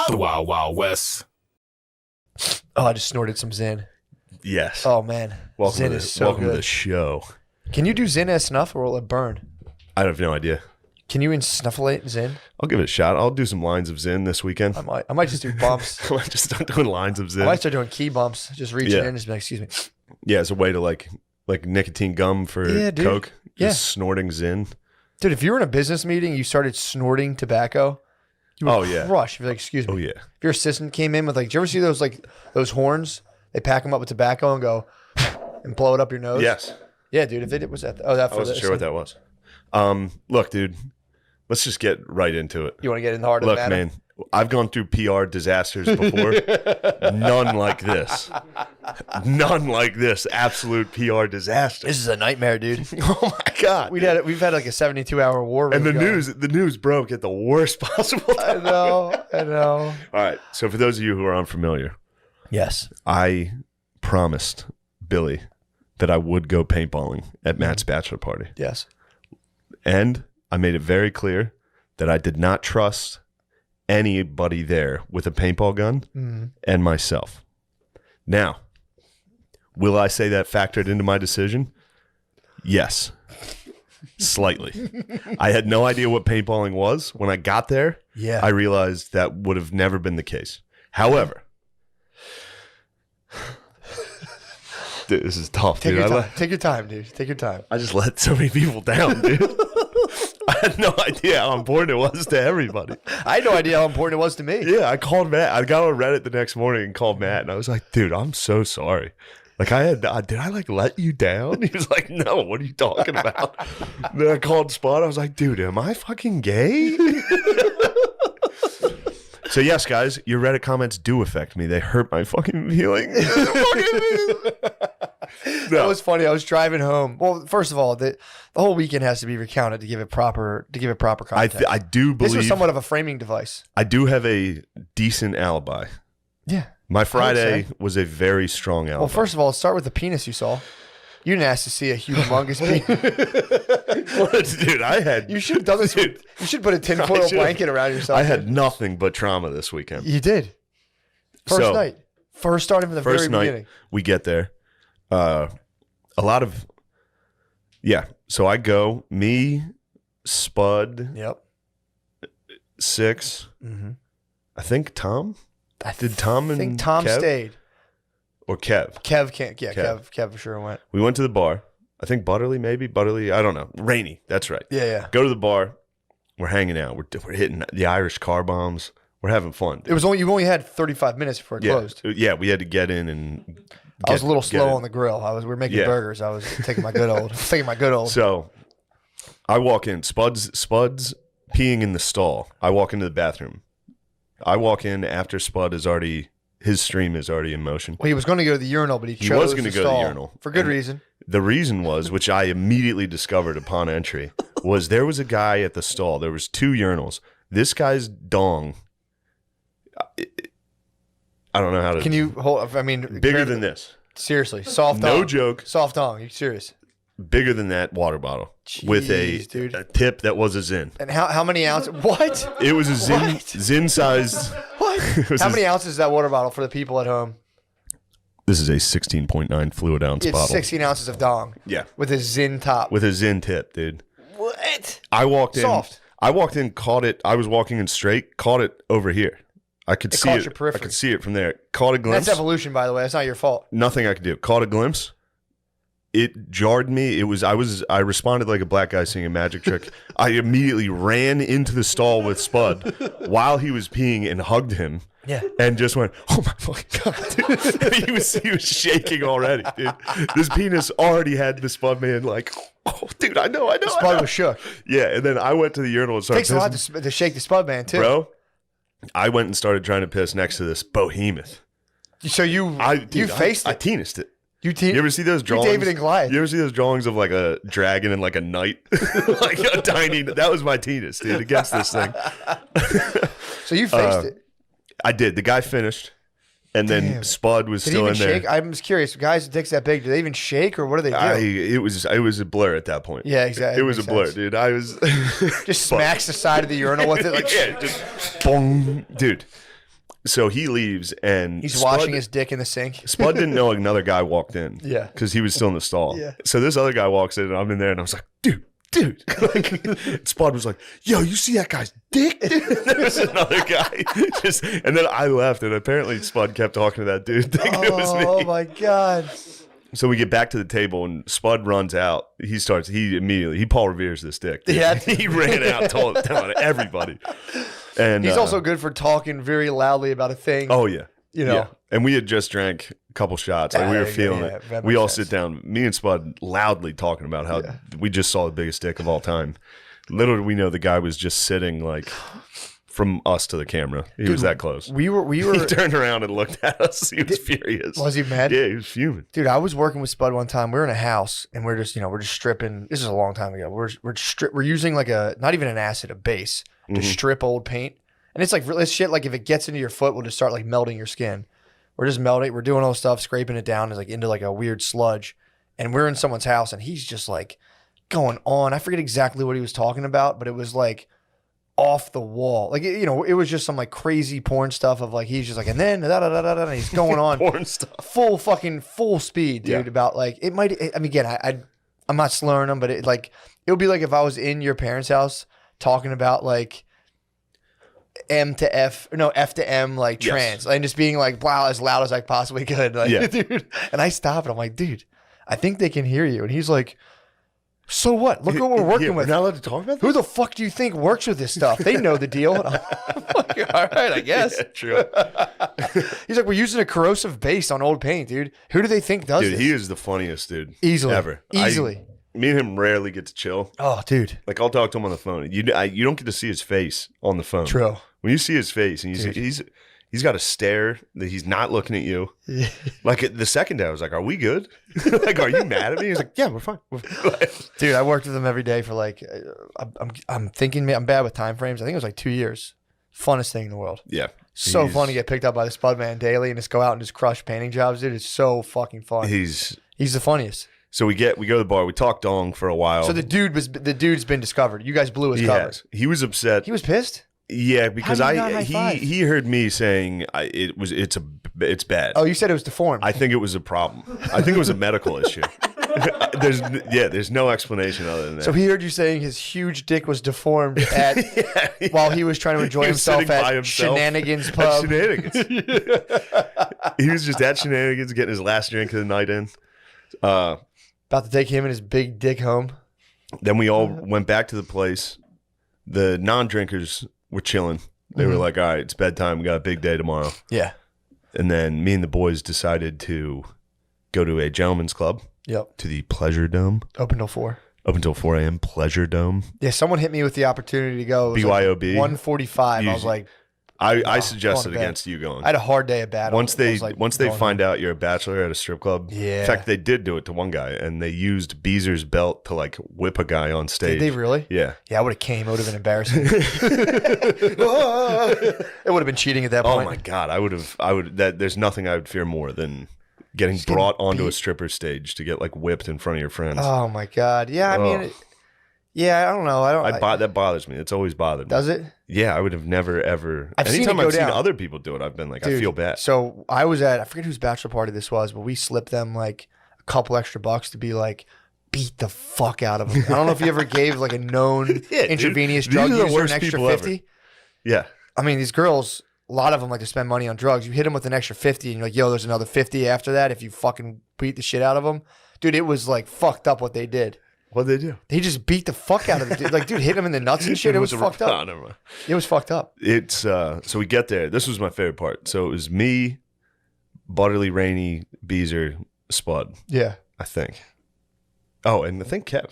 The Wild Wild West. Oh, I just snorted some Zin. Yes. Oh, man. Zin is so welcome good. to the show. Can you do Zin as snuff or will it burn? I have no idea. Can you snufflate Zin? I'll give it a shot. I'll do some lines of Zin this weekend. I might just do bumps. I might just start doing lines of Zin. I might start doing key bumps. Just reaching in and just be like, excuse me. Yeah, it's a way to like nicotine gum for Coke. Just snorting Zin. Dude, if you were in a business meeting, you started snorting tobacco, you would crush. You'd be like, excuse me. Oh, yeah. If your assistant came in with, like, do you ever see those horns? They pack them up with tobacco and go and blow it up your nose? Yes. Yeah, dude. If they did, was that? Oh, that for I wasn't sure what that was. Look, dude, let's just get right into it. You want to get in the heart of the matter? Look, man, I've gone through PR disasters before. None like this. None like this. Absolute PR disaster. This is a nightmare, dude. Oh my God. We've had like a 72-hour war. And the news broke at the worst possible time. I know. All right. So for those of you who are unfamiliar, yes, I promised Billy that I would go paintballing at Matt's bachelor party. Yes. And I made it very clear that I did not trust anybody there with a paintball gun and myself. Now, will I say that factored into my decision? Yes. Slightly. I had no idea what paintballing was. When I got there, I realized that would have never been the case. However, dude, this is tough, Take dude. Take your time, dude. Take your time. I just let so many people down, dude. I had no idea how important it was to everybody. I had no idea how important it was to me. Yeah, I called Matt. I got on Reddit the next morning and called Matt, and I was like, dude, I'm so sorry. Like, did I like let you down? He was like, no, what are you talking about? Then I called Spot. I was like, dude, am I fucking gay? So yes, guys, your Reddit comments do affect me. They hurt my fucking feelings. That was funny. I was driving home. Well, first of all, the whole weekend has to be recounted to give it proper context. I do believe this was somewhat of a framing device. I do have a decent alibi. Yeah. My Friday was a very strong alibi. Well, first of all, let's start with the penis you saw. You didn't ask to see a humongous penis. Dude, I had... You should have done this. You should put a tinfoil blanket around yourself. I had nothing but trauma this weekend. You did. First night. First starting from the very beginning. We get there. A lot of... Yeah. So I go, me, Spud. Yep. 6. Mm-hmm. I think Tom? Did Tom and I think Tom Kev? stayed. Or Kev? Kev can't. Yeah, Kev for sure went. We went to the bar. I think Butterly, maybe. Butterly, I don't know. Rainy. That's right. Yeah. Go to the bar. We're hanging out. We're hitting the Irish car bombs. We're having fun. Dude. You only had 35 minutes before it closed. Yeah, we had to get in and... I was a little slow on the grill. We were making burgers. I was taking my good old. So I walk in. Spud's peeing in the stall. I walk into the bathroom. I walk in after Spud his stream is already in motion. Well, he was going to go to the urinal, but he was going to go to the urinal for good reason. The reason was, which I immediately discovered upon entry, was there was a guy at the stall. There was 2 urinals. This guy's dong. I don't know how to. Can you hold? I mean, bigger than this. Seriously, soft dong. No joke. Soft dong. Are you serious? Bigger than that water bottle. Jeez, with a tip that was a Zin. And how many ounces? What? It was a Zin sized. What? How many ounces is that water bottle for the people at home? This is a 16.9 fluid ounce bottle. 16 ounces of dong. Yeah. With a Zin top. With a Zin tip, dude. What? I walked in. Soft. I walked in, caught it. I was walking in straight, caught it over here. I could see it. Your periphery. I could see it from there. Caught a glimpse. That's evolution, by the way. That's not your fault. Nothing I could do. Caught a glimpse. It jarred me. I responded like a black guy seeing a magic trick. I immediately ran into the stall with Spud while he was peeing and hugged him. Yeah. And just went, oh my fucking God, dude. he was shaking already, dude. This penis already had the Spud man like, oh, dude, I know. Spud was shook. Yeah, and then I went to the urinal and started Takes a lot to shake the Spud man, too. Bro, I went and started trying to piss next to this behemoth. So you faced it. I tenised it. You ever see those drawings? David and Goliath. You ever see those drawings of like a dragon and like a knight? Like a tiny, that was my penis, dude, against this thing. So you faced it. I did. The guy finished. And then Spud was still in there. Shake? I'm just curious. Guys with dicks that big, do they even shake or what do they do? It was a blur at that point. Yeah, exactly. It was a blur, dude. I was just smacks the side of the urinal with it, like yeah, just boom, dude. So he leaves, and He's washing his dick in the sink. Spud didn't know another guy walked in. Yeah. Because he was still in the stall. Yeah. So this other guy walks in, and I'm in there, and I was like, dude. Like, Spud was like, yo, you see that guy's dick? There was another guy. And then I left, and apparently Spud kept talking to that dude, thinking it was me. Oh, my God. So we get back to the table, and Spud runs out. He Paul Revere's this dick. Dude. Yeah. He ran out, telling everybody. And he's also good for talking very loudly about a thing. Oh, yeah. You know. Yeah. And we had just drank a couple shots. Like we were feeling it. We all sit down, me and Spud loudly talking about how we just saw the biggest dick of all time. Little did we know the guy was just sitting like from us to the camera. He was that close. We were. He turned around and looked at us. He was furious. Was he mad? Yeah, he was fuming. Dude, I was working with Spud one time. We were in a house and we're just stripping. This is a long time ago. We're using like not even an acid, a base to strip old paint. And it's like this shit. Like if it gets into your foot, will just start like melting your skin. We're just melting. We're doing all this stuff, scraping it down is like into like a weird sludge. And we're in someone's house and he's just like going on. I forget exactly what he was talking about, but it was like off the wall. Like, it was just some like crazy porn stuff of like, he's just like, and then and he's going on porn stuff. Full speed, dude. About like, I mean, again, I'm not slurring them, but it would be like if I was in your parents' house talking about like F to M, like trans, and just being like, wow, as loud as I possibly could. Like, dude. And I stop and I'm like, dude, I think they can hear you. And he's like, so what? Look what we're working with. We're not allowed to talk about this? Who the fuck do you think works with this stuff? They know the deal. And I'm like, all right, I guess. Yeah, true. He's like, we're using a corrosive base on old paint, dude. Who do they think does this? Dude, he is the funniest dude. Easily. Ever. Me and him rarely get to chill. Oh, dude. Like, I'll talk to him on the phone. You don't get to see his face on the phone. True. When you see his face, and he's got a stare that he's not looking at you. Yeah. Like, the second day, I was like, are we good? Like, are you mad at me? He's like, yeah, we're fine. Dude, I worked with him every day for like, I'm thinking, I'm bad with time frames. I think it was like 2 years. Funnest thing in the world. Yeah. So fun to get picked up by the Spud Man daily and just go out and just crush painting jobs, dude. It's so fucking fun. He's the funniest. So we go to the bar. We talk dong for a while. So the dude's been discovered. You guys blew his cover. He was upset. He was pissed? Yeah, because he heard me saying it's bad. Oh, you said it was deformed. I think it was a problem. I think it was a medical issue. There's no explanation other than that. So he heard you saying his huge dick was deformed while he was trying to enjoy himself at Shenanigans Pub. At Shenanigans. He was just at Shenanigans getting his last drink of the night in. About to take him and his big dick home. Then we all went back to the place. The non-drinkers were chilling. They were like, all right, it's bedtime. We got a big day tomorrow. Yeah. And then me and the boys decided to go to a gentleman's club. Yep. To the Pleasure Dome. Open till 4. Open till 4 a.m. Pleasure Dome. Yeah, someone hit me with the opportunity to go. BYOB. Like 1:45. I was like, I suggested against you going. I had a hard day of battle. Once they find out you're a bachelor at a strip club. Yeah. In fact, they did do it to one guy, and they used Beezer's belt to like whip a guy on stage. Did they really? Yeah. Yeah, I would have came. It would have been embarrassing. It would have been cheating at that point. Oh my God, I would. There's nothing I would fear more than getting brought onto a stripper stage to get like whipped in front of your friends. Oh my God. Yeah, I mean. Yeah, I don't know. That bothers me. It's always bothered me. Does it? Yeah, I would have never, ever. Anytime I've seen other people do it, I've been like, dude, I feel bad. So I was I forget whose bachelor party this was, but we slipped them like a couple extra bucks to be like, beat the fuck out of them. I don't know if you ever gave like a known intravenous drug user an extra 50. Ever. Yeah. I mean, these girls, a lot of them like to spend money on drugs. You hit them with an extra 50 and you're like, yo, there's another 50 after that if you fucking beat the shit out of them. Dude, it was like fucked up what they did. What'd they do? He just beat the fuck out of the dude. Like, dude, hit him in the nuts and shit. It was fucked up. It was fucked up. It's so we get there. This was my favorite part. So it was me, Butterly, Rainey, Beezer, Spud. Yeah. I think. Oh, and I think Kev.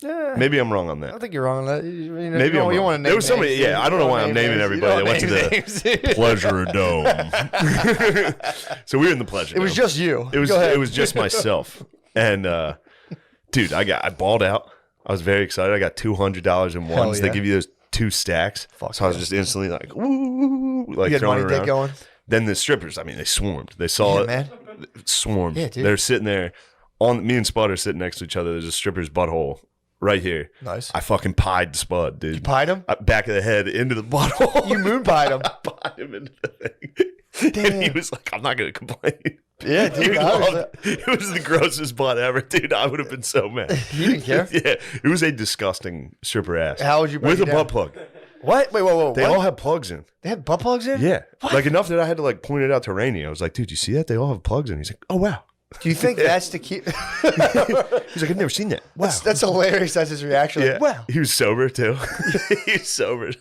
Yeah. Maybe I'm wrong on that. I don't think you're wrong on that. Maybe I'm wrong. You want to name there was somebody. names, Yeah, I don't know why I'm naming everybody that went to the Pleasure Dome. So we were in the Pleasure Dome. It was just you. It was just myself. And dude, I balled out. I was very excited. I got $200 in ones. Yeah. They give you those 2 stacks. So I was just instantly like, woo, like you had throwing money it around. Going? Then the strippers, I mean, they swarmed. They saw it. Man. Swarmed. Yeah, dude. They're sitting there. Me and Spud are sitting next to each other. There's a stripper's butthole right here. Nice. I fucking pied Spud, dude. You pied him? Back of the head into the bottle. You moon pied him. I pied him into the thing. Damn. And he was like, I'm not going to complain. Yeah, dude. It was the grossest butt ever, dude. I would have been so mad. You didn't care? Yeah, it was a disgusting stripper ass. How would you break with it a down? butt plug? What? Wait, whoa. They what? all have plugs in. They had butt plugs in? Yeah, What? like enough that I had to like point it out to Rainey. I was like, dude, you see that? They all have plugs in. He's like, oh wow. Do you think that's to keep? He's like, I've never seen that. Wow, That's hilarious. That's his reaction. yeah. Like, wow. He was sober too. He was sober.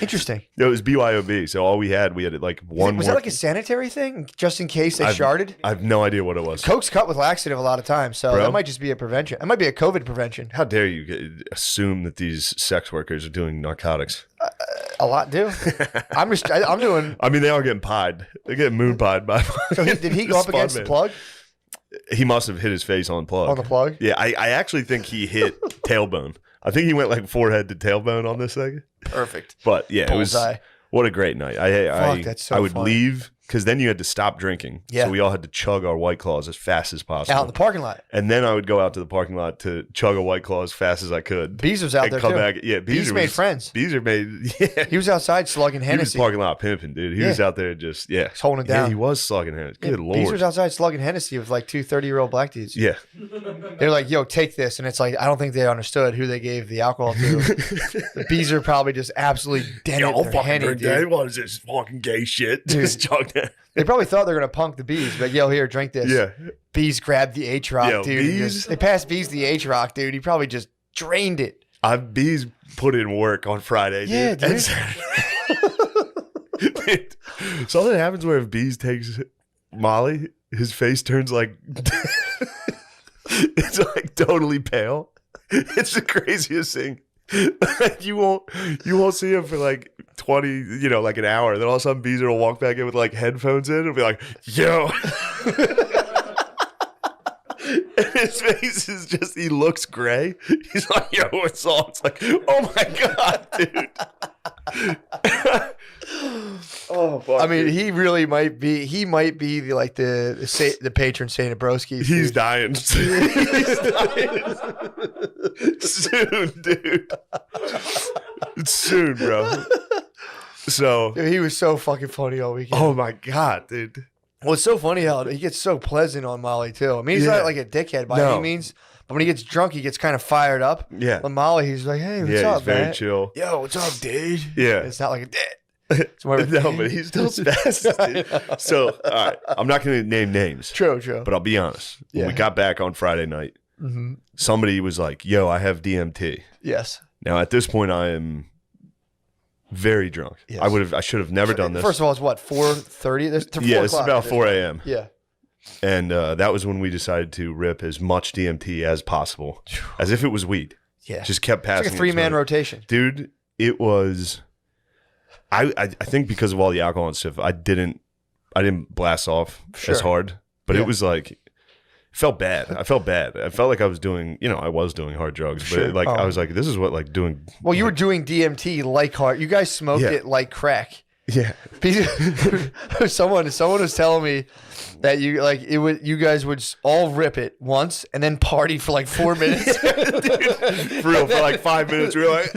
Interesting. It was BYOB. So all we had like one. Was that like a sanitary thing, just in case they sharded? I have no idea what it was. Coke's cut with laxative a lot of times, so Bro. that might just be a prevention. It might be a COVID prevention. How dare you assume that these sex workers are doing narcotics? A lot do. I'm doing. I mean, they are getting pied. They're getting moon pied by. So did he go up against the plug? He must have hit his face on plug. On the plug? Yeah, I actually think he hit tailbone. I think he went like forehead to tailbone on this thing. Perfect. But yeah, Bullseye. it was what a great night. That's so I would fun. leave because then you had to stop drinking. Yeah. So we all had to chug our White Claws as fast as possible. Out in the parking lot. And then I would go out to the parking lot to chug a White Claw as fast as I could. Bees was out and there come too. back. Yeah, Bees made friends. Beezer made. Yeah, He was outside slugging he was Hennessy. parking lot pimping, dude. He was out there just He's holding it Yeah, down. he was slugging Hennessy. Good Bees lord. was outside slugging Hennessy with like two 30-year-old black dudes. Yeah. They're like, yo, take this. And it's like, I don't think they understood who they gave the alcohol to. The bees are probably just absolutely dented their Henny, dude. What is this fucking gay shit? Just chug that. They probably thought they were going to punk the bees, but yo, here, drink this. Yeah. Bees grabbed the H-Rock, Yo, dude. Bees- They passed Bees the H-Rock, dude. He probably just drained it. Bees put in work on Friday, dude. Yeah, dude. And Saturday. Dude, something happens where if Bees takes Molly, his face turns like it's like totally pale. It's the craziest thing. you won't see him for like 20, like an hour. Then all of a sudden Beezer will walk back in with like headphones in and be like, yo. And his face is just, he looks gray. He's like, yo, what's all? It's like, oh my God, dude. Oh, fuck. I mean, he really might be. He might be the patron saint of broskies. He's dude. dying. He's dying. Soon, dude. It's soon, bro. So, Dude, he was so fucking funny all weekend. oh my God, dude. Well, it's so funny how he gets so pleasant on Molly too. I mean, he's Yeah. not like a dickhead by No. any means, but when he gets drunk, he gets kind of fired up. Yeah. On Molly, he's like, "Hey, what's Yeah, up, he's very man? chill. Yo, what's up, dude?" Yeah. It's not like a dick. It's more of a No, but he's still spastic, dude. So, all right, I'm not going to name names, True. but I'll be honest. When we Yeah. got back on Friday night, Mm-hmm. somebody was like, yo, I have DMT. Yes. Now, at this point, I am very drunk. Yes. I should have never done this. First of all, it's what 4:30. Yeah, it's about 4 a.m. Yeah. And that was when we decided to rip as much DMT as possible, as if it was weed. Yeah. Just kept It's passing. like a it 3-man to it. rotation. Dude, it was. I think because of all the alcohol and stuff, I didn't blast off Sure. as hard, but Yeah. it was like. Felt bad. I felt bad. I felt like I was doing, I was doing hard drugs, but Sure. like Oh. I was like, this is what like doing. Well, you were doing DMT like hard. You guys smoked Yeah. it like crack. Yeah. someone was telling me that you guys would all rip it once and then party for like 4 minutes For real, for like 5 minutes, we were like,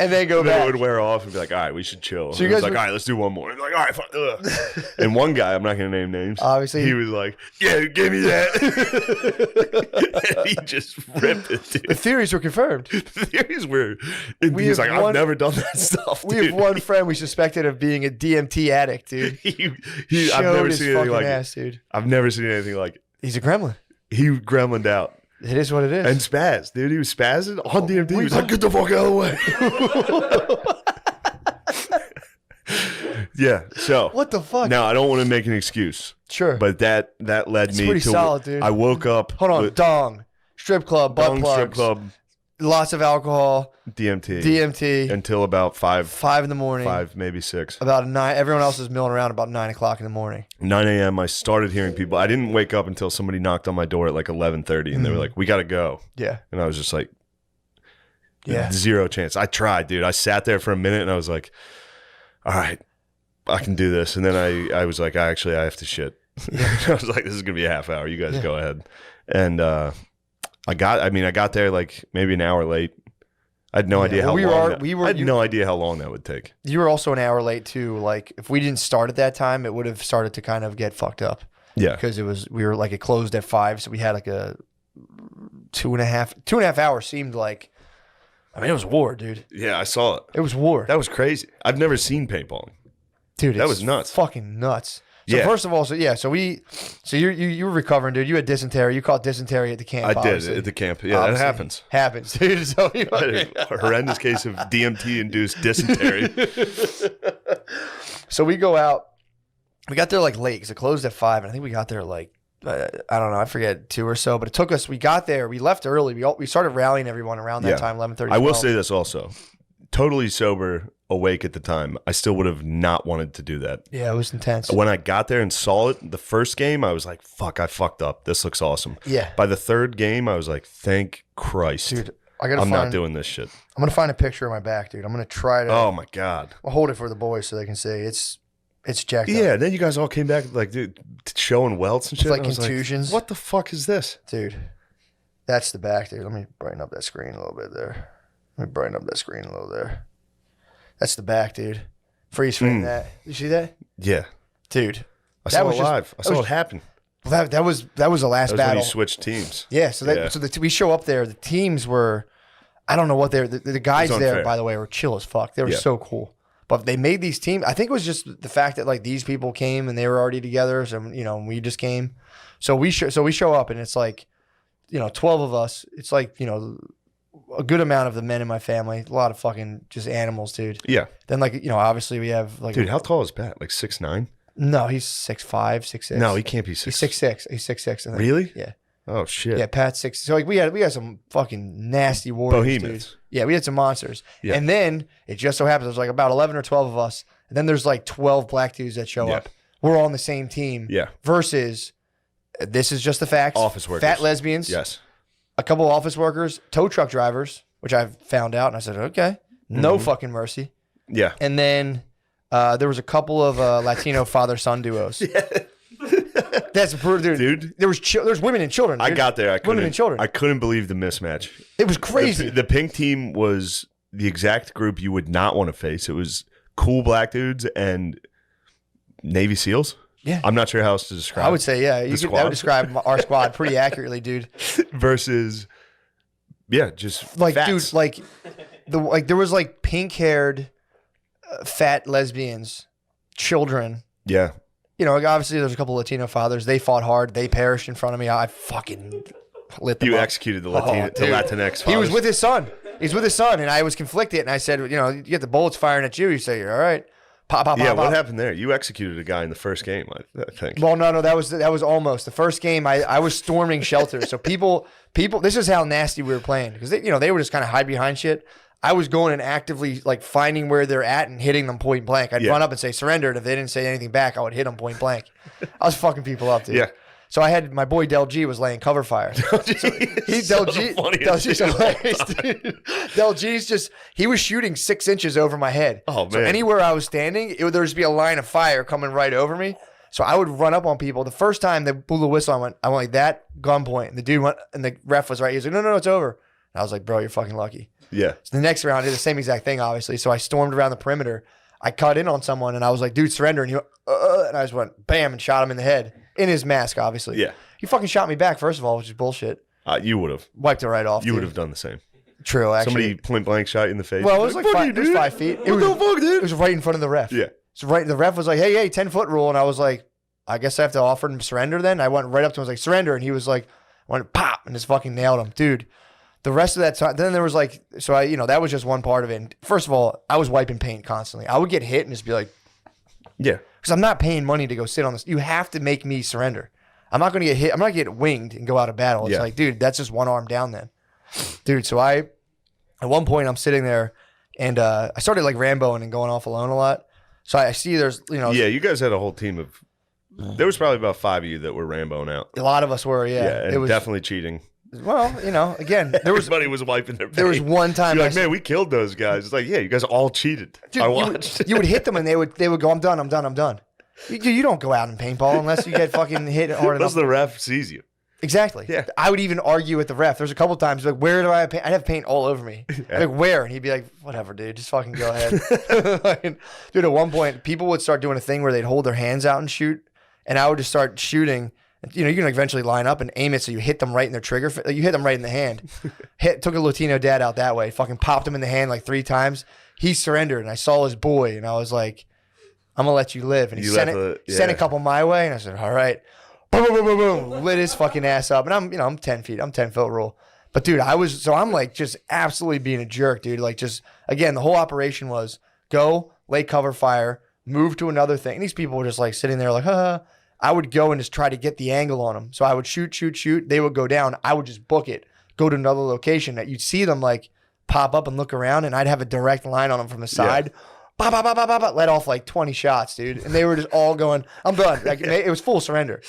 and then go then it back. would wear off and be like, all right, we should chill. So So you you guys like, were- all right, let's do one more. And like, all right, fine. Ugh. And one guy, I'm not going to name names. Obviously. He was like, yeah, give me that. And he just ripped it, The dude. theories were confirmed. The theories were, We he's have like, I've one- never done that stuff, We dude. have one friend we suspected of being a DMT addict, dude. I've Showed never his seen anything fucking like it. ass, dude. I've never seen anything like it. He's a gremlin. He gremlined out It is what it is. and spazzed, dude. He was spazzing on DMT. He was like, get the fuck out of the way. Yeah. So what the fuck? now I don't want to make an excuse, Sure. but that led me pretty to. solid, dude. I woke up. Hold on. with Dong. Strip club. Butt Dong plugs. strip club, Lots of alcohol. DMT, DMT. until about 5 in the morning. 5, maybe 6, About 9. Everyone else is milling around about 9 o'clock in the morning. 9 a.m. I started hearing people. I didn't wake up until somebody knocked on my door at like 11:30, and they were like, "We got to go," Yeah. and I was just like, Yeah. zero chance. I tried, dude. I sat there for a minute, and I was like, all right, I can do this. And then I was like, I have to shit. I was like, this is gonna be a half hour. You guys go ahead. And I got there like maybe an hour late. I had no idea how long. I had no idea how long that would take. You were also an hour late too. Like if we didn't start at that time, it would have started to kind of get fucked up. Yeah, because it closed at 5, so we had like a 2.5 hours seemed like. I mean, it was war, dude. Yeah, I saw it. It was war. That was crazy. I've never seen paintballing, dude. That was nuts. Fucking nuts. So first of all, so you were recovering, dude. You had dysentery. You caught dysentery at the camp. I did at the camp. Yeah, obviously. That happens. Happens, dude. So a horrendous case of DMT-induced dysentery. So we go out. We got there like late because it closed at 5, and I think we got there like I don't know, I forget 2 or so. But it took us. We got there. We left early. We started rallying everyone around that time, 11:30. I will say this also. Totally sober, awake at the time, I still would have not wanted to do that. Yeah, it was intense. When I got there and saw it, the first game, I was like, fuck, I fucked up. This looks awesome. Yeah. By the third game, I was like, thank Christ. Dude, I'm not doing this shit. I'm going to find a picture of my back, dude. I'm going to try to. Oh, my God. I'll hold it for the boys so they can see. It's jacked up. Yeah, then you guys all came back, like, dude, showing welts and shit. Like contusions. Like, what the fuck is this? Dude, that's the back, dude. Let me brighten up that screen a little bit there. That's the back, dude. Freeze frame that. You see that? Yeah. Dude. I saw it live. I saw it happen. That was the last battle. When you switched teams. Yeah, we show up there. The teams were, I don't know what they're, the guys there, by the way, were chill as fuck. They were so cool. But they made these teams. I think it was just the fact that like these people came and they were already together. So, we just came. So we show up and it's like, 12 of us. It's like, a good amount of the men in my family, a lot of fucking just animals, dude. Yeah. Then obviously we have like, dude, how tall is Pat? Like 6'9"? No, he's 6'5", 6'6". No, he can't be 6. He's 6'6". He's 6'6". I think. Really? Yeah. Oh shit. Yeah, Pat's 6. So like we had some fucking nasty warriors, Bohemians. Dude. Yeah, we had some monsters. Yeah. And then it just so happens there's like about 11 or 12 of us, and then there's like 12 black dudes that show up. We're all on the same team. Yeah. Versus, this is just the facts. Office workers. Fat lesbians. Yes. A couple of office workers, tow truck drivers, which I found out, and I said, okay, no fucking mercy. Yeah. And then there was a couple of Latino father-son duos. Yeah. That's brutal, dude. There was women and children. I got there. Women and children. I couldn't believe the mismatch. It was crazy. The pink team was the exact group you would not want to face. It was cool black dudes and Navy SEALs. Yeah. I'm not sure how else to describe. I would say, yeah, that would describe our squad pretty accurately, dude. Versus, just like, fats. dude, there was like pink-haired, fat lesbians, children. Yeah. Obviously there's a couple Latino fathers. They fought hard. They perished in front of me. I fucking lit them up. You executed the Latinx fathers. He was with his son. He's with his son, and I was conflicted. And I said, you get the bullets firing at you. You say, all right. Pop, pop, yeah, pop, what pop. happened there? You executed a guy in the first game, I think. Well, no, that was almost the first game. I was storming shelters, so people. This is how nasty we were playing because they would just kind of hide behind shit. I was going and actively like finding where they're at and hitting them point blank. I'd run up and say surrender, and if they didn't say anything back, I would hit them point blank. I was fucking people up, dude. Yeah. So I had my boy Del G was laying cover fire. Del G's hilarious, dude. Del G's he was shooting 6 inches over my head. Oh man! So anywhere I was standing, there would just be a line of fire coming right over me. So I would run up on people. The first time they blew the whistle, I went like that, gunpoint. And the dude went, and the ref was right. He was like, no, it's over. And I was like, bro, you're fucking lucky. Yeah. So the next round, I did the same exact thing, obviously. So I stormed around the perimeter. I cut in on someone, and I was like, dude, surrender. And he went, and I just went, bam, and shot him in the head. In his mask, obviously. Yeah. He fucking shot me back, first of all, which is bullshit. You would have. Wiped it right off. You would have done the same. True, actually. Somebody point blank shot you in the face. Well, it was like 5 feet. What the fuck, dude? It was right in front of the ref. Yeah. So the ref was like, hey, 10-foot rule. And I was like, I guess I have to offer him surrender then. I went right up to him, I was like, surrender. And he was like, went pop, and just fucking nailed him. Dude, the rest of that time, then there was like, so I, that was just one part of it. And first of all, I was wiping paint constantly. I would get hit and just be like, yeah. Because I'm not paying money to go sit on this. You have to make me surrender. I'm not going to get hit. I'm not going to get winged and go out of battle. It's like, dude, that's just one arm down then. Dude, so at one point, I'm sitting there, and I started like Ramboing and going off alone a lot. So I see there's, Yeah, you guys had a whole team of, there was probably about 5 of you that were Ramboing out. A lot of us were, Yeah, and it was definitely cheating. Well, again, everybody was wiping their paint. There was one time you're like, man, we killed those guys. It's like, yeah, you guys all cheated. Dude, I watched. You would hit them and they would go, I'm done. You don't go out in paintball unless you get fucking hit hard enough. Unless the ref sees you. Exactly. Yeah. I would even argue with the ref. There's a couple times like, where do I have paint? I'd have paint all over me. Like, where? And he'd be like, whatever, dude. Just fucking go ahead. Like, dude, at one point, people would start doing a thing where they'd hold their hands out and shoot. And I would just start shooting. You know, you can eventually line up and aim it so you hit them right in their trigger. You hit them right in the hand. Took a Latino dad out that way. Fucking popped him in the hand like 3 times. He surrendered, and I saw his boy, and I was like, I'm going to let you live. And he sent a couple my way, and I said, all right. Boom, boom, boom, boom, boom. Lit his fucking ass up. And I'm 10 feet. I'm 10-foot rule. But, dude, I'm like just absolutely being a jerk, dude. Like just, again, the whole operation was go, lay cover fire, move to another thing. And these people were just like sitting there like, I would go and just try to get the angle on them. So I would shoot. They would go down. I would just book it, go to another location that you'd see them like pop up and look around, and I'd have a direct line on them from the side. Yeah. Bah, bah, bah, bah, bah, bah, let off like 20 shots, dude. And they were just all going, I'm done. Like, it was full surrender.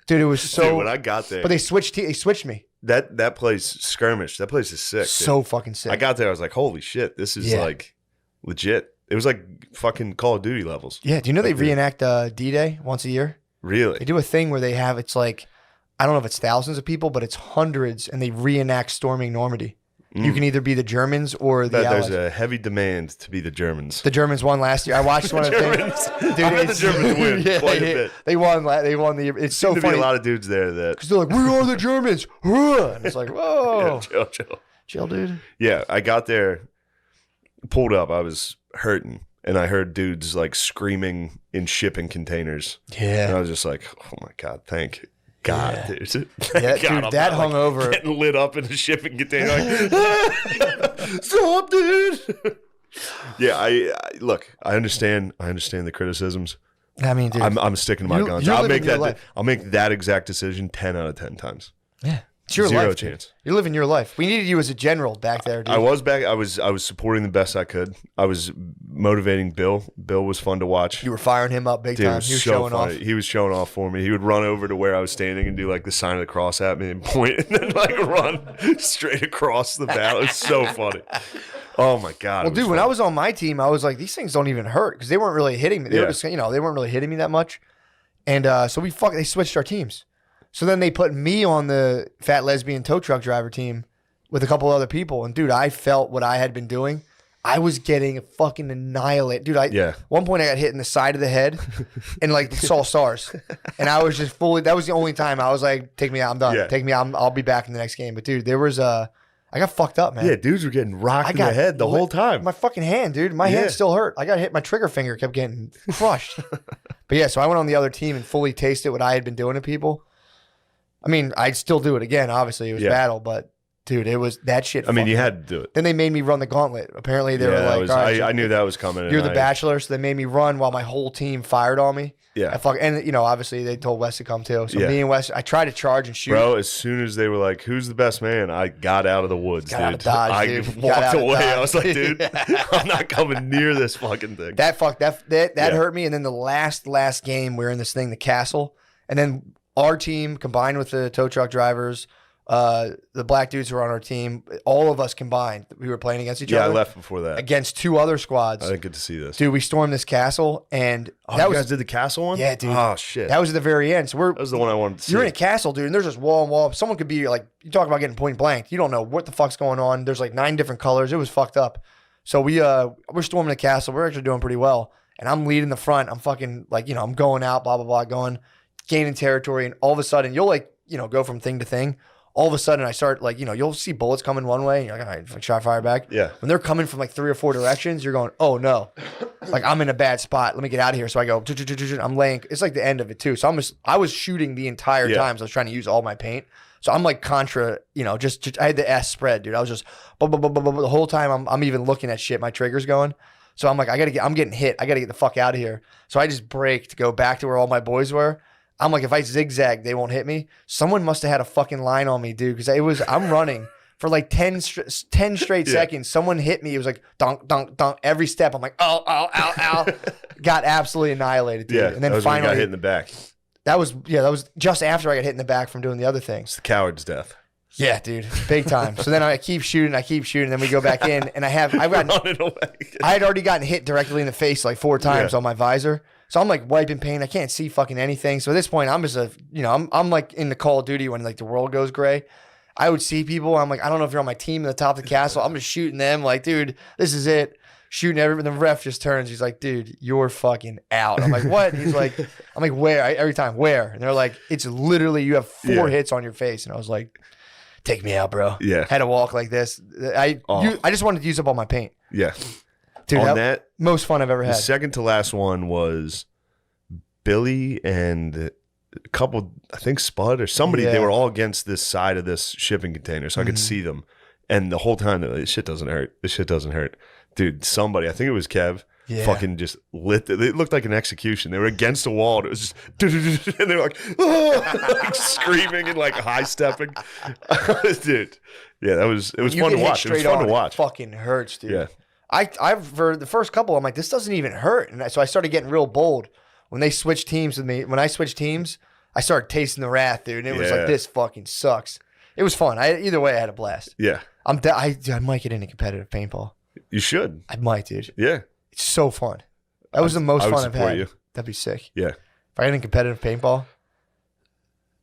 Dude, it was so. Dude, when I got there. But they switched me. That place, skirmish, that place is sick. So dude. Fucking sick. I got there, I was like, holy shit, this is like legit. It was like fucking Call of Duty levels. Yeah, do you know they reenact D-Day once a year? Really? They do a thing where it's like, I don't know if it's thousands of people, but it's hundreds, and they reenact storming Normandy. You can either be the Germans or the Allies. There's a heavy demand to be the Germans. The Germans won last year. I watched one of the things. Dude, I bet the Germans win quite a bit. They won the. It's so funny. There'll be a lot of dudes there that because they're like, we are the Germans. And it's like, whoa, yeah, chill, dude. Yeah, I got there, pulled up. I was hurting, and I heard dudes like screaming in shipping containers. Yeah, and I was just like, oh my god, thank God, dude. Yeah, God, dude, that hungover. Like, getting lit up in a shipping container. Like, stop, dude. Yeah, I look. I understand the criticisms. I mean, dude, I'm sticking to my guns. I'll make that exact decision 10 out of 10 times. Yeah. It's your Zero life, chance. Dude. You're living your life. We needed you as a general back there, dude. I was back. I was supporting the best I could. I was motivating Bill. Bill was fun to watch. You were firing him up big time. He was showing off. He was showing off for me. He would run over to where I was standing and do like the sign of the cross at me and point, and then like run straight across the battle. It's so funny. Oh my god. Well, dude, when I was on my team, I was like, these things don't even hurt because they weren't really hitting me. They were just, they weren't really hitting me that much, and so they switched our teams. So then they put me on the fat lesbian tow truck driver team with a couple other people. And, dude, I felt what I had been doing. I was getting fucking annihilated. Dude, one point I got hit in the side of the head and, like, saw stars. And I was just fully – that was the only time I was like, take me out. I'm done. Yeah. Take me out. I'll be back in the next game. But, dude, there was I got fucked up, man. Yeah, dudes were getting rocked in the head the whole time. My fucking hand, dude. My hand still hurt. I got hit. My trigger finger kept getting crushed. But, yeah, so I went on the other team and fully tasted what I had been doing to people. I mean, I'd still do it again. Obviously, it was battle, but dude, it was that shit. I mean, you had to do it. Then they made me run the gauntlet. Apparently, they were like, all right, I knew that was coming. You're the bachelor, so they made me run while my whole team fired on me. Yeah. And obviously, they told Wes to come too. So me and Wes, I tried to charge and shoot. Bro, as soon as they were like, who's the best man? I got out of the woods, dude. Out of Dodge, I walked away. I was like, dude, I'm not coming near this fucking thing. That hurt me. And then the last game, we were in this thing, the castle, and then our team combined with the tow truck drivers, the black dudes who were on our team, all of us combined, we were playing against each other. Yeah, I left before that. Against 2 other squads. I didn't get to see this. Dude, we stormed this castle, and you guys did the castle one? Yeah, dude. Oh, shit. That was at the very end. So that was the one I wanted to see. You're in a castle, dude, and there's just wall and wall. Someone could be like, you talk about getting point blank. You don't know what the fuck's going on. There's like 9 different colors. It was fucked up. So we're storming the castle. We're actually doing pretty well. And I'm leading the front. I'm fucking like, I'm going out, blah, blah, blah, gaining territory. And all of a sudden, you'll like, go from thing to thing. All of a sudden, I start like, you'll see bullets coming one way. And you're like, all right, shot fire back. Yeah. When they're coming from like 3 or 4 directions, you're going, oh no, like I'm in a bad spot. Let me get out of here. So I go, I'm laying. It's like the end of it too. So I was shooting the entire time. So I was trying to use all my paint. So I'm like contra, just I had the S spread, dude. I was just the whole time. I'm even looking at shit. My trigger's going. So I'm like, I'm getting hit. I got to get the fuck out of here. So I just break to go back to where all my boys were. I'm like, if I zigzag, they won't hit me. Someone must have had a fucking line on me, dude, because I'm running for like 10 straight seconds. Someone hit me. It was like, dunk, dunk, dunk. Every step, I'm like, ow, ow, ow, ow. Got absolutely annihilated, dude. Yeah, and then that was finally, when you got hit in the back. That was just after I got hit in the back from doing the other things. It's the coward's death. Yeah, dude, big time. So then I keep shooting, then we go back in, and I had already gotten hit directly in the face like 4 times on my visor. So I'm like wiping paint. I can't see fucking anything. So at this point, I'm just I'm like in the Call of Duty when like the world goes gray. I would see people. I'm like, I don't know if you're on my team at the top of the castle. I'm just shooting them. Like, dude, this is it. Shooting everything. The ref just turns. He's like, dude, you're fucking out. I'm like, what? And he's like, I'm like, where? Every time, where? And they're like, it's literally you have 4 hits on your face. And I was like, take me out, bro. Yeah. Had to walk like this. I just wanted to use up all my paint. Yeah. Dude, on that most fun I've ever the had. second to last one was Billy and a couple, I think Spud or somebody. Yeah. They were all against this side of this shipping container, so I could see them. And the whole time, they're like, this shit doesn't hurt. This shit doesn't hurt. Dude, somebody, I think it was Kev, fucking just lit. It looked like an execution. They were against the wall. And it was just, and they were like, oh, like screaming and like high stepping. Dude, yeah, it was fun to watch. It was fun to watch. It fucking hurts, dude. Yeah. I've for the first couple, I'm like, this doesn't even hurt. And so I started getting real bold when they switched teams with me. When I switched teams, I started tasting the wrath, dude. And it was like, this fucking sucks. It was fun. Either way, I had a blast. Yeah. I might get into competitive paintball. You should. I might, dude. Yeah. It's so fun. That was the most fun I've had. You. That'd be sick. Yeah. If I had a competitive paintball,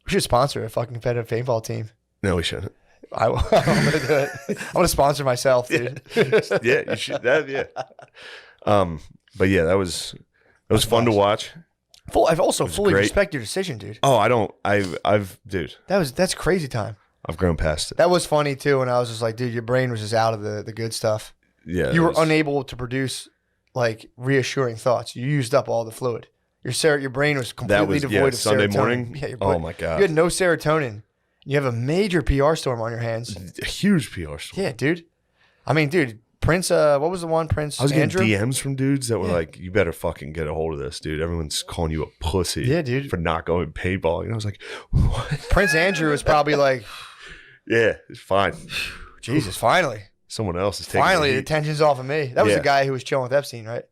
we should sponsor a fucking competitive paintball team. No, we shouldn't. I'm going to do it. I'm going to sponsor myself, dude. Yeah, you should. Yeah. But yeah, that was fun to watch. I've also fully great. respect your decision, dude. Oh, I don't. Dude. That's crazy time. I've grown past it. That was funny too, and I was just like, dude, your brain was just out of the good stuff. Yeah. You were unable to produce like reassuring thoughts. You used up all the fluid. Your brain was completely devoid of Sunday serotonin. morning. Yeah, oh my god. You had no serotonin. You have a major PR storm on your hands. A huge PR storm. Yeah, dude. I mean, dude, Prince. What was the one? Prince. I was getting Andrew? DMs from dudes that were like, "You better fucking get a hold of this, dude. Everyone's calling you a pussy, yeah, dude, for not going paintball." And I was like, "What?" Prince Andrew was probably like, "Yeah, it's fine." Jesus, finally, someone else is taking. Finally, the tension's off of me. That was Yeah. the guy who was chilling with Epstein, right?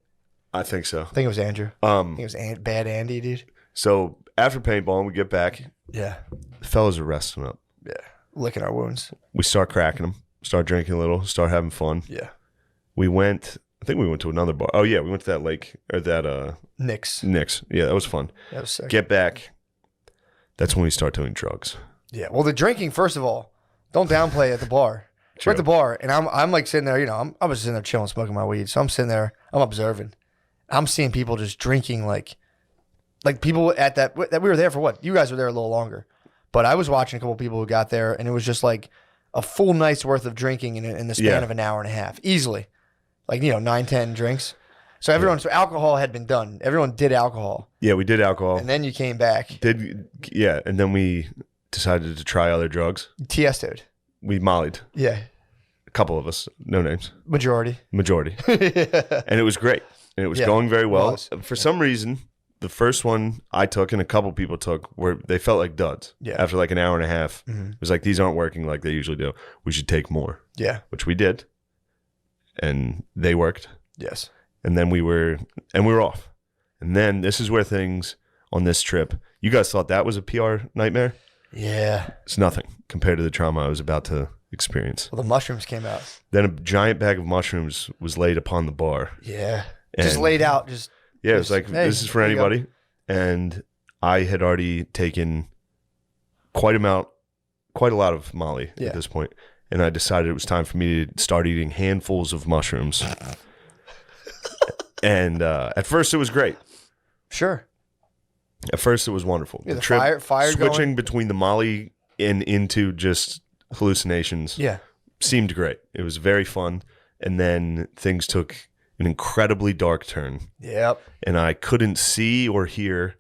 I think so. I think it was Andrew. I think it was Bad Andy, dude. So after paintball, we get back. Yeah. The fellas are resting up. Yeah. Licking our wounds. We start cracking them. Start drinking a little. Start having fun. Yeah. I think we went to another bar. Oh yeah, we went to that lake or that Nick's. Yeah, that was fun. That was sick. Get back. That's when we start doing drugs. Yeah. Well, the drinking, first of all, don't downplay at the bar. We're at the bar, and I'm like sitting there, I was sitting there chilling, smoking my weed. So I'm sitting there, I'm observing. I'm seeing people just drinking like people at that we were there for what? You guys were there a little longer. But I was watching a couple people who got there, and it was just like a full night's worth of drinking in the span of an hour and a half. Easily. Like, 9, 10 drinks. So so alcohol had been done. Everyone did alcohol. Yeah, we did alcohol. And then you came back. And then we decided to try other drugs. Tiesto'd. We mollied. Yeah. A couple of us, no names. Majority. And it was great. And it was going very well. For some reason, the first one I took and a couple people took they felt like duds. Yeah. After like an hour and a half. Mm-hmm. It was like, these aren't working like they usually do. We should take more. Yeah. Which we did. And they worked. Yes. And then we were off. And then this is where things on this trip, you guys thought that was a PR nightmare? Yeah. It's nothing compared to the trauma I was about to experience. Well, the mushrooms came out. Then a giant bag of mushrooms was laid upon the bar. Yeah. Just laid out. It was like, hey, this is for anybody. And I had already taken quite a lot of Molly at this point. And I decided it was time for me to start eating handfuls of mushrooms. And at first it was great. Sure. At first it was wonderful. Yeah, the trip, fire switching going. Between the Molly and into just hallucinations. Yeah. Seemed great. It was very fun. And then things took an incredibly dark turn. Yep. And I couldn't see or hear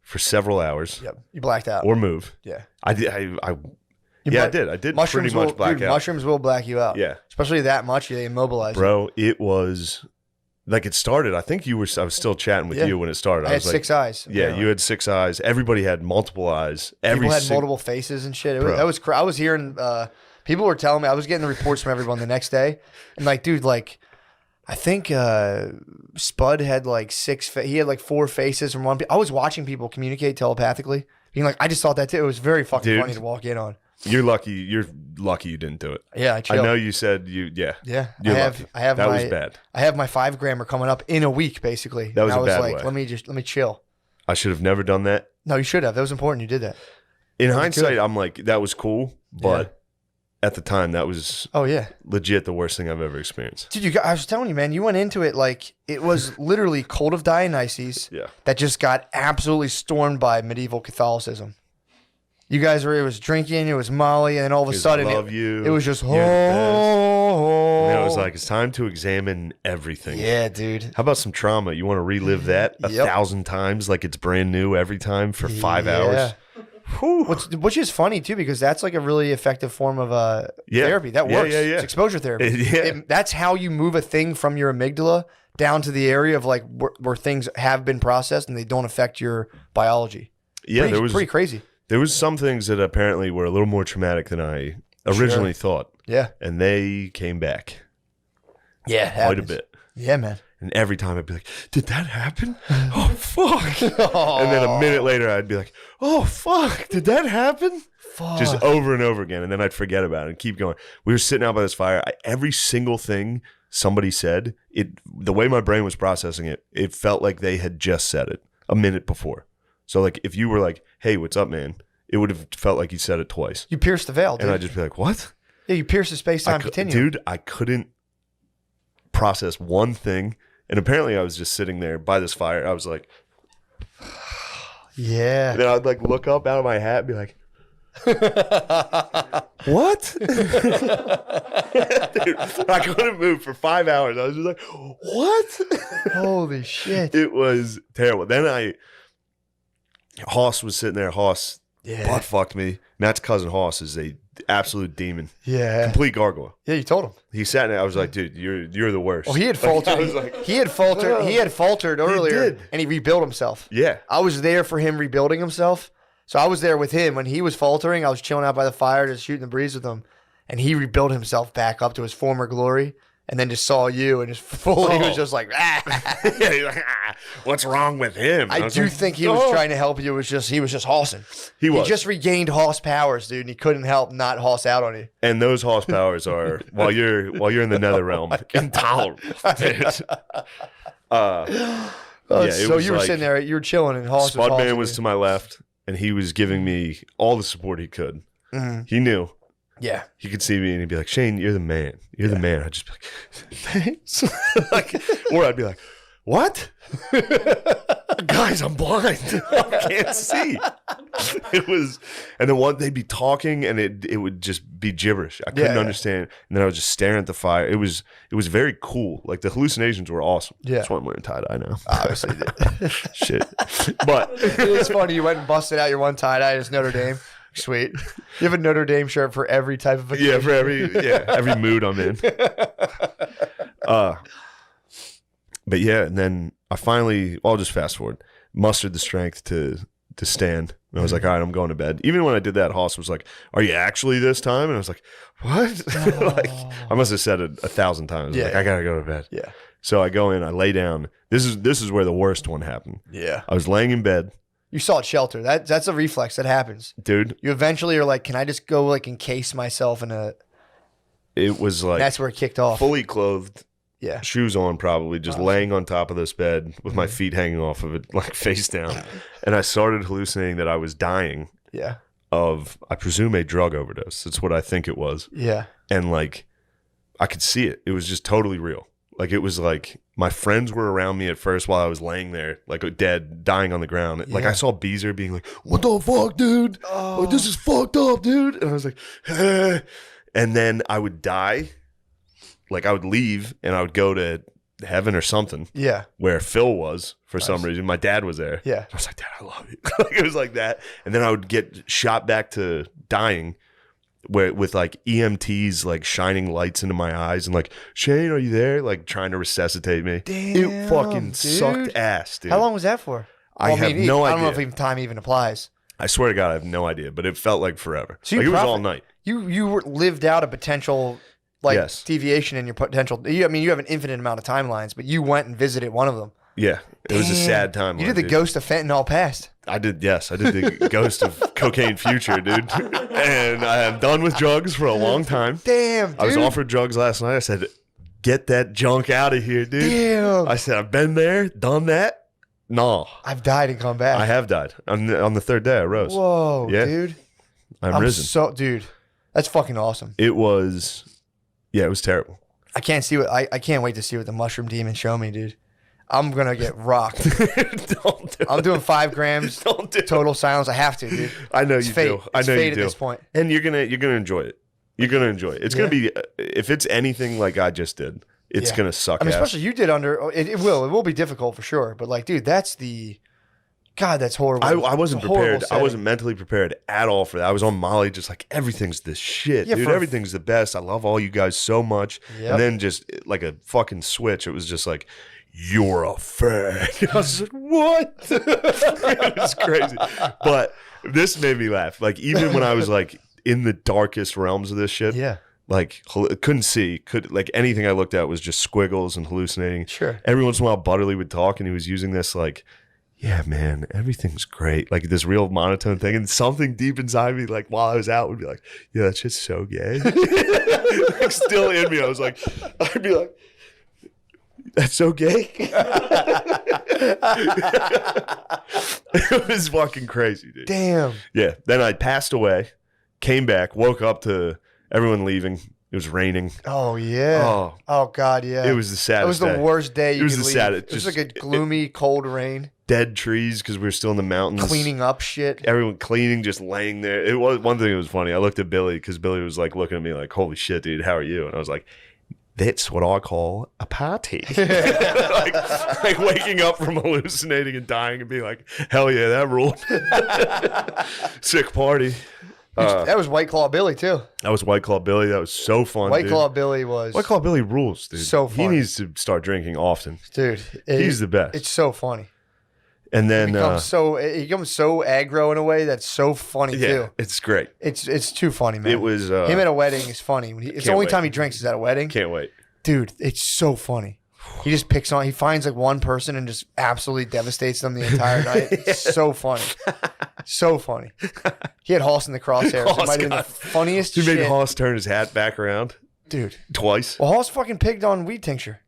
for several hours. Yep. You blacked out. Or move. Yeah. I did. I did mushrooms pretty much black out. Mushrooms will black you out. Yeah. Especially that much, they immobilize you. Bro, it was like it started. I think I was still chatting with you when it started. I had 6 eyes. Yeah, apparently. You had 6 eyes. Everybody had multiple eyes. People had multiple faces and shit. I was hearing, people were telling me, I was getting the reports from everyone the next day. And like, dude, like, I think Spud had like 6, he had like 4 faces from one. I was watching people communicate telepathically. Being like, I just thought that too. It was very fucking funny to walk in on. You're lucky. You're lucky you didn't do it. Yeah, I I chilled. know you said you. Yeah. Yeah, You're I have. lucky. I have that my. was bad. I have my 5 grammer coming up in a week, basically. That was and a I was bad like, way. let me chill. I should have never done that. No, you should have. That was important. You did that. In was hindsight, good. I'm like, that was cool, but at the time, that was Oh yeah, legit the worst thing I've ever experienced. dude. I was telling you, man. You went into it like it was literally Cult of Dionysus. Yeah. That just got absolutely stormed by medieval Catholicism. You guys were. It was drinking. It was Molly, and then all of a sudden, love you. it was just You're the best. oh. And then it was like, it's time to examine everything. Yeah, dude. How about some trauma? You want to relive that a Yep. 1,000 times like it's brand new every time for 5 Yeah. hours? Whew. Which is funny too, because that's like a really effective form of therapy. That Yeah, works. yeah, yeah. It's exposure therapy. Yeah. That's how you move a thing from your amygdala down to the area of like where things have been processed and they don't affect your biology. Yeah, Pretty crazy. there was some things that apparently were a little more traumatic than I originally thought, Yeah. and they came back Yeah. quite a bit. Yeah, man. And every time I'd be like, "Did that happen? Oh fuck!" And then a minute later, I'd be like, "Oh fuck! Did that happen?" Fuck. Just over and over again, and then I'd forget about it and keep going. We were sitting out by this fire. Every single thing somebody said, the way my brain was processing it, it felt like they had just said it a minute before. So like, if you were like, "Hey, what's up, man?" It would have felt like you said it twice, You pierced the veil, dude. and I'd just be like, "What?" Yeah, you pierced the space-time continuum. Dude, I couldn't process one thing. And apparently I was just sitting there by this fire. I was like, Yeah. and then I'd like look up out of my hat and be like, what? Dude, I couldn't move for 5 hours. I was just like, what? Holy shit. It was terrible. Then Hoss was sitting there. Hoss Yeah. butt fucked me. Matt's cousin Hoss is a absolute demon. Yeah. Complete gargoyle. Yeah, you told him. He sat there. I was like, dude, you're the worst. Well, he had Like, faltered. I was like, he had faltered. He had faltered earlier, did. and he rebuilt himself. yeah. I was there for him rebuilding himself. So I was there with him when he was faltering. I was chilling out by the fire, just shooting the breeze with him, and he rebuilt himself back up to his former glory. And then just saw you, and just fully was just like, ah. Yeah, he's like, what's wrong with him? I was do like, think he was trying to help you. He was just hossing. He was. He just regained hoss powers, dude, and he couldn't help not hoss out on you. And those horse powers are while you're in the nether realm, intolerable. Dude. It So was you were like sitting there, you were chilling, and hoss was Spudman hossing was you. to my left, and he was giving me all the support he could. Mhm. He knew. Yeah. He could see me and he'd be like, Shane, you're the man. You're the man. I'd just be like, thanks. Like, or I'd be like, what? Guys, I'm blind. I can't see. It was, and then they'd be talking and it would just be gibberish. I couldn't Yeah. understand. And then I was just staring at the fire. It was very cool. Like the hallucinations were awesome. Yeah. That's why I'm wearing tie-dye now. Obviously. Shit. But It is funny. You went and busted out your one tie-dye as Notre Dame. Sweet. You have a Notre Dame shirt for every type of occasion. yeah, for every mood I'm in. But yeah, and then I finally, I'll just fast forward, mustered the strength to stand. And I was like, all right, I'm going to bed. Even when I did that, Hoss was like, are you actually this time? And I was like, what? Like, I must have said it 1,000 times. Yeah. Like, I gotta go to bed. Yeah. So I go in, I lay down. This is where the worst one happened. Yeah. I was laying in bed, You sought shelter. That's a reflex that happens. dude. You eventually are like, can I just go like encase myself in a? It was like That's where it kicked off. fully clothed, Yeah. shoes on, probably just laying on top of this bed with my feet hanging off of it, like face down. And I started hallucinating that I was dying Yeah. of, I presume, a drug overdose. That's what I think it was. Yeah. And like, I could see it. It was just totally real. Like, it was like my friends were around me at first while I was laying there, like dead, dying on the ground. Like, Yeah. I saw Beezer being like, what the fuck, dude? Oh. Like, this is fucked up, dude. And I was like, eh. And then I would die. Like, I would leave and I would go to heaven or something Yeah. where Phil was for some Nice. reason. My dad was there. Yeah. I was like, Dad, I love you. Like, it was like that. And then I would get shot back to dying with like EMTs like shining lights into my eyes and like, Shane, are you there? Like trying to resuscitate me. Damn, It fucking dude. sucked ass, dude. How long was that for? I have no I don't know if idea. even time even applies. I swear to God, I have no idea, but it felt like forever. So you Like, it was all profit- night. You lived out a potential like Yes. deviation in your potential. You have an infinite amount of timelines, but you went and visited one of them. Yeah, it was a sad time. You did the ghost of fentanyl past. I did, yes. I did the ghost of cocaine future, dude. And I am done with drugs for a long time. Damn, dude. I was offered drugs last night. I said, get that junk out of here, dude. Damn. I said, I've been there, done that. No. I've died and come back. I have died. On the third day, I rose. Whoa, Yeah. dude. I'm risen. Dude, that's fucking awesome. It was terrible. I can't wait to see what the mushroom demons show me, dude. I'm gonna get rocked. Don't do I'm doing 5 grams Don't do total silence. I have to, dude. I know It's you fate. do. I It's know fate you at do. this point. And you're gonna enjoy it. You're gonna enjoy it. It's gonna be, if it's anything like I just did, it's gonna suck. I mean, ass. especially you did under. It will be difficult for sure. But like, dude, that's horrible. I wasn't It's a horrible prepared. I setting. wasn't mentally prepared at all for that. I was on Molly, just like everything's the shit, Yeah, dude. for- Everything's the best. I love all you guys so much. Yep. And then just like a fucking switch, it was just like, you're a fag. And I was just like, what? It was crazy. But this made me laugh. Like even when I was like in the darkest realms of this shit, Yeah. like couldn't see, like anything I looked at was just squiggles and hallucinating. Sure. Every once in a while, Butterly would talk, and he was using this like, yeah, man, everything's great. Like this real monotone thing. And something deep inside me, like while I was out, would be like, yeah, that shit's so gay. Like still in me. I'd be like, that's so gay. It was fucking crazy, dude. Damn. Yeah. Then I passed away, came back, woke up to everyone leaving. It was raining. Oh yeah. Oh god, yeah. It was the saddest It was the day. worst day. It was could the leave. saddest. It was just- like a gloomy, cold rain. Dead trees because we were still in the mountains. Cleaning up shit. Everyone cleaning, just laying there. It was one thing that was funny. I looked at Billy because Billy was like looking at me like, holy shit, dude, how are you? And I was like, that's what I call a party. like waking up from hallucinating and dying and being like, hell yeah, that ruled. Sick party. That was White Claw Billy too. That was White Claw Billy. That was so fun. White dude. Claw Billy was White Claw Billy rules, dude. So He funny. needs to start drinking often. dude. He's the best. It's so funny. And then He becomes so aggro in a way that's so funny yeah, too. it's great. It's too funny, man. It was him at a wedding is funny. It's the Can't only wait. time he drinks is at a wedding. Can't wait. Dude, it's so funny. He just picks on. He finds like one person and just absolutely devastates them the entire night. It's so funny, so funny. He had Hoss in the crosshairs. It Hoss might have been the got- funniest He shit, made Hoss turn his hat back around dude. twice. Well, Hoss fucking pigged on weed tincture,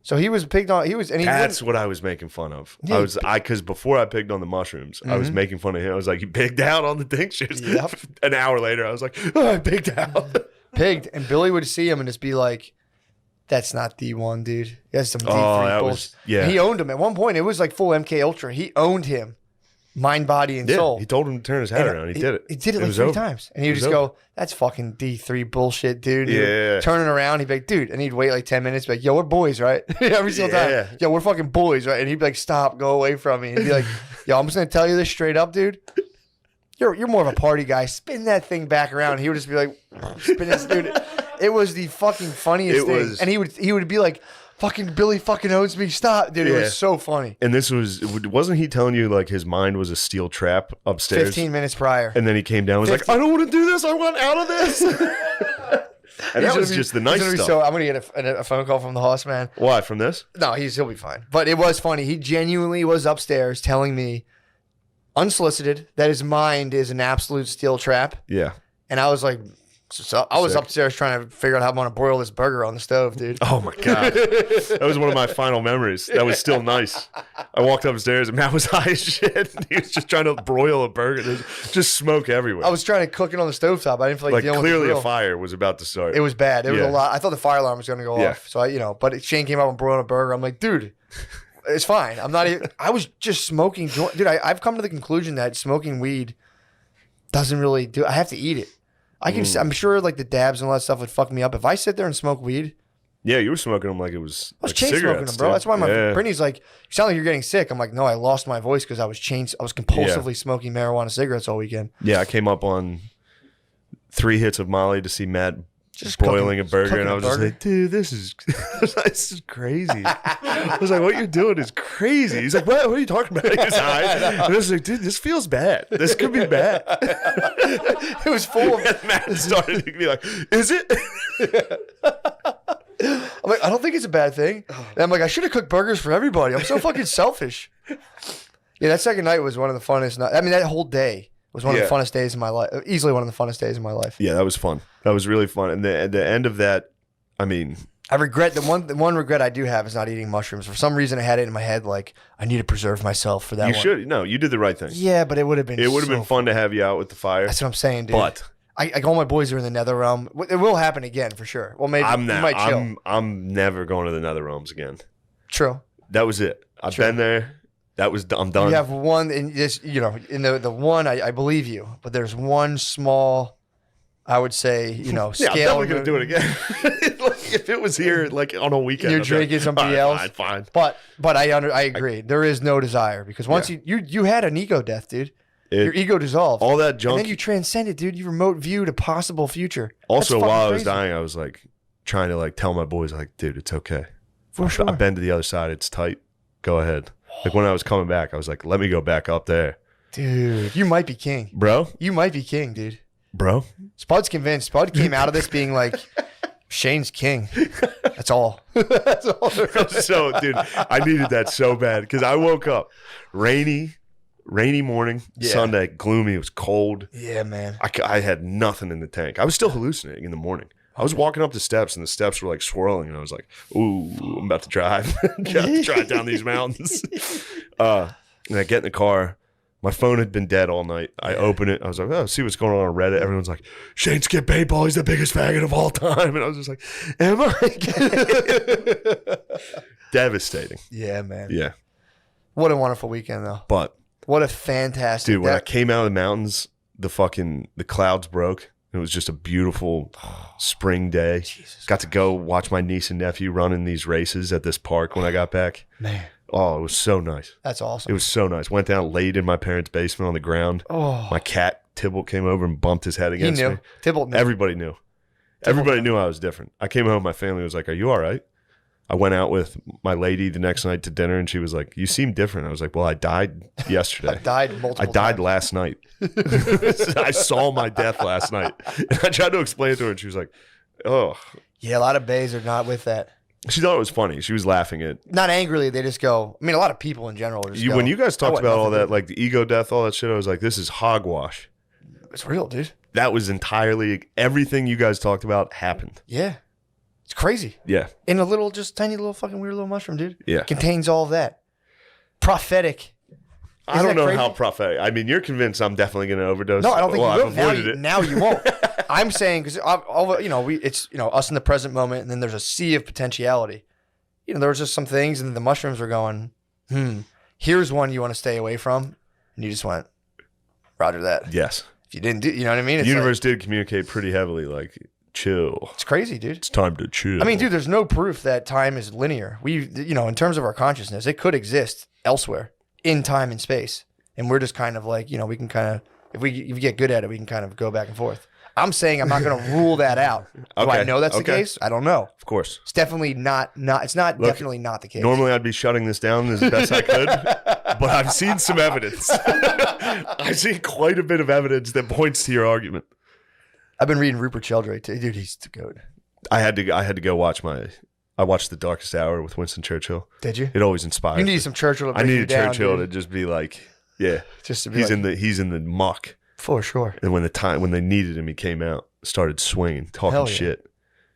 so he was pigged on. He was, and he That's wouldn't- what I was making fun of. Yeah, Because before I pigged on the mushrooms, I was making fun of him. I was like, he pigged out on the tinctures. Yep. An hour later, I was like, oh, I pigged out. pigged, and Billy would see him and just be like, "That's not D1, dude. That's some D3 that bullshit." was- yeah. And he owned him at one point. It was like full MK Ultra. He owned him, mind, body, and Yeah, soul. he told him to turn his hat around. He did it. He did it like was 3 over. times. And he would It just was go, "That's fucking D3 bullshit, dude." He would Yeah. turn it around. He'd be like, "Dude," and he'd wait like 10 minutes, be like, "Yo, we're boys, right?" Every single Yeah. time. "Yo, we're fucking boys, right?" And he'd be like, "Stop, go away from me." And he'd be like, "Yo, I'm just gonna tell you this straight up, dude. You're more of a party guy. Spin that thing back around." He would just be like, "Spin this, dude." It was the fucking funniest It thing. was- And he would be like, "Fucking Billy fucking owns me. Stop, dude." It Yeah. was so funny. And this wasn't he telling you like his mind was a steel trap upstairs? 15 minutes prior. And then he came down and was like, 15 I don't want to do this. I want out of this. And that was just the nice stuff. I'm gonna get a phone call from the Hoss man. Why? From this? No, he'll be fine. But it was funny. He genuinely was upstairs telling me, unsolicited, that his mind is an absolute steel trap. Yeah. And I was like, so I was Sick. upstairs trying to figure out how I'm gonna broil this burger on the stove, dude. Oh my God. That was one of my final memories. That was still nice. I walked upstairs and Matt was high as shit. He was just trying to broil a burger. There's just smoke everywhere. I was trying to cook it on the stovetop. I didn't feel like dealing with clearly the a grill. fire was about to start. It was bad. There was Yeah. a lot. I thought the fire alarm was gonna go Yeah. off. So but Shane came up and broiled a burger. I'm like, dude, it's fine. I'm not even. I was just smoking. Dude, I've come to the conclusion that smoking weed doesn't really do. I have to eat it. I can. I'm sure like the dabs and all that stuff would fuck me up if I sit there and smoke weed. Yeah, you were smoking them like it was. I was like chain smoking cigarettes, them, bro. dude. That's why Yeah. Brittany's like, "You sound like you're getting sick." I'm like, "No, I lost my voice because I was compulsively smoking marijuana cigarettes all weekend." Yeah, I came up on 3 hits of Molly to see Matt Just boiling a burger, cooking and I a was just burger. like, dude, this is crazy. I was like, what you're doing is crazy. He's like, what are you talking about? He's high. And I was like, dude, this feels bad. This could be bad. It was full of. And Matt started to be like, is it? I I'm like, I don't think it's a bad thing. And I'm like, I should have cooked burgers for everybody. I'm so fucking selfish. Yeah, that second night was one of the funnest. I mean, that whole day was one of the funnest days of my life. Easily one of the funnest days of my life. Yeah, that was fun. That was really fun. And the end of that, I mean, I regret the one regret I do have is not eating mushrooms. For some reason, I had it in my head like I need to preserve myself for that. You should. No, you did the right thing. Yeah, but it would have been. It would have been fun to have you out with the fire. That's what I'm saying, dude. But all my boys are in the nether realm. It will happen again for sure. Well, maybe I'm we not. might chill. I'm never going to the nether realms again. True. That was it. I've been there. I'm done. You have one in this, in the one, I believe you, but there's one small, I would say, scale. Yeah, I'm never going to do it again. Like, if it was here, like on a weekend. You're drinking somebody else. Fine. But I agree. There is no desire because once you had an ego death, dude. Your ego dissolved. All that junk. And then you transcended, dude. You remote viewed a possible future. Also, while I was dying, I was like trying to like tell my boys, like, dude, it's okay. For sure. I've been to the other side. It's tight. Go ahead. Like when I was coming back, I was like, let me go back up there. Dude, you might be king. Bro? You might be king, dude. Bro? Spud's convinced. Spud came out of this being like, Shane's king. That's all. That's all. So, dude, I needed that so bad because I woke up rainy morning, Sunday, gloomy. It was cold. Yeah, man. I had nothing in the tank. I was still hallucinating in the morning. I was walking up the steps and the steps were like swirling and I was like, ooh, I'm about to drive. Drive down these mountains. And I get in the car. My phone had been dead all night. I open it. I was like, oh, see what's going on Reddit. Everyone's like, Shane skipped paintball. He's the biggest faggot of all time. And I was just like, am I? Devastating. Yeah, man. Yeah. What a wonderful weekend, though. But what a fantastic. Dude, when I came out of the mountains, the clouds broke. It was just a beautiful spring day. Got to go watch my niece and nephew running these races at this park when I got back. Man. Oh, it was so nice. That's awesome. It was so nice. Went down, laid in my parents' basement on the ground. Oh. My cat, Tybalt, came over and bumped his head against me. Tybalt knew. Everybody knew. Everybody knew I was different. I came home, my family was like, are you all right? I went out with my lady the next night to dinner, and she was like, you seem different. I was like, well, I died yesterday. I died times. Last night. I saw my death last night. And I tried to explain it to her, and she was like, oh. Yeah, a lot of bays are not with that. She thought it was funny. She was laughing at. Not angrily, they just go. I mean, a lot of people in general just go. When you guys talked about all that, like the ego death, all that shit, I was like, this is hogwash. It's real, dude. That was entirely, everything you guys talked about happened. Yeah. It's crazy. Yeah. In a little, just tiny little fucking weird little mushroom, dude. Yeah. Contains all of that. Prophetic. I don't know how prophetic. I mean, you're convinced I'm definitely going to overdose. No, I don't think you will. I've avoided it. Now you won't. I'm saying because it's us in the present moment, and then there's a sea of potentiality. There was just some things, and the mushrooms were going. Here's one you want to stay away from, and you just went, Roger that. Yes. If you didn't do, you know what I mean? The universe did communicate pretty heavily, like chill. It's crazy, dude. It's time to chill. I mean, dude, there's no proof that time is linear. In terms of our consciousness, it could exist elsewhere in time and space. And we're just kind of like, we can kind of, if we get good at it, we can kind of go back and forth. I'm saying I'm not going to rule that out. Do I know that's the case? I don't know. Of course. It's definitely definitely not the case. Normally I'd be shutting this down as best I could, but I've seen some evidence. I've seen quite a bit of evidence that points to your argument. I've been reading Rupert Sheldrake too. Dude, he's the goat. I had to go watch I watched The Darkest Hour with Winston Churchill. Did you? It always inspires me. You need some Churchill to bring I you needed down, Churchill dude. to just be like, yeah. Just to be he's in the muck. For sure. And when they needed him, he came out, started swinging, talking shit.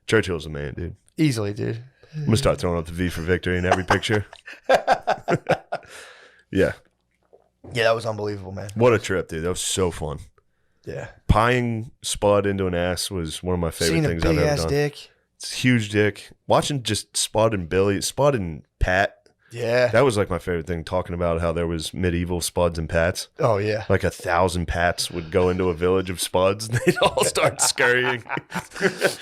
Churchill's a man, dude. Easily, dude. I'm going to start throwing up the V for victory in every picture. Yeah. Yeah, that was unbelievable, man. What a trip, dude. That was so fun. Yeah. Pieing Spud into an ass was one of my favorite things I've ever done. Dick. It's a huge dick. Watching just Spud and Pat. Yeah. That was like my favorite thing, talking about how there was medieval Spuds and Pats. Oh, yeah. Like 1,000 Pats would go into a village of Spuds and they'd all start scurrying.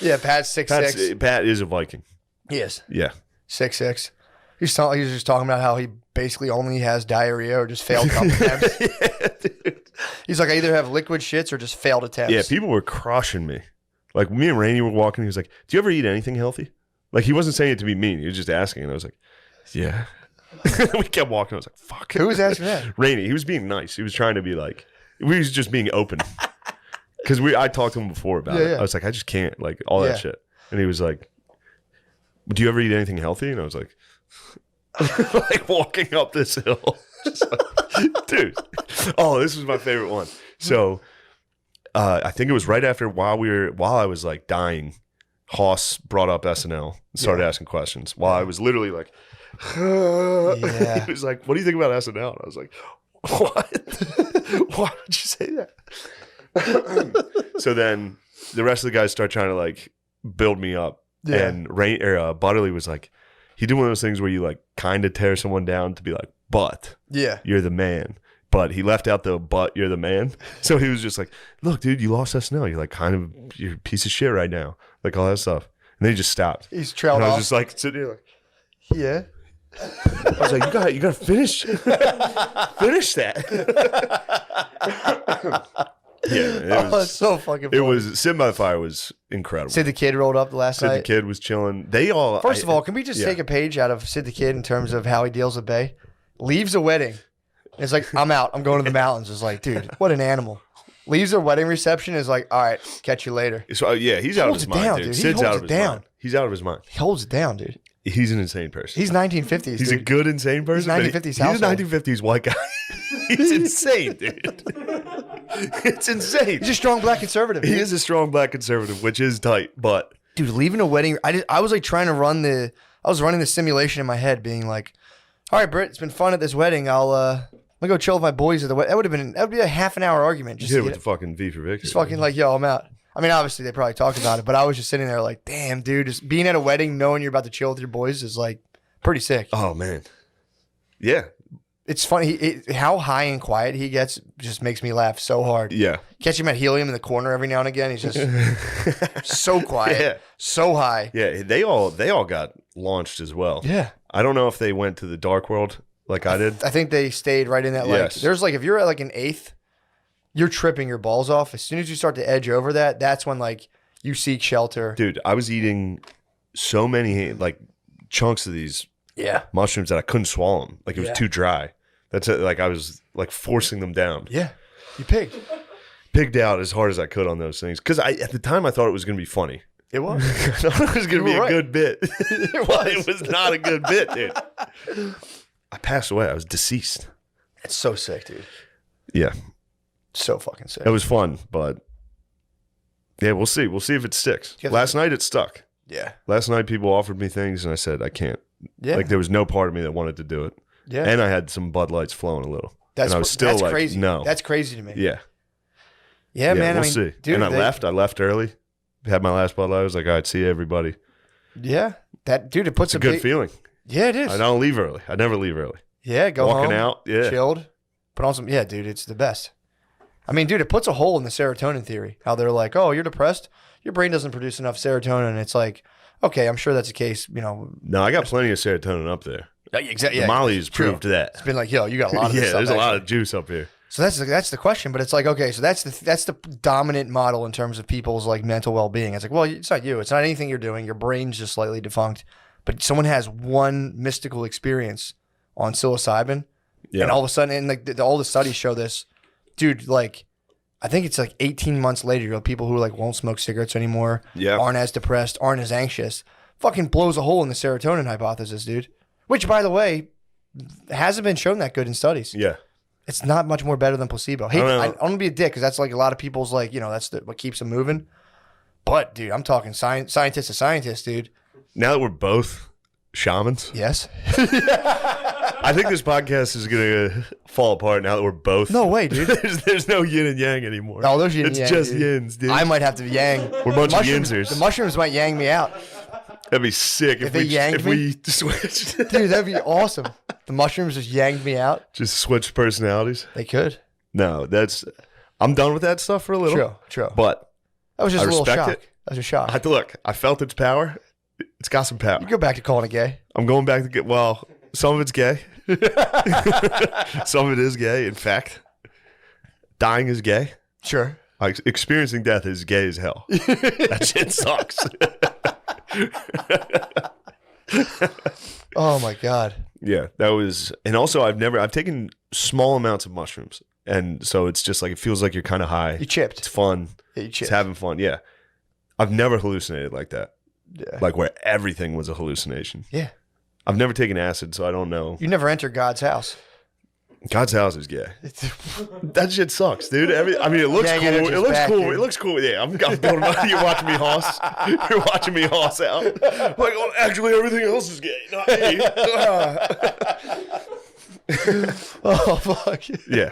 Yeah, Pat's 6'6". Pat is a Viking. He is. Yeah. 6'6". He was just talking about how he basically only has diarrhea or just failed attempts. Yeah, dude. He's like, I either have liquid shits or just failed attempts. Yeah, people were crushing me. Like me and Rainey were walking. He was like, do you ever eat anything healthy? Like he wasn't saying it to be mean. He was just asking. And I was like, yeah. We kept walking. I was like, fuck. Who was asking that? Rainey. He was being nice. He was trying to be like, we was just being open. Because I talked to him before about it. Yeah. I was like, I just can't. Like all that shit. And he was like, do you ever eat anything healthy? And I was like, like walking up this hill. Just like, dude. Oh, this was my favorite one. So I think it was right after while I was like dying, Hoss brought up SNL and started asking questions while I was literally like, Yeah. he was like, what do you think about SNL? And I was like, what? Why would you say that? So then the rest of the guys start trying to like build me up. Yeah. And Butterly was like, he did one of those things where you like kind of tear someone down to be like, but Yeah. you're the man. But he left out the but you're the man. So he was just like, look, dude, you lost SNL. You're like you're a piece of shit right now. Like all that stuff. And then he just stopped. He's trailed And I off. was just like sitting here like, Yeah. I was like, you gotta finish that. Yeah, It's so fucking funny. it was Sitting by the Fire was incredible. Sid the Kid rolled up the last Sid night. the Kid was chilling. They all First of all, can we just yeah. take a page out of Sid the Kid in terms of how he deals with Bay? Leaves a wedding. It's like, I'm out. I'm going to the mountains. It's like, dude, what an animal. Leaves a wedding reception. Is like, all right, catch you later. So yeah, he's out of Holds his it mind, down, dude. dude. He Sid's holds out it of his down. mind. He's out of his mind. He holds it down, dude. He's an insane person. He's 1950s. He's dude. a good insane person. but 1950s He's a household. 1950s white guy. He's insane, dude. It's insane. He's a strong black conservative. He dude. is a strong black conservative, which is tight, but Dude, leaving a wedding. I was like trying to run I was running the simulation in my head, being like, all right, Britt, it's been fun at this wedding. I'm gonna go chill with my boys at the wedding. That would be a half an hour argument. you Just hit to it with get the fucking V for Victory. just fucking like, yo, I'm out. I mean, obviously they probably talked about it, but I was just sitting there like, damn, dude, just being at a wedding, knowing you're about to chill with your boys is like pretty sick. Oh man, yeah, It's funny how high and quiet he gets. Just makes me laugh so hard. yeah. Catch him at helium in the corner every now and again. He's just so quiet, Yeah. so high. Yeah, they all got launched as well. Yeah. I don't know if they went to the dark world like I did. I think they stayed right in that. Like, Yes. there's like, if you're at like an eighth, you're tripping your balls off. As soon as you start to edge over that, that's when like you seek shelter. Dude, I was eating so many like chunks of these Yeah. mushrooms that I couldn't swallow them. Like it was Yeah. too dry. That's it. Like I was like forcing them down. Yeah. You pigged. Pigged out as hard as I could on those things. Because at the time I thought it was going to be funny. It was. I thought it was going to be You were a right. good bit. It was not a good bit, dude. I passed away. I was deceased. It's so sick, dude. Yeah. So fucking sick. It was fun, but yeah, we'll see. We'll see if it sticks. Yeah. Last night it stuck. Yeah. Last night people offered me things and I said I can't. Yeah. Like there was no part of me that wanted to do it. Yeah. And I had some Bud Lights flowing a little. That's and I was still that's like, crazy. no. That's crazy to me. Yeah. Yeah, man. We'll I mean, see. dude, and I left. I left early. Had my last Bud Light. I was like, all right, see you, everybody. Yeah. That dude, it puts It's a good big, feeling. Yeah, it is. I don't leave early. I never leave early. Yeah, go Walking home, out. Yeah. chilled, put on some. Yeah, dude, it's the best. I mean, dude, it puts a hole in the serotonin theory. How they're like, oh, you're depressed. Your brain doesn't produce enough serotonin. It's like, okay, I'm sure that's the case. You know, No, I got plenty of serotonin up there. exactly. The Molly's proved that. It's been like, yo, you got a lot of this Yeah, stuff, there's a lot actually. of juice up here. So that's the question, but it's like, okay, so that's the dominant model in terms of people's like mental well being. It's like, well, it's not you. It's not anything you're doing. Your brain's just slightly defunct. But someone has one mystical experience on psilocybin, Yeah. and all of a sudden, and like all the studies show this, dude. Like, I think it's like 18 months later, you know, people who like won't smoke cigarettes anymore, Yeah. aren't as depressed, aren't as anxious. Fucking blows a hole in the serotonin hypothesis, dude. Which, by the way, hasn't been shown that good in studies. Yeah. It's not much more better than placebo. Hey, I don't know. I'm gonna be a dick because that's like a lot of people's like, you know, that's what keeps them moving. But dude, I'm talking scientist to scientist, dude. Now that we're both shamans, Yes. I think this podcast is gonna fall apart now that we're both. No way, dude. there's no yin and yang anymore. No, there's yin and It's yang, just dude. yins, dude. I might have to yang. We're a bunch of Mushrooms- yinsers. The mushrooms might yang me out, That'd be sick if they we yanked switched. dude. That'd be awesome. The mushrooms just yanged me out. Just switch personalities. They could. No, I'm done with that stuff for a little. True. But That was just I a little respect shock. it. That was a shock. I felt its power. It's got some power. You go back to calling it gay. I'm going back to some of it's gay. Some of it is gay. In fact, dying is gay. Sure. Like, experiencing death is gay as hell. That shit sucks. Oh my god. Yeah, that was, and also I've taken small amounts of mushrooms, and so it's just like it feels like you're kind of high. You chipped. It's fun. Yeah, you It's chipped. having fun. Yeah, I've never hallucinated like that. Yeah. Like where everything was a hallucination. Yeah. I've never taken acid, so I don't know. You never enter God's house. God's house is gay. That shit sucks, dude. I mean, it looks Gang cool. energy's It looks back, cool. dude. It looks cool. Yeah, I'm building my. You're watching me hoss. You're watching me hoss out. Like, oh, actually, everything else is gay, not me. Oh fuck. Yeah.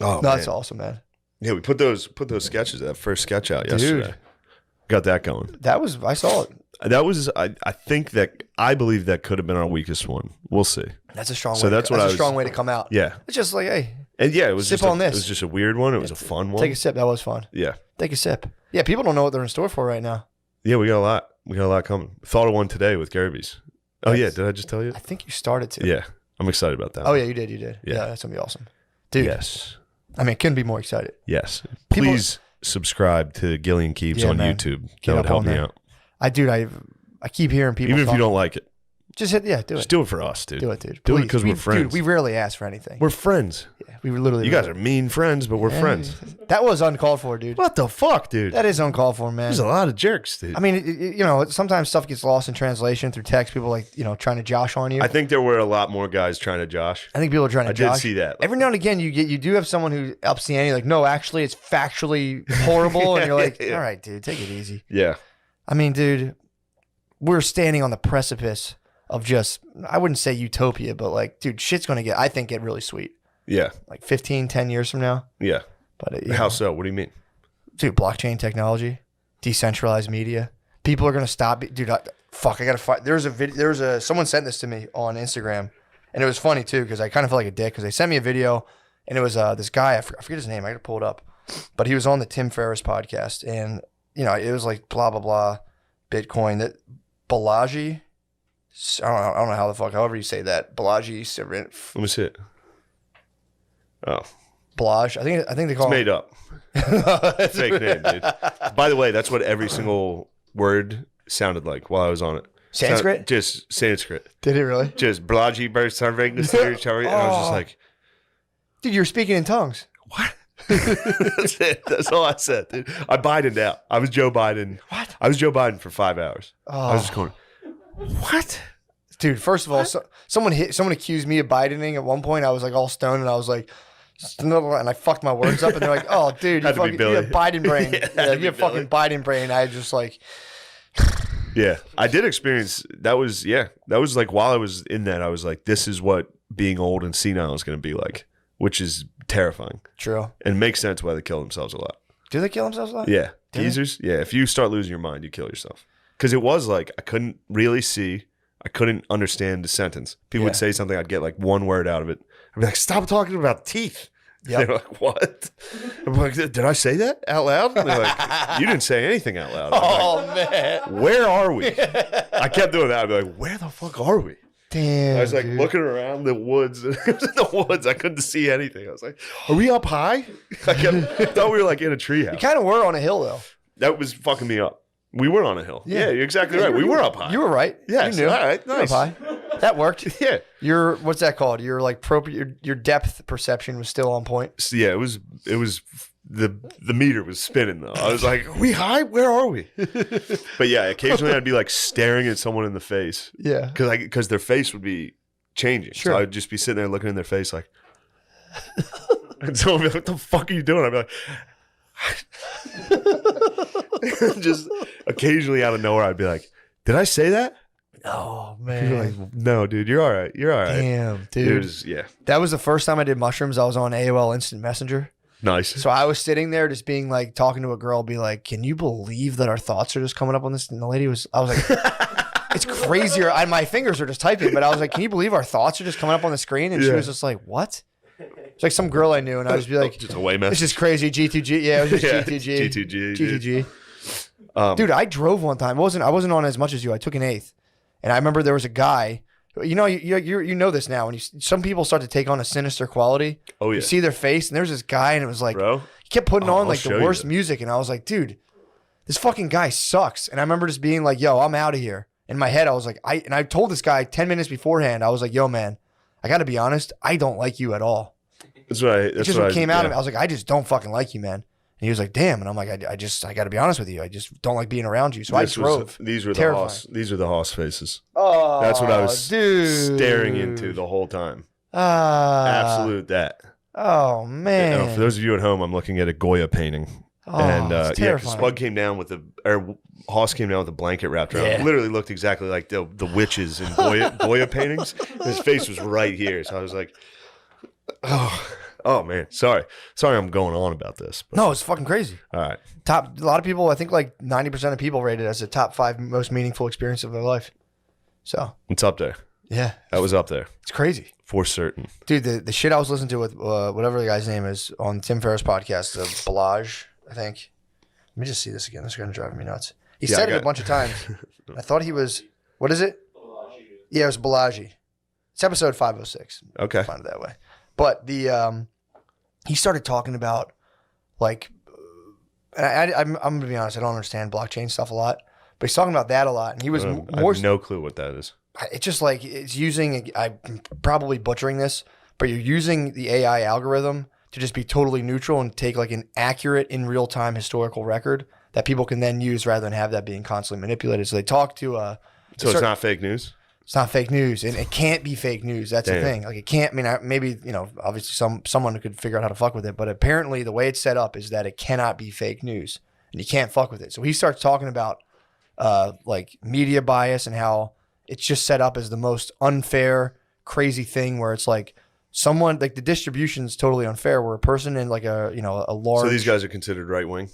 Oh, That's man. awesome, man. Yeah, we put those sketches, that first sketch out yesterday. Dude. Got that going. I saw it. That was, I believe that could have been our weakest one. We'll see. That's a strong. So way that's what I a was- strong way to come out. Yeah. It's just like, hey, And yeah, it was Sip just on this. It was just a weird one. It was a fun one. take a sip. That was fun. Yeah. Take a sip. Yeah, people don't know what they're in store for right now. Yeah, we got a lot. We got a lot coming. Thought of one today with Garby's. Oh yeah, Yes. did I just tell you? I think you started to. Yeah. I'm excited about that. Oh yeah, you did. You did. Yeah. Yeah, that's gonna be awesome, dude. Yes. I mean, couldn't be more excited. Yes. People- Please subscribe to Gillian Keeps Yeah, on man. YouTube. Get That would up help on me there. out. I keep hearing people. Even if you talk- don't like it, just hit. Yeah, do just it. do it for us, dude. Do it, dude. Do it Please. because we're friends. Dude, we rarely ask for anything. We're friends. Yeah, we literally. You guys are mean friends, but we're Yeah, friends. That was uncalled for, dude. What the fuck, dude? That is uncalled for, man. There's a lot of jerks, dude. I mean, you know, sometimes stuff gets lost in translation through text. People like, you know, trying to josh on you. I think there were a lot more guys trying to josh. I think people are trying to I josh. did see that. Every now and again, you do have someone who ups the ante. Like, no, actually, it's factually horrible, and you're like, Yeah. all right, dude, take it easy. Yeah. I mean, dude, we're standing on the precipice of just, I wouldn't say utopia, but like, dude, shit's gonna get, I think, get really sweet. Yeah. Like 15, 10 years from now. Yeah. But How so? What do you mean? dude, blockchain technology, decentralized media. People are gonna stop. Dude, I gotta find. There's a video. Someone sent this to me on Instagram, and it was funny too because I kind of felt like a dick because they sent me a video, and it was this guy. I forget his name. I gotta pull it up, but he was on the Tim Ferriss podcast, and you know it was like blah blah blah, Bitcoin. That Balaji. I don't know how the fuck. However you say that, Balaji. Let me see it. Oh, Balaj. I think they it's call made up. Fake name, dude. By the way, that's what every single word sounded like while I was on it. Sanskrit? Just Sanskrit. Did it really? Just Blaji burst serving the search. And I was just like, Dude, you're speaking in tongues. what? That's it. That's all I said, dude. I Bidened out. I was Joe Biden. What? I was Joe Biden for 5 hours. Oh. I was just going, what? Dude, first of all, someone accused me of Bidening at one point. I was like all stoned and I was like, and I fucked my words up and they're like, oh, dude, you, Had to be fucking, Billy. you have Biden brain. Yeah, yeah, had to you be have fucking Biden brain. I just like, Yeah, I did experience that was like while I was in that, I was like, this is what being old and senile is going to be like, which is terrifying true. and makes sense why they kill themselves a lot. Do they kill themselves a lot? Yeah, Do they? geezers. Yeah, if you start losing your mind, you kill yourself. Because it was like I couldn't really see, I couldn't understand the sentence. People would Yeah. say something, I'd get like one word out of it. I'd be like, stop talking about teeth. Yep. They're like, what? I'm like, did I say that out loud? And they're like, you didn't say anything out loud. I'm Oh, man. like, where are we? I kept doing that. I'd be like, where the fuck are we? Damn. I was like dude. looking around the woods. It was in the woods. I couldn't see anything. I was like, are we up high? I thought we were like in a You treehouse. kind of were on a hill, though. That was fucking me up. We were on a hill. Yeah. Yeah, you're exactly right. We were up high. You were right. Yes. You knew. All right. You were Nice. up high. That worked. Yeah. Your, what's that called? Your like your depth perception was still on point. So, yeah, it was the meter was spinning though. I was like, are we high? Where are we? But yeah, occasionally I'd be like staring at someone in the face Yeah. because their face would be changing. Sure. So I would just be sitting there looking in their face like, and someone would be like, what the fuck are you doing? I'd be like, just occasionally out of nowhere, I'd be like, did I say that? Oh, People are man. like, no, dude, you're all right. You're all right. Damn, dude. It was, yeah, That was the first time I did mushrooms. I was on AOL Instant Messenger. nice. So I was sitting there just being like, talking to a girl, be like, can you believe that our thoughts are just coming up on this? And the lady was, I was like, it's crazier. My fingers are just typing, but I was like, can you believe our thoughts are just coming up on the screen? And she Yeah. was just like, what? It's like some girl I knew. And I was be like, Just a way it's message. just crazy. G2G. Yeah, it was just Yeah, G2G. G2G, dude. G2G. Dude, I drove one time. I wasn't on as much as you. I took an eighth. And I remember there was a guy, you know, you know this now. When some people start to take on a sinister quality, Oh, yeah. you see their face, and there's this guy, and it was like, Bro. he kept putting Oh, on I'll like show the you worst that. music, and I was like, dude, this fucking guy sucks. And I remember just being like, yo, I'm out of here. In my head, I was like, I told this guy 10 minutes beforehand, I was like, yo, man, I got to be honest, I don't like you at all. That's right. It's That's just what I- came out yeah. of it. I was like, I just don't fucking like you, man. And he was like, damn. And I'm like, I got to be honest with you. I just don't like being around you. So I drove. These were Terrifying. the Hoss faces. Oh, That's what I was dude. staring into the whole time. Absolute that. Oh, man. For those of you at home, I'm looking at a Goya painting. Oh, and it's terrifying. Spud came down with Hoss came down with a blanket wrapped around. It literally looked exactly like the witches in Goya paintings. His face was right here, so I was like, oh man, sorry, I'm going on about this. But. No, it's fucking crazy. All right, a lot of people, I think like 90% of people rate it as the top 5 most meaningful experience of their life. So it's up there. Yeah, that was up there. It's crazy for certain, dude. The shit I was listening to with whatever the guy's name is on Tim Ferriss' podcast, the Balaj, I think. Let me just see this again. This is going to drive me nuts. He said it a bunch of times. I thought he was, what is it? Balaji. Yeah, it was Balaji. It's episode 506. Okay. Find it that way. But he started talking about like, I'm going to be honest, I don't understand blockchain stuff a lot, but he's talking about that a lot. And he was I have no clue what that is. It's just like, it's using, I'm probably butchering this, but you're using the AI algorithm to just be totally neutral and take like an accurate in real time historical record that people can then use rather than have that being constantly manipulated. So they talk to so it's not fake news? It's not fake news, and it can't be fake news. That's the thing. Like it can't. I mean, maybe obviously someone could figure out how to fuck with it, but apparently the way it's set up is that it cannot be fake news, and you can't fuck with it. So he starts talking about like media bias and how it's just set up as the most unfair, crazy thing where it's like. Someone like the distribution is totally unfair. Where a person in like a large. So these guys are considered right wing.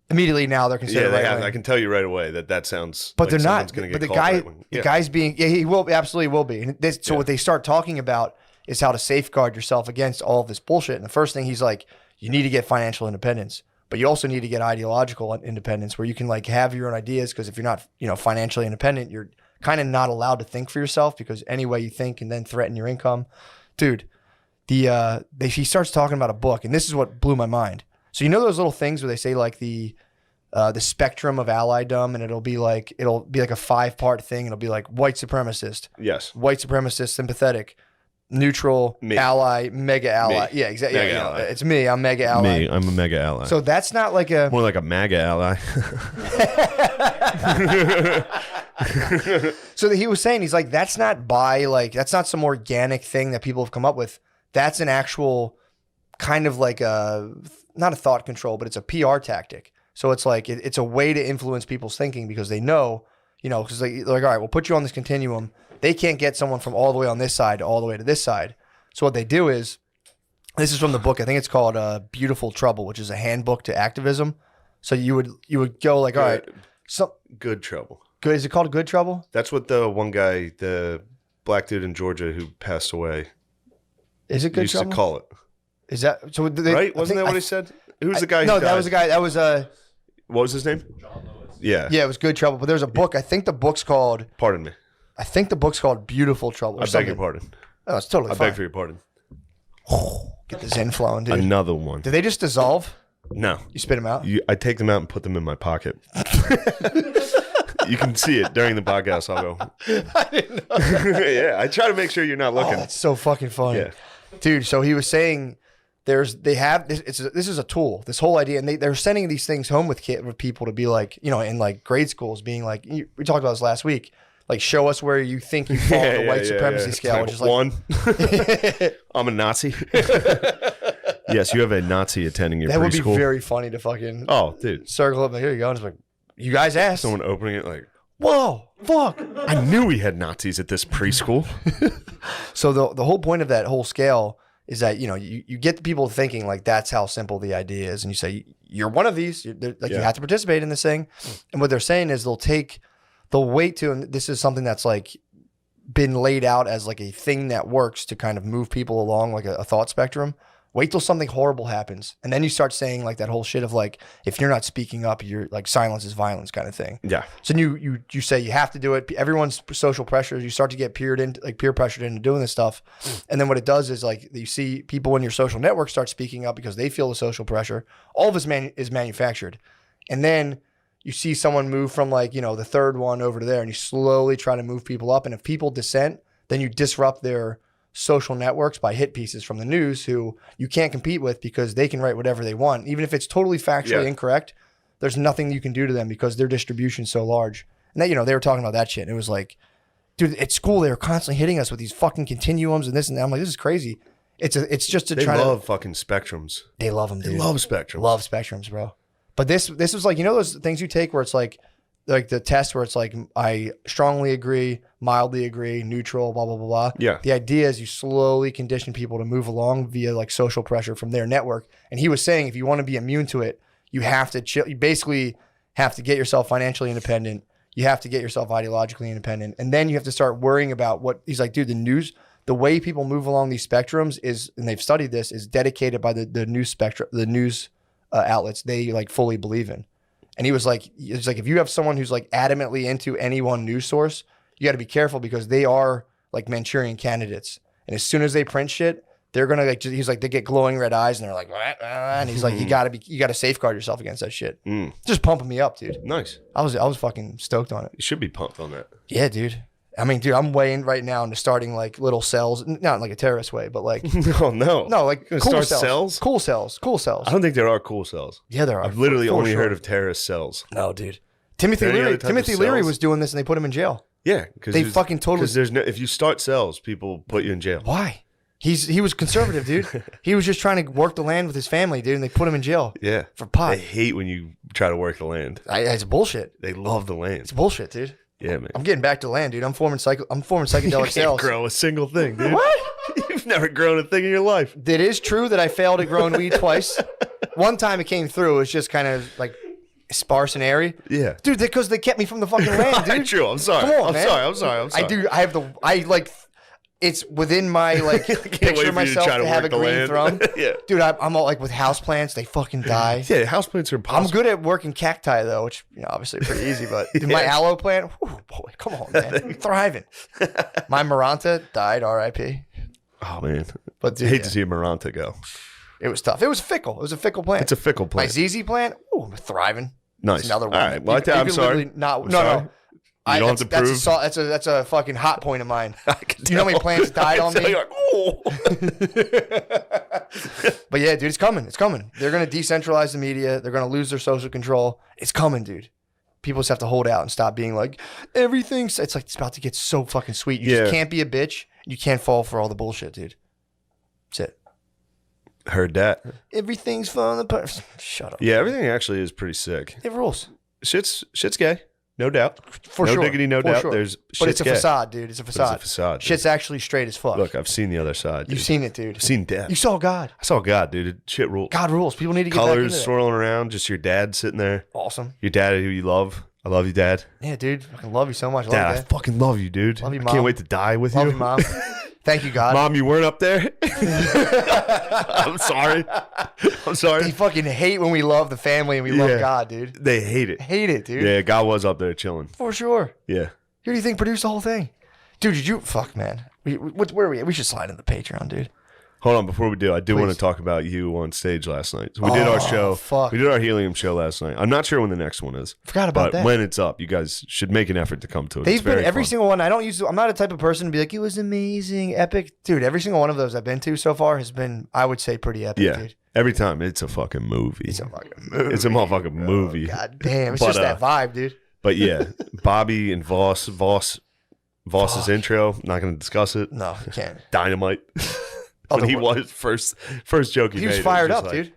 Immediately now they're considered right wing. I can tell you right away that sounds. But like they're not. But the guy's being. Yeah, he will absolutely will be. And what they start talking about is how to safeguard yourself against all of this bullshit. And the first thing he's like, you need to get financial independence, but you also need to get ideological independence, where you can like have your own ideas. Because if you're not financially independent, you're kind of not allowed to think for yourself, because any way you think can then threaten your income, dude. He starts talking about a book, and this is what blew my mind. So those little things where they say like the spectrum of allydom, and it'll be like a 5-part thing. It'll be like white supremacist, yes, white supremacist, sympathetic, neutral, me. Ally, mega ally. Yeah, exactly. Yeah, it's me. I'm mega ally. Me. I'm a mega ally. So that's not like a more like a MAGA ally. So he was saying, he's like, that's not that's not some organic thing that people have come up with. That's an actual kind of like not a thought control, but it's a PR tactic. So it's like, it's a way to influence people's thinking, because they know, because they're like, all right, we'll put you on this continuum. They can't get someone from all the way on this side to all the way to this side. So what they do is, this is from the book, I think it's called Beautiful Trouble, which is a handbook to activism. So you would go like, all right, so Good Trouble. Good. Is it called Good Trouble? That's what the one guy, the black dude in Georgia who passed away, is it Good used Trouble? to call it. Is that so? Right? Wasn't that what he said? Who's the guy? No, that was the guy. That was What was his name? John Lewis. Yeah. Yeah, it was Good Trouble. But there's a book. I think the book's called. Pardon me. I think the book's called Beautiful Trouble. I beg your pardon. Oh, it's totally fine. I beg for your pardon. Get the Zen flowing, dude. Another one. Do they just dissolve? No. You spit them out? I take them out and put them in my pocket. You can see it during the podcast. I'll go. I didn't know that. Yeah, I try to make sure you're not looking. Oh, that's so fucking funny. Yeah. Dude, so he was saying this is a tool, this whole idea, and they're sending these things home with people to be like, in like grade schools, being like, we talked about this last week, like show us where you think you fall on the white supremacy scale, which is like 1. I'm a Nazi. Yes, you have a Nazi attending your preschool. That would be very funny to fucking dude, circle up like, here you go, and it's like, you guys asked. Someone opening it like, whoa, fuck. I knew we had Nazis at this preschool. So the whole point of that whole scale is that, you get the people thinking like that's how simple the idea is. And you say, you're one of these, you have to participate in this thing. And what they're saying is they'll wait to, and this is something that's like been laid out as like a thing that works to kind of move people along like a thought spectrum. Wait till something horrible happens. And then you start saying like that whole shit of like, if you're not speaking up, you're like silence is violence kind of thing. Yeah. So you say you have to do it. Everyone's social pressure. You start to get peer pressured into doing this stuff. And then what it does is like you see people in your social network start speaking up because they feel the social pressure. All of this is manufactured. And then you see someone move from like, the third one over to there, and you slowly try to move people up. And if people dissent, then you disrupt their social networks by hit pieces from the news who you can't compete with because they can write whatever they want. Even if it's totally factually incorrect, there's nothing you can do to them because their distribution's so large. And that, they were talking about that shit. And it was like, dude, at school, they were constantly hitting us with these fucking continuums and this and that. I'm like, this is crazy. It's just to try to. They love fucking spectrums. They love them, dude. They love spectrums. Love spectrums, bro. But this was like, those things you take where it's like the test where it's like, I strongly agree, mildly agree, neutral, blah, blah, blah, blah. Yeah. The idea is you slowly condition people to move along via like social pressure from their network. And he was saying, if you want to be immune to it, you have to chill. You basically have to get yourself financially independent. You have to get yourself ideologically independent. And then you have to start worrying about what he's like, dude, the way people move along these spectrums is, and they've studied this, is dedicated by the news spectrum, the news outlets they like fully believe in. And he was like, it's like if you have someone who's like adamantly into any one news source, you got to be careful because they are like Manchurian candidates. And as soon as they print shit, they're gonna like. He's like, they get glowing red eyes and they're like, and he's like, you gotta safeguard yourself against that shit. Just pumping me up, dude. Nice. I was fucking stoked on it. You should be pumped on that. Yeah, dude. I mean, dude, I'm weighing right now into starting like little cells, not in like a terrorist way, but like no, like cool start cells. Cool cells. I don't think there are cool cells. Yeah, there are. I've literally only heard of terrorist cells. No, dude. Timothy Leary was doing this, and they put him in jail. Yeah, because they fucking totally. Because there's no. If you start cells, people put you in jail. Why? He was conservative, dude. He was just trying to work the land with his family, dude, and they put him in jail. Yeah, for pot. They hate when you try to work the land. It's bullshit. They love the land. It's bullshit, dude. Yeah, man. I'm getting back to land, dude. I'm forming psychedelic you cells. Can't grow a single thing, dude. What? You've never grown a thing in your life. It is true that I failed at growing weed twice. One time it came through. It was just kind of like sparse and airy. Yeah, dude. Because they kept me from the fucking land, dude. True. I'm sorry. Come on, man. I'm sorry. It's within my like picture myself to have a green thumb. Yeah, dude. I'm all like with houseplants. They fucking die. Yeah, houseplants are impossible. I'm good at working cacti though, which obviously pretty easy. But my aloe plant, whew, boy, come on, man, I'm thriving. My Maranta died, R.I.P. Oh man, but dude, hate to see a Maranta go. It was tough. It was fickle. It was a fickle plant. It's a fickle plant. My ZZ plant, ooh, thriving. Nice. It's another one. All right. Well, I'm sorry. No. You don't have to prove. That's a fucking hot point of mine. Do you know how many plants died on me? Like, oh. But yeah, dude, it's coming. It's coming. They're gonna decentralize the media. They're gonna lose their social control. It's coming, dude. People just have to hold out and stop being like everything's. It's like it's about to get so fucking sweet. You just can't be a bitch. You can't fall for all the bullshit, dude. That's it. Heard that. Everything's falling apart. Shut up. Yeah, everything actually is pretty sick. It rules. Shit's gay. No doubt. For sure. No diggity, no doubt. Sure. But it's a facade, dude. It's a facade. It's a facade. Dude. Shit's actually straight as fuck. Look, I've seen the other side. You've seen it, dude. I've seen death. You saw God. I saw God, dude. Shit rules. God rules. People need to get back into Colors swirling around. Just your dad sitting there. Awesome. Your dad who you love. I love you, Dad. Yeah, dude. I love you so much. Dad, I fucking love you, dude. Love you, I Mom. can't wait to die with Love you. you, Mom. Thank you, God. Mom, you weren't up there? I'm sorry. I'm sorry. They fucking hate when we love the family and we love God, dude. They hate it. Hate it, dude. Yeah, God was up there chilling. For sure. Yeah. Who do you think produced the whole thing? Dude, did you... Fuck, man. Where are we at? We should slide in the Patreon, dude. Hold on, before we do, I do want to talk about you on stage last night. So we did our show. Fuck. We did our helium show last night. I'm not sure when the next one is. Forgot about that. But when it's up, you guys should make an effort to come to it. They've it's been very every fun. single one. I'm not a type of person to be like, it was amazing, epic. Dude, every single one of those I've been to so far has been, I would say, pretty epic, Yeah. dude. Every time. It's a fucking movie. It's a fucking movie. It's a motherfucking movie. God damn. It's just that vibe, dude. But yeah, Bobby and Voss's intro, not going to discuss it. No, you can't. Dynamite. When he was first joke he was fired up, dude.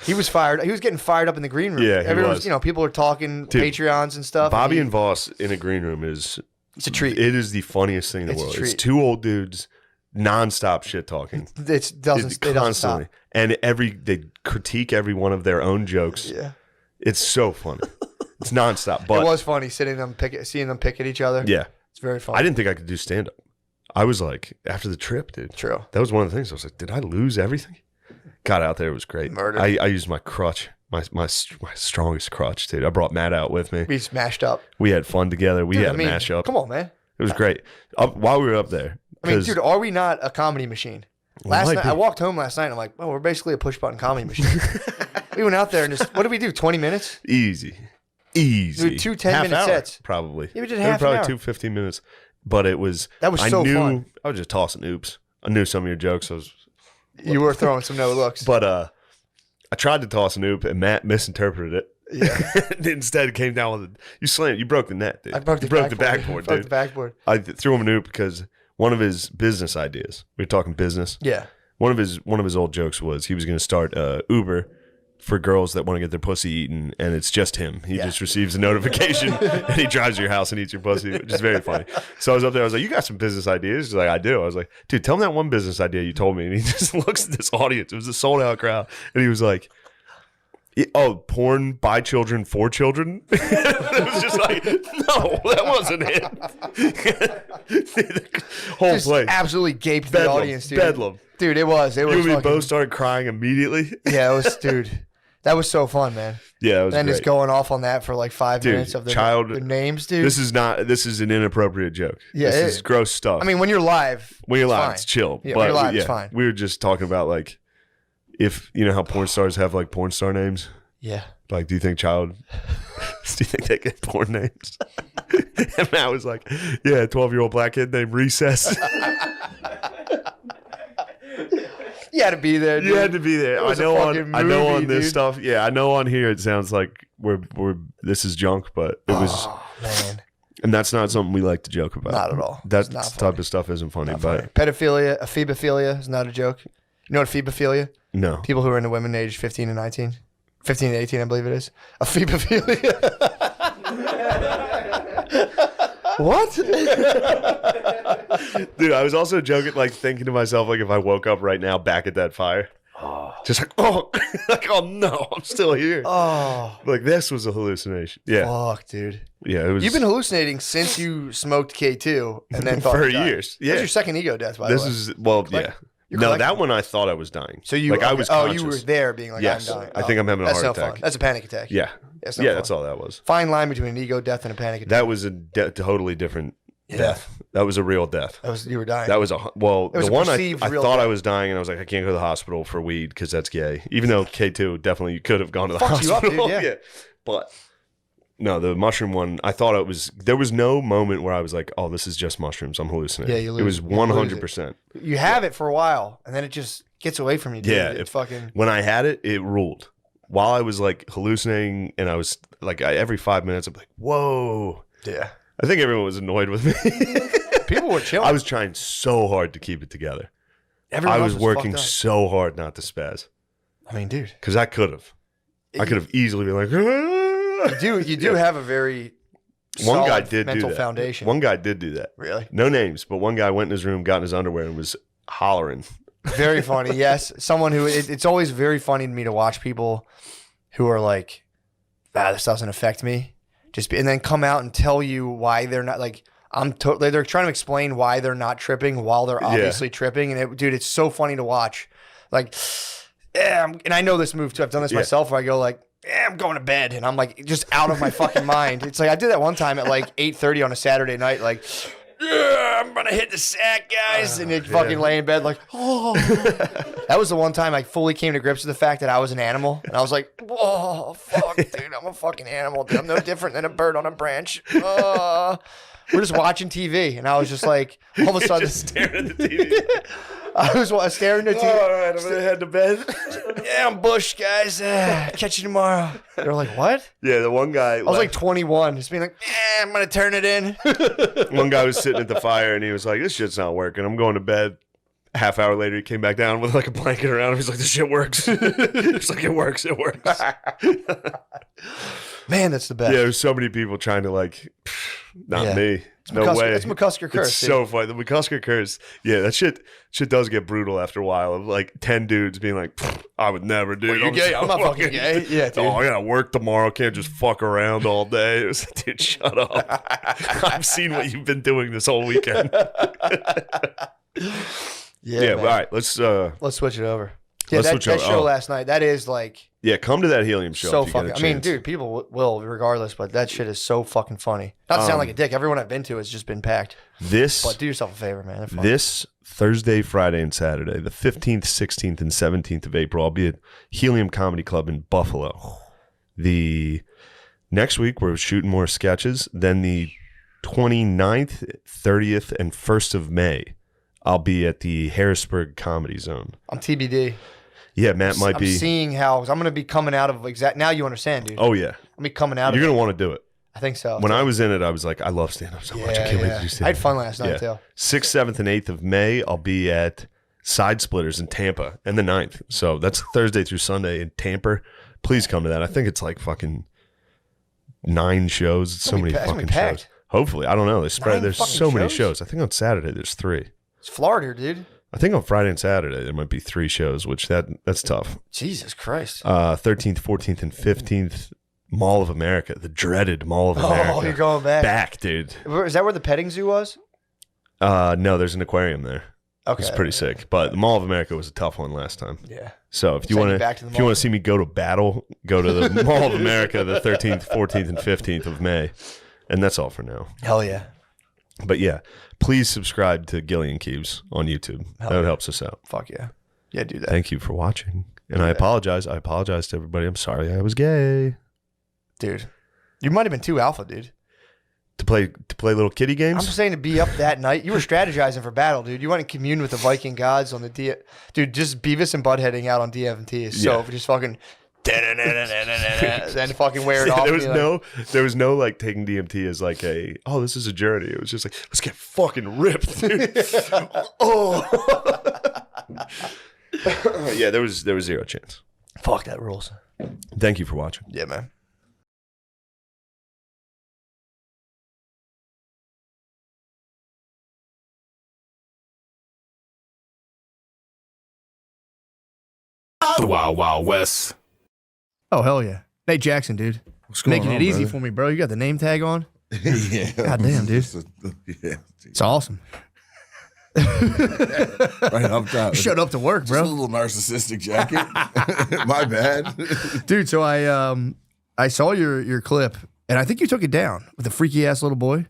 He was fired. He was getting fired up in the green room. Yeah, he was. People are talking Patreons and stuff. Bobby and Voss in a green room it's a treat. It is the funniest thing in the world. It's two old dudes nonstop shit talking. It doesn't stop. And they critique every one of their own jokes. Yeah, it's so funny. It's nonstop. But it was funny seeing them pick at each other. Yeah, it's very funny. I didn't think I could do stand up. I was like, after the trip, dude. True. That was one of the things. I was like, did I lose everything? Got out there. It was great. Murder. I used my crutch, my strongest crutch, dude. I brought Matt out with me. We smashed up. We had fun together. We had a mash up. Come on, man. It was great. While we were up there. I mean, dude, are we not a comedy machine? Last night, I walked home last night and I'm like, well, we're basically a push button comedy machine. We went out there and just, what did we do? 20 minutes? Easy. Dude, 2 10-minute sets. Probably. Yeah, we did half an probably hour. 2 15 minutes. But it was... That was so fun. I was just tossing oops. I knew some of your jokes. You were throwing some no looks. But I tried to toss an oop, and Matt misinterpreted it. Yeah. Instead, it came down with you slammed. You broke the net, dude. I broke the backboard, dude. Broke the backboard. I threw him an oop because one of his business ideas. We were talking business. Yeah. One of his old jokes was he was going to start Uber for girls that want to get their pussy eaten, and it's just him. He just receives a notification, and he drives to your house and eats your pussy, which is very funny. So I was up there. I was like, "You got some business ideas?" He's like, "I do." I was like, "Dude, tell me that one business idea you told me." And he just looks at this audience. It was a sold out crowd, and he was like, "Oh, porn by children for children." It was just like, no, that wasn't it. The whole Just place absolutely gaped the Bedlam. audience, dude. Bedlam. Dude, it was. You and me fucking, both started crying immediately. Yeah, it was, dude. That was so fun, man. Yeah, it was Then great. just going off on that for like 5 Dude, minutes of the names, dude. This is an inappropriate joke. Yeah, this is gross stuff. I mean, when you're live, it's chill. Yeah, but when you're live, it's fine. We were just talking about like, if you know how porn stars have like porn star names. Yeah. Like, do you think they get porn names? And Matt was like, yeah, a 12-year-old black kid named Recess. You had to be there, dude. You had to be there. I know on this dude. stuff. Yeah, I know on here it sounds like this is junk, but it was. Man. And that's not something we like to joke about. Not at all. That It's not type funny. of stuff isn't funny. Not but funny. Pedophilia, ephebophilia is not a joke. You know what ephebophilia? no. People who are into women aged 15 and 19. 15 and 18, I believe it is. Ephebophilia. What? Dude, I was also joking, like thinking to myself, like if I woke up right now back at that fire, just like, like, oh no, I'm still here. Oh. Like this was a hallucination. Yeah. Fuck, dude. Yeah, it was. You've been hallucinating since you smoked K2 and then thought for you died. years. Yeah. That's your second ego death, by This the way. is, well, yeah. you're No, collecting- that one I thought I was dying. So you, like I okay. was Oh, conscious. you were there being like, Yes. I'm dying. I think I'm having a That's heart no attack. fun. That's a panic attack. Yeah. That's no Yeah, fun. that's all that was. Fine line between an ego death and a panic attack. That was a totally different death. That was a real death. You were dying. That was It was the a one I perceived thought real I death. was dying, and I was like, I can't go to the hospital for weed because that's gay. Even though K2 definitely you could have gone to the Fucked you up, hospital. dude, yeah. But no, the mushroom one, I thought it was. There was no moment where I was like, oh, this is just mushrooms. I'm hallucinating. Yeah, you lose- It was you lose it. 100%. You have it for a while, and then it just gets away from you, dude. Yeah, It's fucking... When I had it, it ruled. While I was like hallucinating, and I was like, every 5 minutes, I'm like, whoa. Yeah. I think everyone was annoyed with me. People were chilling. I was trying so hard to keep it together. Everyone I else was working fucked up. so hard not to spaz. I mean, dude. Because I could have. I could have easily been like, You do have a very one guy solid did mental do that. foundation. One guy did do that. Really? No names, but one guy went in his room, got in his underwear, and was hollering. Very funny. Yes. Someone who it's always very funny to me to watch people who are like, this doesn't affect me. And then come out and tell you why they're not like, they're trying to explain why they're not tripping while they're obviously tripping. And dude, it's so funny to watch. Like, and I know this move too. I've done this myself where I go like, I'm going to bed. And I'm like, just out of my fucking mind. It's like, I did that one time at like 8:30 on a Saturday night. Like, I'm going to hit the sack, guys. And you fucking lay in bed like, oh. That was the one time I fully came to grips with the fact that I was an animal. And I was like, whoa, fuck, dude. I'm a fucking animal. Dude. I'm no different than a bird on a branch. We're just watching TV. And I was just like, all of a sudden. Just staring at the TV. I was staring at TV. All right, I'm going to head to bed. Yeah, I'm Bush, guys. Catch you tomorrow. They're like, what? Yeah, the one guy. I was like 21, just being like, I'm going to turn it in. One guy was sitting at the fire, and he was like, this shit's not working. I'm going to bed. Half hour later, he came back down with like a blanket around him. He's like, this shit works. He's like, it works. Man, that's the best. Yeah, there's so many people trying to like, not me. No way. It's McCusker curse. It's so funny. The McCusker curse. Yeah, that shit does get brutal after a while of like 10 dudes being like, I would never, dude. You're gay. I'm not fucking gay. Yeah, dude. Oh, I gotta work tomorrow. Can't just fuck around all day. It was like, dude, shut up. I've seen what you've been doing this whole weekend. Yeah, all right. Let's switch it over. Yeah, Let's that switch over. show Oh. last night, that is like yeah, come to that Helium show. so if you get a fucking. I mean, chance. dude, people will regardless, but that shit is so fucking funny. Not to sound like a dick. Everyone I've been to has just been packed. But do yourself a favor, man. They're fun. This Thursday, Friday, and Saturday, the 15th, 16th, and 17th of April, I'll be at Helium Comedy Club in Buffalo. The next week, we're shooting more sketches. Then the 29th, 30th, and 1st of May, I'll be at the Harrisburg Comedy Zone. I'm TBD. Yeah, Matt might be. I'm seeing how, because I'm going to be coming out of now you understand, dude. Oh, yeah. I'm be coming out You're of going to want to do it. I think so. When I was in it, I was like, I love stand-up so much. I can't wait to do stand-up. I had fun last night, too. 6th, 7th, and 8th of May, I'll be at Side Splitters in Tampa, and the 9th. So that's Thursday through Sunday in Tampa. Please come to that. I think it's like fucking 9 shows. It's so many fucking shows. Hopefully. I don't know. They spread. There's so many shows. I think on Saturday there's 3. It's Florida, dude. I think on Friday and Saturday there might be 3 shows, which that's tough. Jesus Christ. 13th, 14th, and 15th, Mall of America, the dreaded Mall of America. Oh, you're going back. Back, dude. Is that where the petting zoo was? No, there's an aquarium there. Okay. It's pretty sick. But the Mall of America was a tough one last time. Yeah. So if you want to see me go to battle, go to the Mall of America the 13th, 14th, and 15th of May. And that's all for now. Hell yeah. But yeah, please subscribe to Gillian Keeves on YouTube. That helps us out. Fuck yeah. Yeah, do that. Thank you for watching. And I apologize. I apologize to everybody. I'm sorry I was gay. Dude, you might have been too alpha, dude. To play little kiddie games? I'm just saying to be up that night. You were strategizing for battle, dude. You want to commune with the Viking gods on the dude, just Beavis and Buttheading out on DFT is so just fucking then fucking wear it off. There was no like taking DMT as like this is a journey. It was just like, let's get fucking ripped, dude. Yeah, there was 0 chance. Fuck, that rules. Thank you for watching. Yeah, man. The Wild Wild West. Oh, hell yeah. Nate Jackson, dude. Making it easy for me, bro. You got the name tag on? Yeah. God damn, dude. Yeah. It's awesome. Right up top. Shut up to work, bro. Just a little narcissistic jacket. My bad. Dude, so I saw your clip, and I think you took it down with the freaky ass little boy.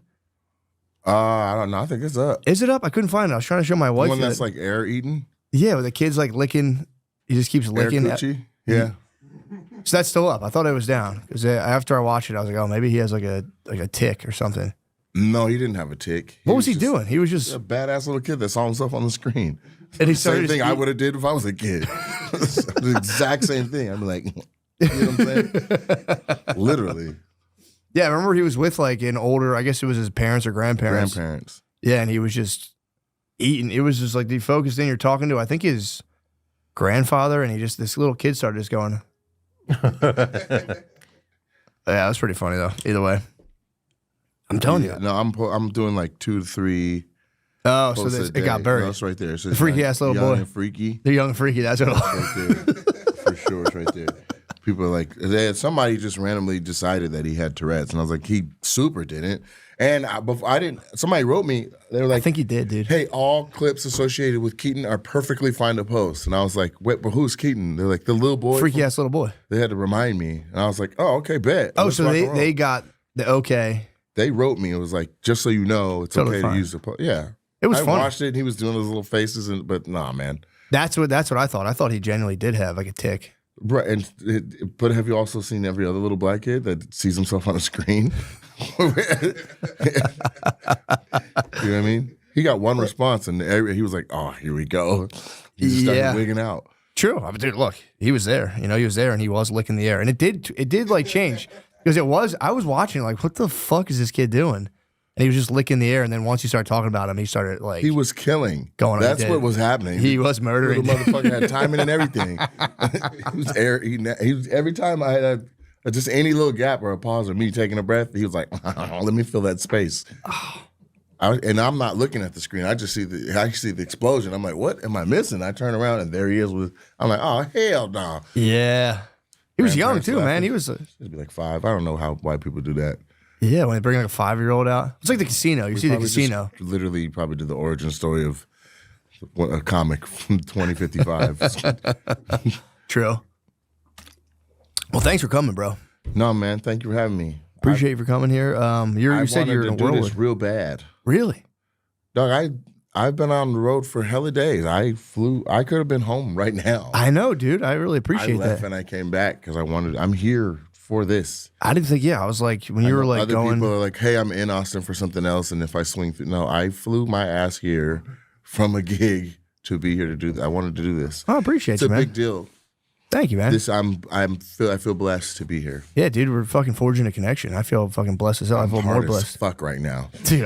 I don't know. I think it's up. Is it up? I couldn't find it. I was trying to show my wife. The one that's like air eating? Yeah, where the kid's like licking. He just keeps licking. Yeah. So that's still up. I thought it was down because after I watched it, I was like, oh, maybe he has like a tick or something. No, he didn't have a tick. What was he doing? He was just a badass little kid that saw himself on the screen. And he same thing I would have did if I was a kid. The exact same thing. I'd be like, you know what I'm saying? Literally. Yeah, I remember he was with like an older, I guess it was his parents or grandparents. Grandparents. Yeah, and he was just eating. It was just like the focused thing you're talking to. I think his grandfather, and this little kid started just going. Yeah, it was pretty funny though. Either way, I'm telling you. No, I'm doing like 2 to 3. Oh, so it got buried. No, it's right there. So the freaky ass little boy. And freaky. The young and freaky. That's what it was. Right there. For sure, it's right there. People are like, somebody just randomly decided that he had Tourette's, and I was like, he super didn't. And I didn't. Somebody wrote me. They were like, I think he did, dude. Hey, all clips associated with Keaton are perfectly fine to post. And I was like, wait, but who's Keaton? They're like, the little boy. Freaky ass little boy. They had to remind me, and I was like, oh, okay, bet. Oh, so they got the okay. They wrote me. It was like, just so you know, it's totally okay to use the post. Yeah, it was fun. I watched it, and he was doing those little faces, but nah, man. That's what I thought. I thought he genuinely did have like a tick. Right, but have you also seen every other little black kid that sees himself on a screen? You know what I mean? He got one response, and he was like, "Oh, here we go." He just started wigging out. True, I mean, dude. Look, he was there. He was there, and he was licking the air, and it did like change because I was watching like, what the fuck is this kid doing? And he was just licking the air, and then once you start talking about him, he started like he was killing. Going. That's what was happening. He was murdering. The motherfucker had timing and everything. He was air. He was, every time I had just any little gap or a pause or me taking a breath, he was like, "Let me fill that space." And I'm not looking at the screen. I just see the explosion. I'm like, "What am I missing?" I turn around and there he is I'm like, "Oh hell no!" Yeah, he was young too, man. He was. He'd be like 5. I don't know how white people do that. Yeah, when they bring like a 5-year-old out. It's like the casino. You see the casino. Literally probably did the origin story of a comic from 2055. True. Well, thanks for coming, bro. No, man. Thank you for having me. Appreciate you for coming here. You said you're in a whirlwind. This real bad. Really? Dog, I've been on the road for hella days. I could have been home right now. I know, dude. I really appreciate that. I left and I came back because I'm here for this. I didn't think, I was like, when you were like other people are like, hey, I'm in Austin for something else, and if I swing through. No, I flew my ass here from a gig to be here to do that. I wanted to do this. I appreciate It's you, a man. big deal. Thank you, man. I feel blessed to be here. Yeah, dude, we're fucking forging a connection. I feel fucking blessed as hell. I feel more Hard as blessed. fuck right now. Dude,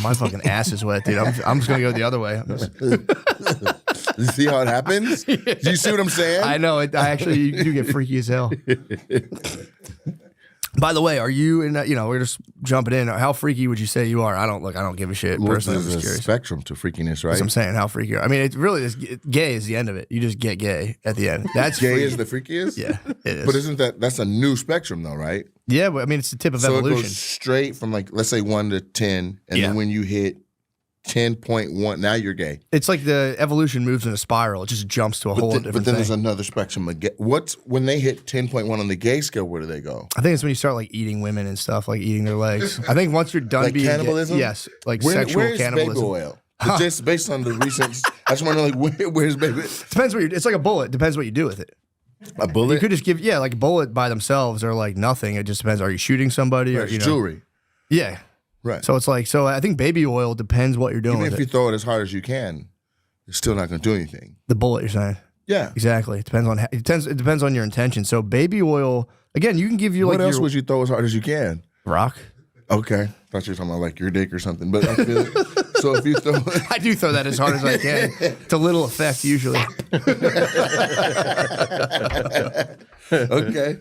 my fucking ass is wet, dude. I'm just gonna go the other way. You see how it happens? Do you see what I'm saying? I know. You do get freaky as hell. By the way, are you in? We're just jumping in. How freaky would you say you are? I don't give a shit. Well, Personally, I'm there's just a curious. spectrum to freakiness, right? That's what I'm saying. How freaky? I mean, it really is. Gay is the end of it. You just get gay at the end. That's Gay freaky. is the freakiest? Yeah, it is. But isn't that's a new spectrum though, right? Yeah, but I mean, it's the tip of So evolution. it goes straight from like, let's say 1 to 10, and Yeah. then when you hit 10.1, now you're gay. It's like the evolution moves in a spiral. It just jumps to a whole different But then thing. there's another spectrum of gay. When they hit 10.1 on the gay scale, where do they go? I think it's when you start like eating women and stuff, like eating their legs. I think once you're done Like being cannibalism? gay, yes, like sexual Where's cannibalism. baby oil? But just based on the recent, I just want to know like where's baby? Depends what it's like a bullet. Depends what you do with it. A bullet? You could just give like a bullet by themselves are like nothing. It just depends. Are you shooting somebody or It's jewelry. Yeah. Right. So it's like I think baby oil depends what you're doing Even with if you it. throw it as hard as you can, it's still not going to do anything. The bullet you're saying. Yeah. Exactly. It depends on your intention. So baby oil again, you can give you What like else your would you throw as hard as you can? rock. Okay. Thought you were talking about like your dick or something. But I feel so if you throw I do throw that as hard as I can. To little effect usually. okay.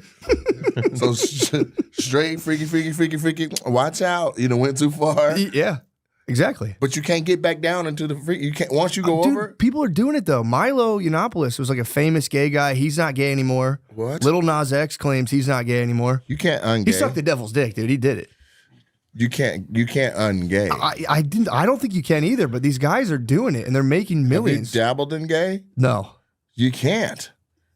So straight freaky. Watch out. You know, went too far. Yeah. Exactly. But you can't get back down into the freak. You can't once you go Dude, over. people are doing it though. Milo Yiannopoulos was like a famous gay guy. He's not gay anymore. What? Little Nas X claims he's not gay anymore. You can't ungay. He sucked the devil's dick, dude. He did it. You can't ungay. I don't think you can either, but these guys are doing it and they're making Have you millions. dabbled in gay? No. You can't.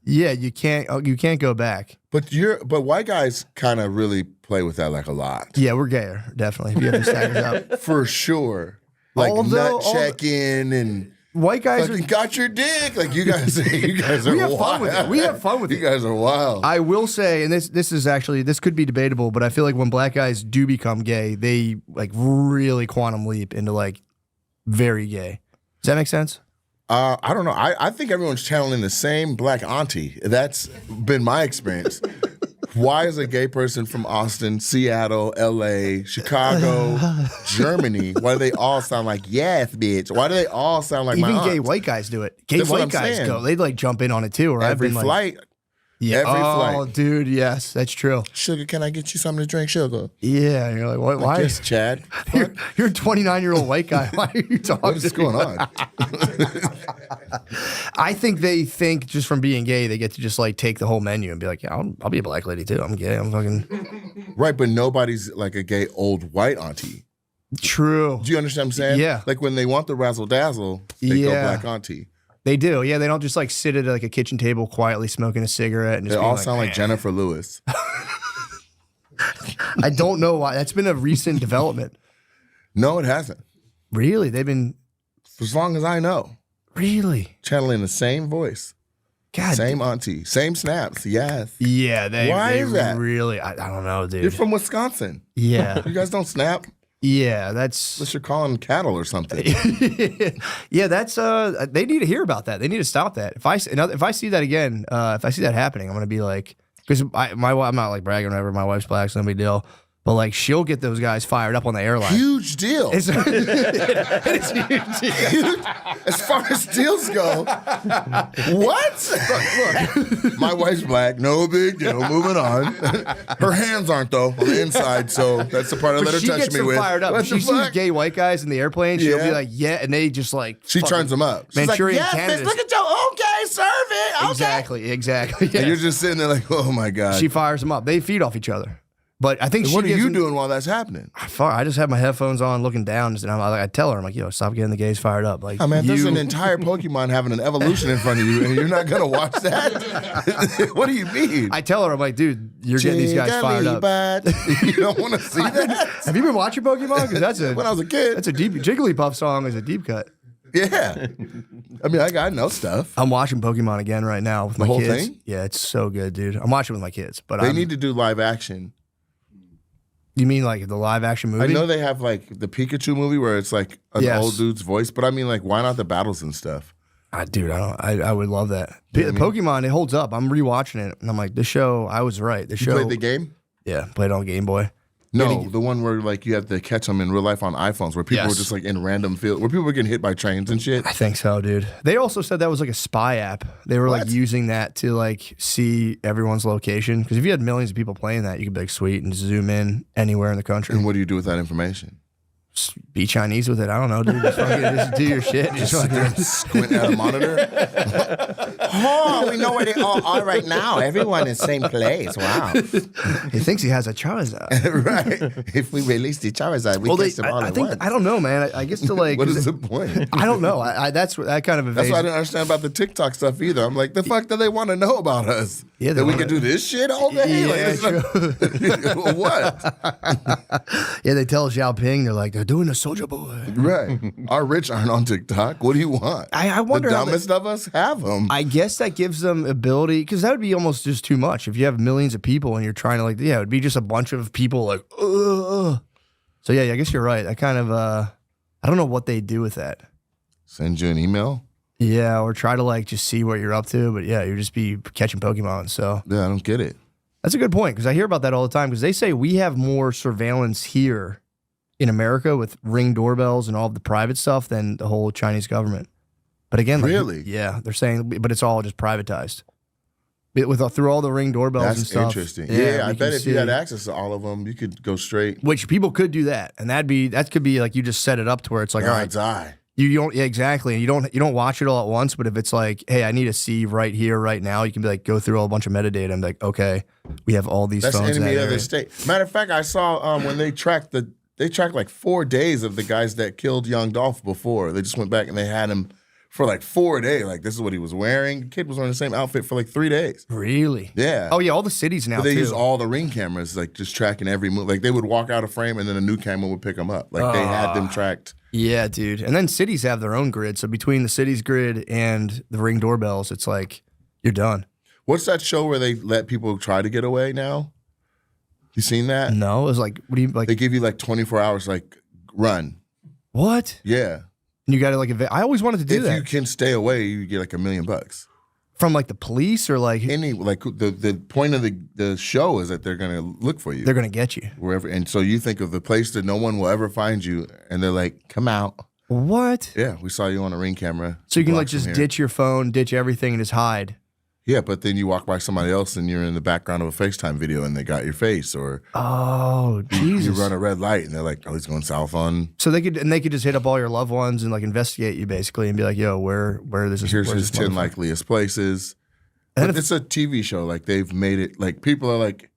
Yeah, you can't go back. But white guys kind of really play with that like a lot. Yeah, we're gayer, definitely. If you have to stack us up. For sure. Like nut check-in and White guys fucking are got your dick. Like you guys are we have wild. fun with it. We have fun with You it. guys are wild. I will say, and this could be debatable, but I feel like when black guys do become gay, they like really quantum leap into like very gay. Does that make sense? I don't know. I think everyone's channeling the same black auntie. That's been my experience. Why is a gay person from Austin, Seattle, LA, Chicago, Germany, why do they all sound like, yes, bitch? Why do they all sound like my Even aunt? gay white guys do it. Gay That's what white I'm guys saying. go. They like jump in on it too. Or I've Every been like, flight. yeah. every oh, flight. dude, yes, that's true. Sugar, can I get you something to drink, sugar? Yeah, and you're like, what? Why? Yes, Chad. You're a 29-year-old white guy. Why are you talking? What is going on? I think they think just from being gay, they get to just like take the whole menu and be like, yeah, I'll be a black lady too. I'm gay. I'm fucking Right, but nobody's like a gay old white auntie. true. Do you understand what I'm saying? Yeah. Like when they want the razzle dazzle, they go Yeah. black auntie. They do. Yeah, they don't just like sit at like a kitchen table quietly smoking a cigarette and They just being all like, sound like "Man." Jennifer Lewis. I don't know why. That's been a recent development. No, it hasn't. Really? They've been For as long as I know. really. Channeling the same voice. God. Same auntie. Same snaps. Yes. Yeah, they Why they is that? really I don't know, dude. You're from Wisconsin. Yeah. You guys don't snap Yeah, that's unless you're calling cattle or something. yeah, that's they need to hear about that. They need to stop that. If I see that again, if I see that happening, I'm gonna be like, because I'm not like bragging or whatever. My wife's black, so no big deal. But like, she'll get those guys fired up on the airline. Huge deal. It's huge. As far as deals go, what? Look, my wife's black. No big deal. Moving on. Her hands aren't though on the inside, so that's the part I let her She touch gets me them with. fired up. What She the sees fuck? gay white guys in the airplane. She'll Yeah. be like, yeah, and they just like She fucking- turns them up. She's Manchurian like, yes, bitch, Candidates. look at your okay, serve it. Okay. Exactly. Yeah. And you're just sitting there like, oh my God. She fires them up. They feed off each other. But I think And she what are gives you them- doing while that's happening? I just have my headphones on, looking down, and I tell her, I'm like, yo, stop getting the gays fired up. Like, Oh man, there's you- an entire Pokemon having an evolution in front of you, and you're not gonna watch that? What do you mean? I tell her, I'm like, dude, you're getting these guys fired up. You don't want to see that? Have you been watching Pokemon? Because When I was a kid. that's a deep Jigglypuff song is a deep cut. Yeah. I mean, I know stuff. I'm watching Pokemon again right now with my whole kids. thing? Yeah, it's so good, dude. I'm watching with my kids, but They I'm, need to do live action. You mean like the live action movie? I know they have like the Pikachu movie where it's like an Yes. old dude's voice, but I mean, like, why not the battles and stuff? Dude, I would love that. Pokemon, it holds up. I'm rewatching it, and I'm like, this show, I was right. You played the game? Yeah, played on Game Boy. No, the one where like you have to catch them in real life on iPhones, where people were just like in random field, where people were getting hit by trains and shit. I think so, dude. They also said that was like a spy app. They were like using that to like see everyone's location. Because if you had millions of people playing that, you could be like, sweet, and zoom in anywhere in the country. And what do you do with that information? Just be Chinese with it. I don't know, dude. Just do your shit. Just sit there and squint at a monitor. Oh, we know where they all are right now. Everyone in the same place. Wow. He thinks he has a Charizard. Right. If we release the Charizard, we catch them all I at think once. I don't know, man. I guess to like. What is the point? I don't know. That's that kind of That's evades. why I didn't understand about the TikTok stuff either. I'm like, the fuck do they want to know about us? Yeah, that we can do this shit all day? Yeah, Like, what? Yeah, they tell Xiaoping, they're like, they're doing a soldier boy. Right. Our rich aren't on TikTok. What do you want? I wonder the how dumbest of us have them. I guess that gives them ability, because that would be almost just too much. If you have millions of people and you're trying to like, yeah, it would be just a bunch of people like, ugh. So yeah, I guess you're right. I kind of, I don't know what they do with that. Send you an email? Yeah, or try to like just see what you're up to. But yeah, you'd just be catching Pokemon. So Yeah, I don't get it. that's a good point, because I hear about that all the time, because they say we have more surveillance here in America with Ring doorbells and all of the private stuff than the whole Chinese government. But again, like, Really? yeah, they're saying, but it's all just privatized. Through all the Ring doorbells and That's stuff. interesting. Yeah, I we bet can if you had see. access to all of them, you could go straight. Which people could do that, and that could be like you just set it up to where it's like, all right, die. you don't, yeah, exactly. And you don't watch it all at once, but if it's like, hey, I need to see right here, right now, you can be like, go through a bunch of metadata and be like, okay, we have all these That's phones in that enemy of area. the state. Matter of fact, I saw when they tracked like 4 days of the guys that killed young Dolph before. They just went back and they had him for like 4 days. Like, this is what he was wearing. The kid was wearing the same outfit for like 3 days. Really? Yeah. Oh yeah, all the cities now But they too. use all the Ring cameras, like just tracking every move. Like they would walk out of frame and then a new camera would pick them up. Like they had them tracked. Yeah, dude. And then cities have their own grid. So between the city's grid and the Ring doorbells, it's like you're done. What's that show where they let people try to get away now? You seen that? No, it was like, what do you like? They give you like 24 hours, like run. What? Yeah. And you got to like, I always wanted to do If that you can stay away, you get like $1 million. from like the police or like Any like the point of the show is that they're gonna look for you they're gonna get you. wherever, and so you think of the place that no one will ever find you, and they're like, "Come out." What? Yeah, we saw you on a Ring camera. So you can like blocks from just here. ditch your phone, ditch everything, and just hide. Yeah, but then you walk by somebody else and you're in the background of a FaceTime video and they got your face, or Oh, you Jesus. run a red light and they're like, "Oh, he's going south on." So they could just hit up all your loved ones and like investigate you basically and be like, yo, where this is. Here's where's his this 10 motherfucker? likeliest places. And But if- it's a TV show. Like they've made it. Like people are like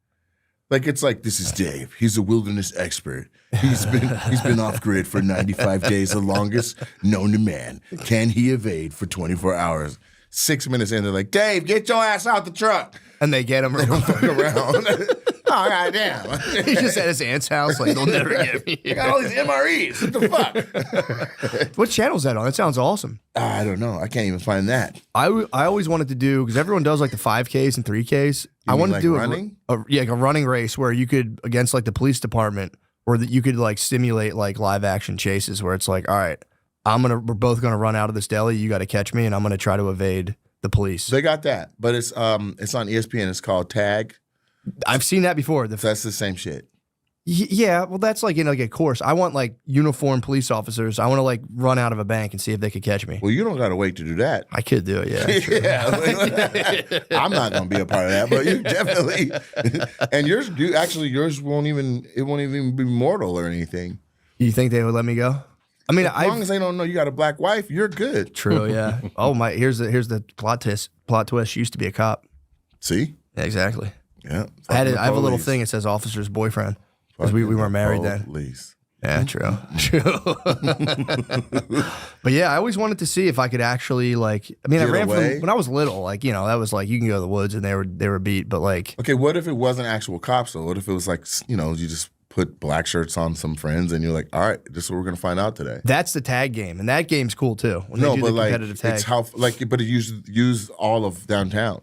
it's like, this is Dave. He's a wilderness expert. He's been off grid for 95 days, the longest known to man. Can he evade for 24 hours? 6 minutes in, they're like, "Dave, get your ass out the truck." And they get him. Fuck around. Oh, goddamn. He's just at his aunt's house. Like, they'll never get me. I got all these MREs. What the fuck? What channel's that on? That sounds awesome. I don't know. I can't even find that. I always wanted to do, because everyone does like the 5Ks and 3Ks. I mean wanted like to do running? like a running race where you could, against like the police department, or that you could like simulate like live action chases where it's like, all right, we're both gonna run out of this deli. You got to catch me, and I'm gonna try to evade the police. They got that, but it's on ESPN. It's called Tag. I've seen that before. So that's the same shit. Yeah, well, that's like in like a course. I want like uniformed police officers. I want to like run out of a bank and see if they could catch me. Well, you don't got to wait to do that. I could do it, yeah. Yeah, I'm not gonna be a part of that, but you definitely. And yours won't even be mortal or anything. You think they would let me go? I mean, As long as they don't know you got a black wife, you're good. True, yeah. Oh my, here's the plot twist. She used to be a cop. See? Yeah, exactly. Yeah. I have a little thing that says officer's boyfriend because we weren't married then. Police. Yeah, true. But yeah, I always wanted to see if I could actually like. I mean, I Get ran away? from when I was little. Like, you know, that was like you can go to the woods and they were beat. But like, Okay, what if it wasn't actual cops though? What if it was like, you just put black shirts on some friends and you're like, all right, this is what we're gonna find out today. that's the tag game, and that game's cool too. When No, they do but the like competitive tag. it's how but it use all of downtown,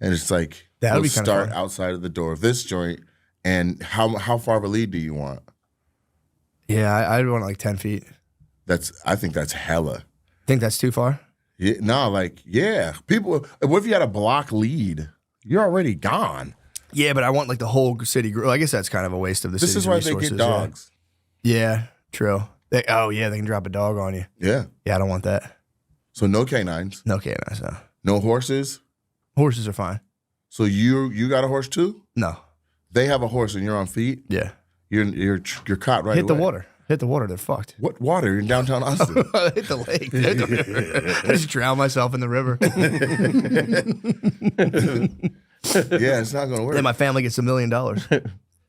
and it's like That'd we'll be kinda start fun. outside of the door of this joint And how far of a lead do you want? Yeah, I'd want like 10 feet. I think that's hella. Think that's too far? Yeah, no, like, yeah. People, what if you had a block lead? You're already gone. Yeah, but I want like the whole city. I guess that's kind of a waste of the This city's is why resources. they get dogs. Yeah, true. They can drop a dog on you. Yeah. Yeah, I don't want that. So no canines. No canines, no. No horses. Horses are fine. So you got a horse too? No. They have a horse and you're on feet. Yeah. You're caught right Hit the away. water. Hit the water. They're fucked. What water? You're in downtown Austin. Hit the lake. Hit the river. I just drown myself in the river. Yeah, it's not gonna work. Then my family gets $1 million.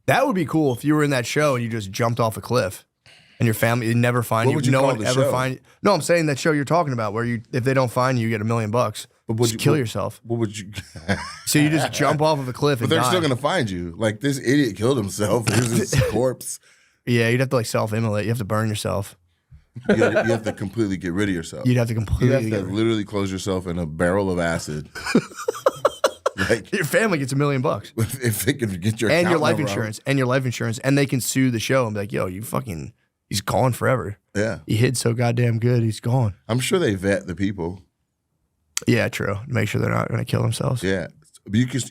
That would be cool if you were in that show and you just jumped off a cliff. And your family would never find What you. would you No call one the ever show? find you. No, I'm saying that show you're talking about where if they don't find you, you get $1 million. But Just kill yourself. What would you? So you just jump off of a cliff But and they're die. still gonna find you. Like this idiot killed himself. Here's his corpse. Yeah, you'd have to like self-immolate. You have to burn yourself. You have to completely get rid of yourself. You'd have to You completely have to get rid- literally close yourself in a barrel of acid. Like Your family gets $1 million. if it could get your And your account life number out. insurance. And your life insurance. And they can sue the show and be like, yo, he's gone forever. Yeah, He hid so goddamn good, he's gone. I'm sure they vet the people. Yeah, true. Make sure they're not going to kill themselves. Yeah, but you could.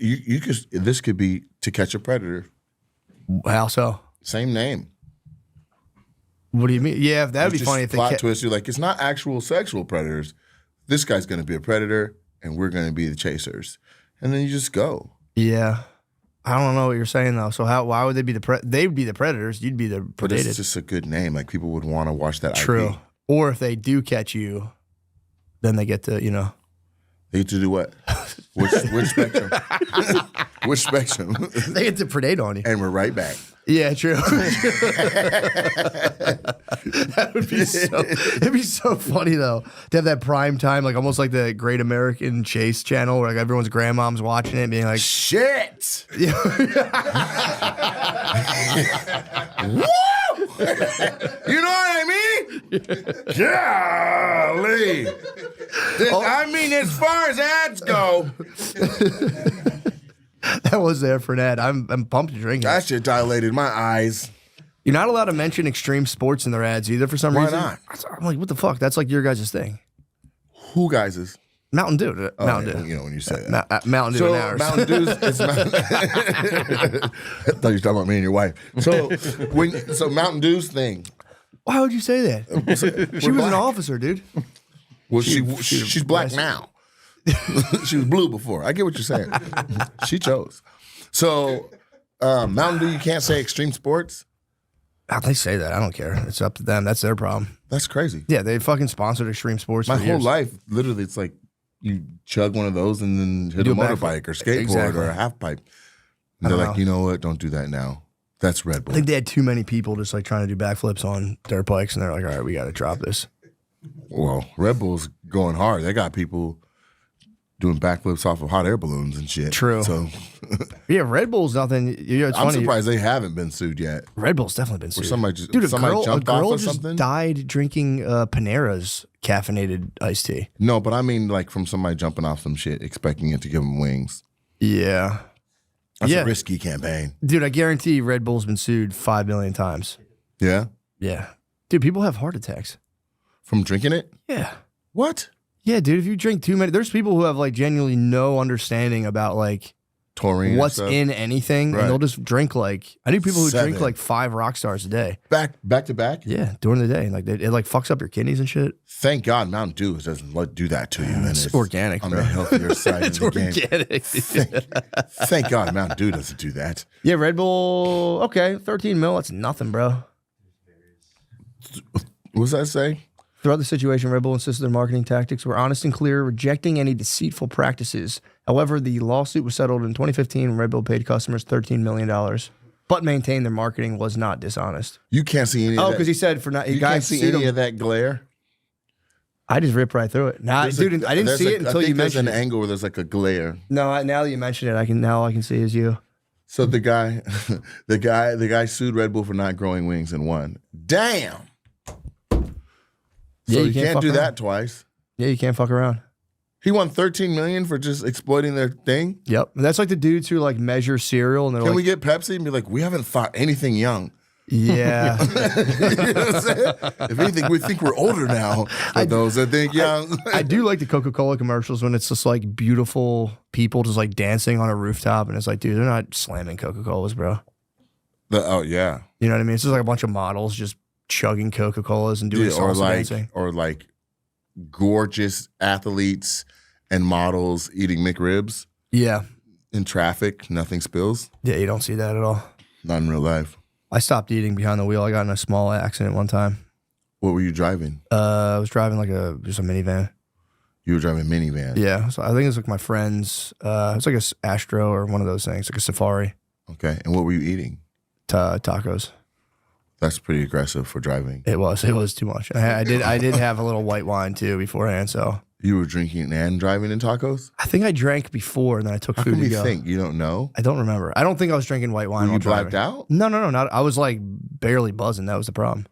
This could be To Catch a Predator. How so? Same name. What do you mean? Yeah, that'd be It's just funny if they plot twist. You're like, it's not actual sexual predators. This guy's going to be a predator, and we're going to be the chasers. And then you just go. Yeah. I don't know what you're saying though. So why would they be they'd be the predators, you'd be the But predated. it's just a good name. Like people would want to watch that. True. IP. Or if they do catch you, then they get to, They get to do what? Which spectrum? Which spectrum? they get to predate on you. And we're right back. Yeah, true. That would be it'd be so funny though to have that prime time, like almost like the Great American Chase channel where like everyone's grandmom's watching it being like, Shit! yeah. Woo! You know what I mean? Golly. I mean, as far as ads go, That was there for an ad. I'm pumped to drink it. that shit dilated my eyes. You're not allowed to mention extreme sports in their ads either for some Why reason. not? I'm like, what the fuck? That's like your guys' thing. Who guys is? Mountain Dew. Mountain yeah, Dew. You know when you say that. Mountain Dew So and ours. Mountain Dew's. It's I thought you were talking about me and your wife. So Mountain Dew's thing. Why would you say that? She was an officer, dude. Well, she's black now. She was blue before. I get what you're saying. She chose. So Mountain Dew, you can't say extreme sports. How'd they say that? I don't care. It's up to them. That's their problem. That's crazy. Yeah, they fucking sponsored extreme sports My for whole years. life, literally, it's like you chug one of those and then hit Do a a backflip. motorbike or skateboard Exactly. or a half pipe. I And they're don't like, know. you know what? Don't do that now. That's Red I Bull. think they had too many people just like trying to do backflips on dirt bikes, and they're like, all right, we got to drop this. Well, Red Bull's going hard. They got people doing backflips off of hot air balloons and shit. True. So Yeah, Red Bull's nothing. It's I'm funny. surprised they haven't been sued yet. Red Bull's definitely been sued. somebody just- Dude, a somebody girl jumped off of just something? died drinking Panera's caffeinated iced tea. No, but I mean like from somebody jumping off some shit, expecting it to give them wings. Yeah. That's Yeah. a risky campaign. Dude, I guarantee Red Bull's been sued 5 million times. Yeah? Yeah. Dude, people have heart attacks. From drinking it? Yeah. What? Yeah, dude, if you drink too many, there's people who have like genuinely no understanding about like Taurine. and what's stuff? in anything, Right. and they'll just drink like, I knew people who drink 7. like 5 rock stars a day. Back to back? Yeah, during the day. And like it like fucks up your kidneys and shit. Thank God Mountain Dew doesn't do that to you. And It's organic, on bro. the healthier side It's of the game. organic. Thank God Mountain Dew doesn't do that. Yeah, Red Bull, okay, 13 mil, that's nothing, bro. What does that say? Throughout the situation, Red Bull insisted their marketing tactics were honest and clear, rejecting any deceitful practices. However, the lawsuit was settled in 2015 when Red Bull paid customers $13 million, but maintained their marketing was not dishonest. You can't see any of Oh, that. because he said for not, You guys can't see sued any him. of that glare. I just ripped right through it. Nah, There's dude, I didn't there's see it until I think you there's mentioned an it. angle where there's like a glare. No, now that you mention it, I can see is you. So the guy, the guy sued Red Bull for not growing wings and won. Damn. So Yeah, you can't fuck do around. that twice. Yeah, you can't fuck around. He won $13 million for just exploiting their thing. Yep. That's like the dudes who like measure cereal and they're Can like, we get Pepsi and be like, we haven't thought anything young? yeah. You know what I'm saying? If anything, we think we're older now. For those that think young. I do like the Coca-Cola commercials when it's just like beautiful people just like dancing on a rooftop and it's like, dude, they're not slamming Coca-Colas, bro. Oh yeah. You know what I mean? It's just like a bunch of models just chugging Coca-Colas and doing salsa dancing. Or like gorgeous athletes and models eating McRibs Yeah. in traffic. Nothing spills. Yeah, you don't see that at all. Not in real life. I stopped eating behind the wheel. I got in a small accident one time. What were you driving? I was driving like just a minivan. You were driving a minivan. Yeah. So I think it was like my friend's, it's like a Astro or one of those things, like a Safari. Okay. And what were you eating? Tacos. That's pretty aggressive for driving. It was too much. I did have a little white wine too beforehand. So You were drinking and driving in tacos? I think I drank before and then I took How food can to you go. think? You don't know? I don't remember. I don't think I was drinking white wine. Were you while driving. blacked out? No, not. I was like barely buzzing. That was the problem.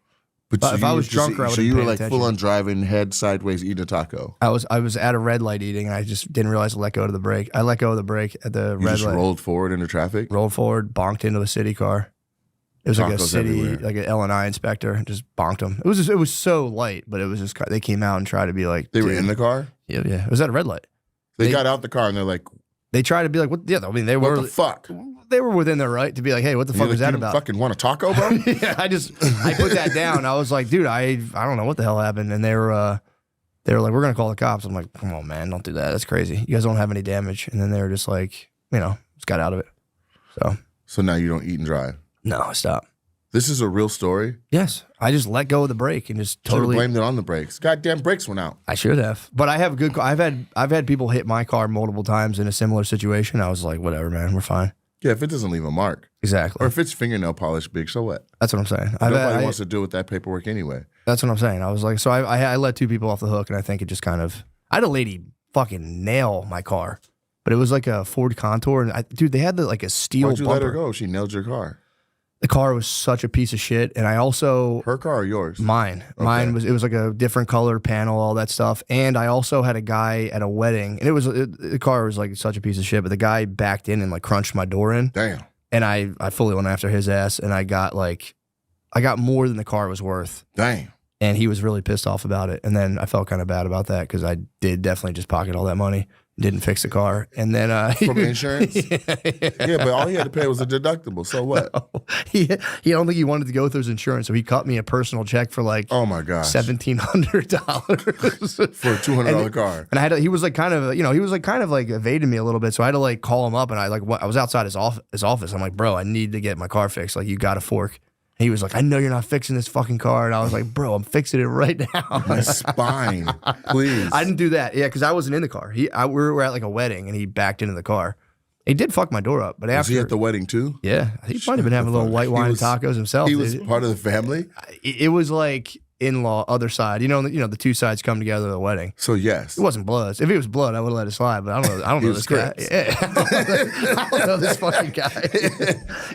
But If I you was were just- drunker, I So would've you were paid like attention. full on driving, head sideways, eating a taco. I was at a red light eating and I just didn't realize to let go of the brake. I let go of the brake at the You red just light. rolled forward into traffic? Rolled forward, bonked into a city car. It was like a Tacos city, everywhere. like an L&I inspector, just bonked them. It was so light, but it was just they came out and tried to be like They were dude. in the car? Yeah. It was at a red light. They They- got out the car and they're like, They tried to be like, what? Yeah, I mean, they what were the fuck? they were within their right to be like, hey, what the And fuck you're was like, that you about? fucking want a taco, bro? Yeah, I put that down. I was like, dude, I don't know what the hell happened, and they were like, we're gonna call the cops. I'm like, come on, man, don't do that. That's crazy. You guys don't have any damage. And then they were just like, just got out of it. So So now you don't eat and drive. no, stop. This is a real story. Yes, I just let go of the brake and just Totally totally. blamed it on the brakes. Goddamn brakes went out. I should have, but I have good. I've had people hit my car multiple times in a similar situation. I was like, whatever, man, we're fine. Yeah, if it doesn't leave a mark. Exactly. Or if it's fingernail polish big, so what? That's what I'm saying. Nobody wants to deal with that paperwork anyway. That's what I'm saying. I was like, so I let two people off the hook, and I think it just kind of. I had a lady fucking nail my car, but it was like a Ford Contour, and dude, they had like a steel Why'd you bumper. let her go? She nailed your car. The car was such a piece of shit, and I also Her car or yours? mine it was like a different color panel, all that stuff, and I also had a guy at a wedding, and the car was like such a piece of shit, but the guy backed in and like crunched my door in, Damn. and I fully went after his ass, and I got more than the car was worth. Damn. And he was really pissed off about it. And then I felt kind of bad about that because I did definitely just pocket all that money, didn't fix the car. And then From insurance? Yeah, but all he had to pay was a deductible. So what? he don't think he wanted to go with his insurance, so he cut me a personal check for like Oh my gosh. $1,700 For a $200 car. And he was like kind of evading me a little bit, so I had to like call him up, and I was outside his office. I'm like, bro, I need to get my car fixed. Like, you got a fork. He was like, I know you're not fixing this fucking car. And I was like, bro, I'm fixing it right now. My spine. Please. I didn't do that. Yeah, because I wasn't in the car. We were at like a wedding, and he backed into the car. He did fuck my door up, but Was after he at the wedding too? yeah, he might have been having a little white wine and tacos himself. He was dude. part of the family? It was like in-law, other side. The two sides come together at the wedding. So yes. It wasn't blood. If it was blood, I would have let it slide. But I don't know He this was guy. Crips. Yeah. I don't know this fucking guy.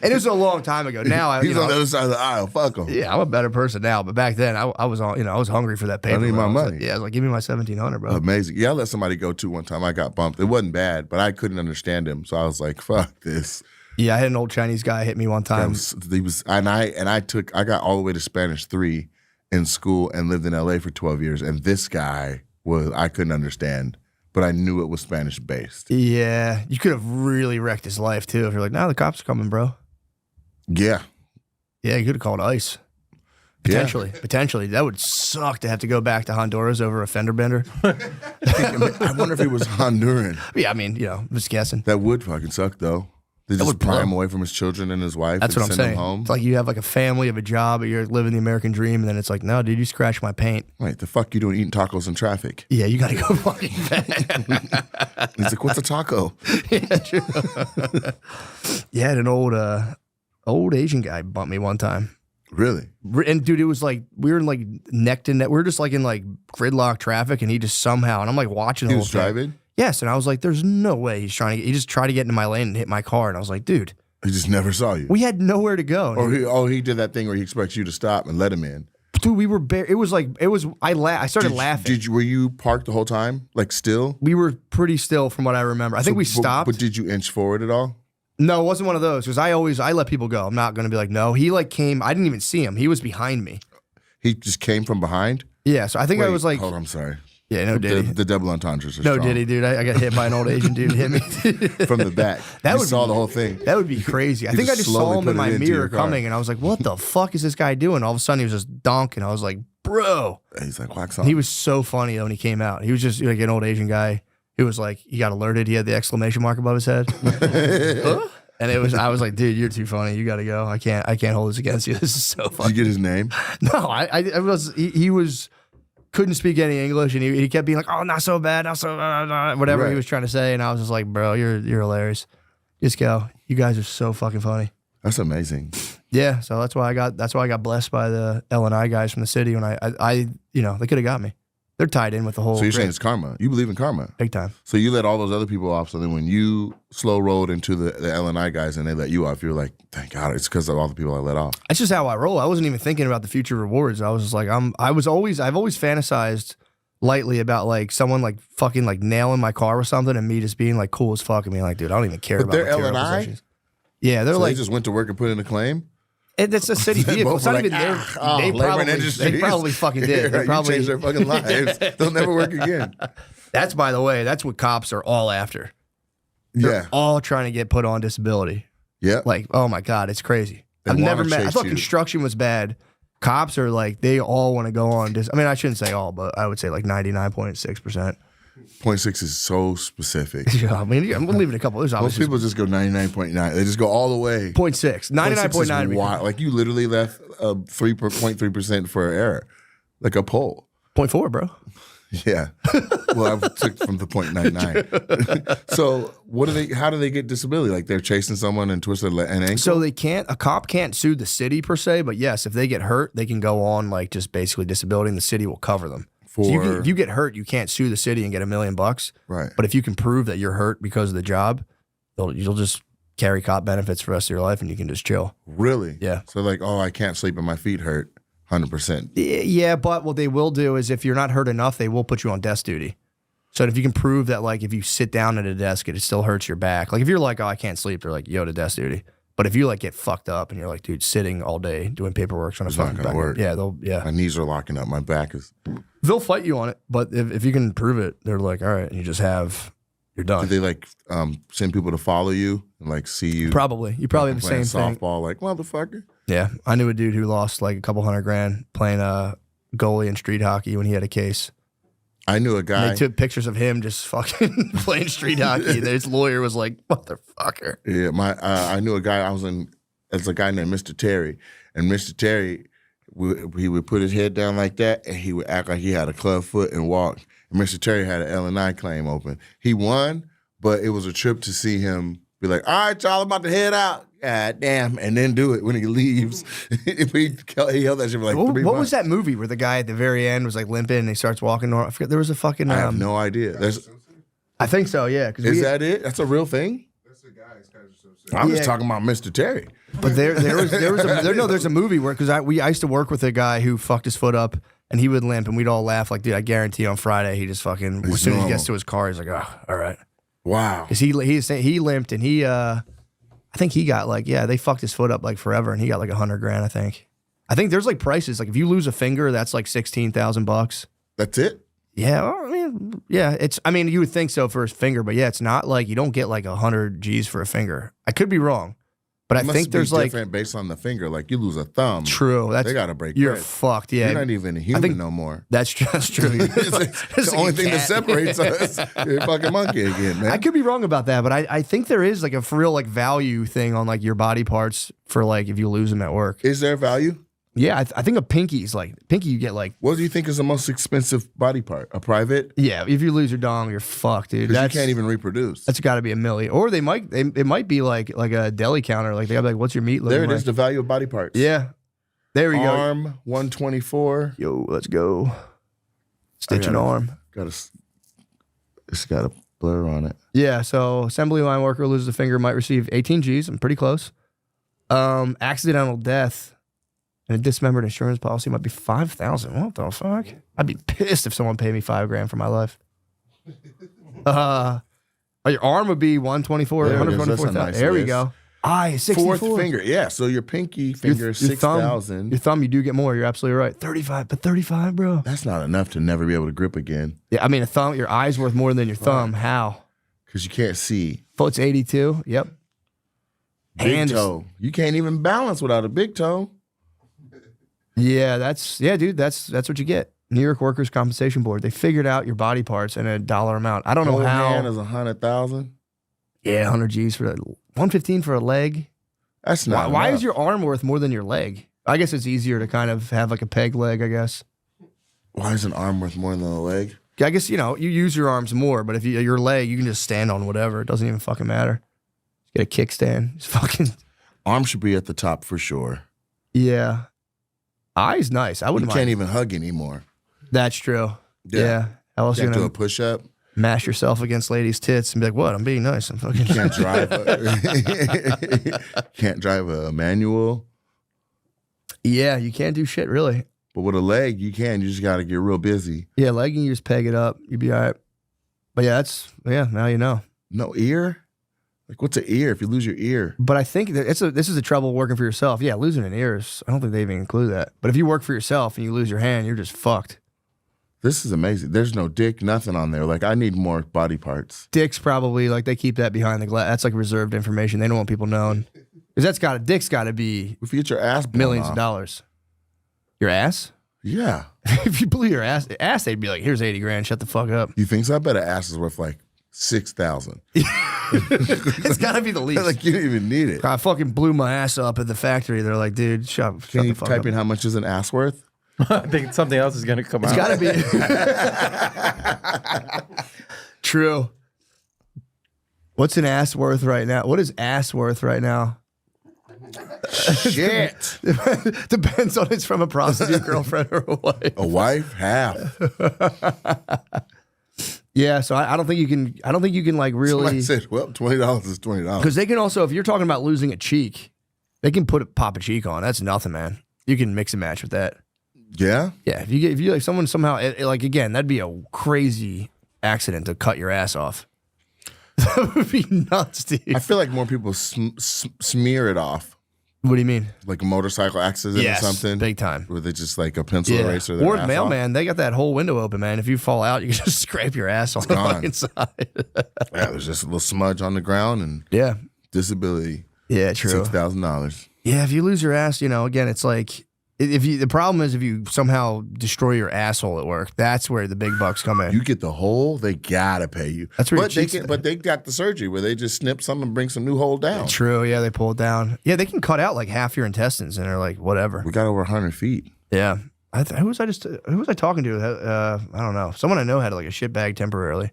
And it was a long time ago. Now He's on the other side of the aisle. Fuck him. yeah, I'm a better person now. But back then, I was on. I was hungry for that paper. need my bro. I was money. like, yeah, I was like, give me my $1,700, bro. Amazing. Yeah, I let somebody go too one time. I got bumped. It wasn't bad, but I couldn't understand him. So I was like, fuck this. Yeah, I had an old Chinese guy hit me one time. I got all the way to Spanish 3 in school and lived in LA for 12 years. And this guy I couldn't understand, but I knew it was Spanish based. Yeah, you could have really wrecked his life too if you're like, nah, the cops are coming, bro. Yeah. Yeah, you could have called ICE. Potentially. That would suck to have to go back to Honduras over a fender bender. I wonder if he was Honduran. Yeah, I mean, just guessing. That would fucking suck though. They just would pry blow. him away from his children and his wife. That's and what I'm send him saying. home. It's like you have like a family, you have a job, you're living the American dream, and then it's like, no, dude, you scratched my paint. Wait, the fuck you doing eating tacos in traffic? Yeah, you got to go fucking back. He's like, what's a taco? Yeah, true. Yeah, an old Asian guy bumped me one time. Really? And dude, it was like we were in like neck to neck. We were just like in like gridlock traffic, and he just somehow, and I'm like watching the He whole was thing. driving? Yes, and I was like, there's no way he just tried to get into my lane and hit my car, and I was like, dude, He just never saw you. we had nowhere to go. Or he did that thing where he expects you to stop and let him in. Dude, we were it was I started laughing. Were you parked the whole time? Like still? We were pretty still from what I remember. I think we stopped. But did you inch forward at all? No, it wasn't one of those because I let people go. I'm not going to be like, no. He like came. I didn't even see him. He was behind me. He just came from behind? Yeah, so I think I was like, hold on, I'm sorry. Yeah, no Diddy. The double entendres are no strong. Diddy, dude. I got hit by an old Asian dude. Hit me from the back. That you saw the whole thing. That would be crazy. I think I just saw him in my mirror coming, and I was like, "What the fuck is this guy doing?" All of a sudden, he was just donking. I was like, "Bro!" He's like, "Wax on." He was so funny though when he came out. He was just like an old Asian guy who was like, he got alerted. He had the exclamation mark above his head. And I was like, dude, you're too funny. You got to go. I can't hold this against you. This is so funny. Did you get his name? No, he was couldn't speak any English, and he kept being like, oh, not so bad, not so whatever he was trying to say, and I was just like, bro, you're hilarious. Just go. You guys are so fucking funny. That's amazing. Yeah, so that's why I got blessed by the L&I guys from the city when I they could have got me. They're tied in with the whole. So you're saying it's karma. You believe in karma. Big time. So you let all those other people off. So then when you slow rolled into the L&I guys and they let you off, you're like, thank God, it's because of all the people I let off. That's just how I roll. I wasn't even thinking about the future rewards. I was just like, I've always fantasized lightly about like someone like fucking like nailing my car or something and me just being like cool as fuck and being like, dude, I don't even care but about they're material L&I? possessions. Yeah, they're so like they just went to work and put in a claim? It's a city vehicle. It's not like, even their. They probably fucking did. They probably changed their fucking lives. They'll never work again. That's, by the way, that's what cops are all after. They're all trying to get put on disability. Yeah. Like, oh my God, it's crazy. They I've never met. I chase thought you. construction was bad. Cops are like, they all want to go on I mean, I shouldn't say all, but I would say like 99.6%. 0.6 is so specific. Yeah, I mean, I'm leaving a couple. There's Most obviously people just go 99.9. They just go all the way. 0.6. 99.9. Wild. Like you literally left 3.3% for error. Like a poll. 0.4, bro. Yeah. Well, I took from the 0.99. So how do they get disability? Like they're chasing someone and twist an ankle? So a cop can't sue the city per se, but yes, if they get hurt, they can go on like just basically disability and the city will cover them. So if you get hurt, you can't sue the city and get $1 million. Right. But if you can prove that you're hurt because of the job, you'll just carry cop benefits for the rest of your life and you can just chill. Really? Yeah. So like, I can't sleep and my feet hurt 100%. Yeah, but what they will do is if you're not hurt enough, they will put you on desk duty. So if you can prove that like if you sit down at a desk, it still hurts your back. Like if you're like, oh, I can't sleep, they're like, yo, to desk duty. But if you like get fucked up and you're like, dude, sitting all day doing paperwork, trying to fucking not gonna work. Yeah, My knees are locking up. My back is. They'll fight you on it, but if you can prove it, they're like, all right, and you're done. Did they like send people to follow you and like see you? Probably. You probably have the same playing thing. softball, like motherfucker. Yeah, I knew a dude who lost like a couple $100,000 playing goalie in street hockey when he had a case. I knew a And guy. they took pictures of him just fucking playing street hockey. And his lawyer was like, motherfucker. Yeah, I knew a guy. As a guy named Mr. Terry, and Mr. Terry, he would put his head down like that, and he would act like he had a club foot and walk. And Mr. Terry had an L&I claim open. He won, but it was a trip to see him be like, all right, y'all, I'm about to head out. God damn, and then do it when he leaves. he held that shit for like 3 months. What was that movie where the guy at the very end was like limping and he starts walking? I forget. There was a fucking. I have no idea. I think so. Yeah. Is that it? That's a real thing. That's the guy. I'm just talking about Mr. Terry. But there's a movie where because I used to work with a guy who fucked his foot up and he would limp and we'd all laugh like, dude, I guarantee on Friday he just fucking as soon as he gets to his car he's like, oh, all right. Wow. Because he limped and I think he got like they fucked his foot up like forever and he got like $100,000 I think. I think there's like prices like if you lose a finger that's like $16,000. That's it. Yeah, well, I mean, you would think so for his finger, but yeah, it's not like you don't get like 100 G's for a finger. I could be wrong, but I think there's like different based on the finger. Like you lose a thumb, true. They gotta break. You're bread. fucked. Yeah, You're not even a human no more. That's true. It's the only thing that separates us. You're a fucking monkey again, man. I could be wrong about that, but I think there is like a for real like value thing on like your body parts for like if you lose them at work. Is there value? Yeah, I think a pinky's like you get like. What do you think is the most expensive body part? A private? Yeah, if you lose your dong, you're fucked, dude. Because you can't even reproduce. That's got to be $1 million, or it might be like a deli counter. Like they got like, what's your meat? There it like? is, the value of body parts. Yeah, there we go. Arm 124. Yo, let's go. Stitch an arm. It's got a blur on it. Yeah, so assembly line worker loses a finger might receive 18 G's. I'm pretty close. Accidental death. And a dismembered insurance policy might be $5,000. What the fuck? I'd be pissed if someone paid me $5,000 for my life. Your arm would be 124. There it is. 124,000. That's a nice There we list. go. Eye 64. Fourth finger. Yeah. So your pinky finger is Your thumb, 6,000. your thumb, you do get more. You're absolutely right. 35, but 35, bro. That's not enough to never be able to grip again Yeah, I mean, a thumb. Your eye's worth more than your thumb. How? because you can't see. Foot's 82. Yep. Big Hand is- toe. You can't even balance without a big toe. Yeah, dude. That's what you get. New York Workers' Compensation Board. They figured out your body parts and a dollar amount. I don't know Whole how. hand is 100,000. Yeah, 100 G's for 115 for a leg. That's not. Why enough. is your arm worth more than your leg? I guess it's easier to kind of have like a peg leg, I guess. Why is an arm worth more than a leg? I guess, you use your arms more, but if your leg, you can just stand on whatever. It doesn't even fucking matter. Get a kickstand. It's fucking. Arm should be at the top for sure. Yeah. Eye's nice. I You wouldn't can't mind. even hug anymore. That's true. Yeah. How else You you have to do gonna a push up. mash yourself against ladies' tits and be like, what? I'm being nice. I'm fucking. Can't drive. Can't drive a manual. Yeah, you can't do shit really. But with a leg, you can. You just got to get real busy. Yeah, leg and you just peg it up. You'd be all right. But yeah, now you know. No ear? Like, what's an ear if you lose your ear? But I think that this is the trouble working for yourself. Yeah, losing an ear is, I don't think they even include that. But if you work for yourself and you lose your hand, you're just fucked. This is amazing. There's no dick, nothing on there. Like, I need more body parts. Dick's probably, like, they keep that behind the glass. That's like reserved information. They don't want people knowing. Because dick's got to be If you get your ass blown millions off, of dollars. Your ass? Yeah. If you blew your ass, they'd be like, here's 80 grand, shut the fuck up. You think so? I bet an ass is worth like 6,000. It's got to be the least. Like, you don't even need it. I fucking blew my ass up at the factory. They're like, dude, shut Can the you fuck type up. in how much is an ass worth? I think something else is going to come It's out. got to be. True. What's an ass worth right now? What is ass worth right now? Shit. Depends on it's from a prostitute girlfriend or a wife. A wife? Half. Yeah, so I don't think you can. I don't think you can like Somebody really said, well, $20 is $20. because they can also, if you're talking about losing a cheek, they can pop a cheek on. That's nothing, man. You can mix and match with that. Yeah? Yeah, if you like someone somehow like again, that'd be a crazy accident to cut your ass off. That would be nuts, dude. I feel like more people smear it off. What do you mean? Like a motorcycle accident Yes, or something. big time. Where they just like a pencil eraser. Or the mailman, they got that whole window open, man. If you fall out, you can just scrape your ass on the gone. fucking side. Yeah, there's just a little smudge on the ground and Yeah. disability. Yeah, true. $6,000. Yeah, if you lose your ass, again, it's like the problem is if you somehow destroy your asshole at work, that's where the big bucks come in. You get the hole, they gotta pay you. That's where your but they cheeks- but they got the surgery where they just snip some and bring some new hole down. True, yeah, they pull it down. Yeah, they can cut out like half your intestines and they're like, whatever. We got over 100 feet. Yeah. Who was I talking to? I don't know. Someone I know had like a shit bag temporarily.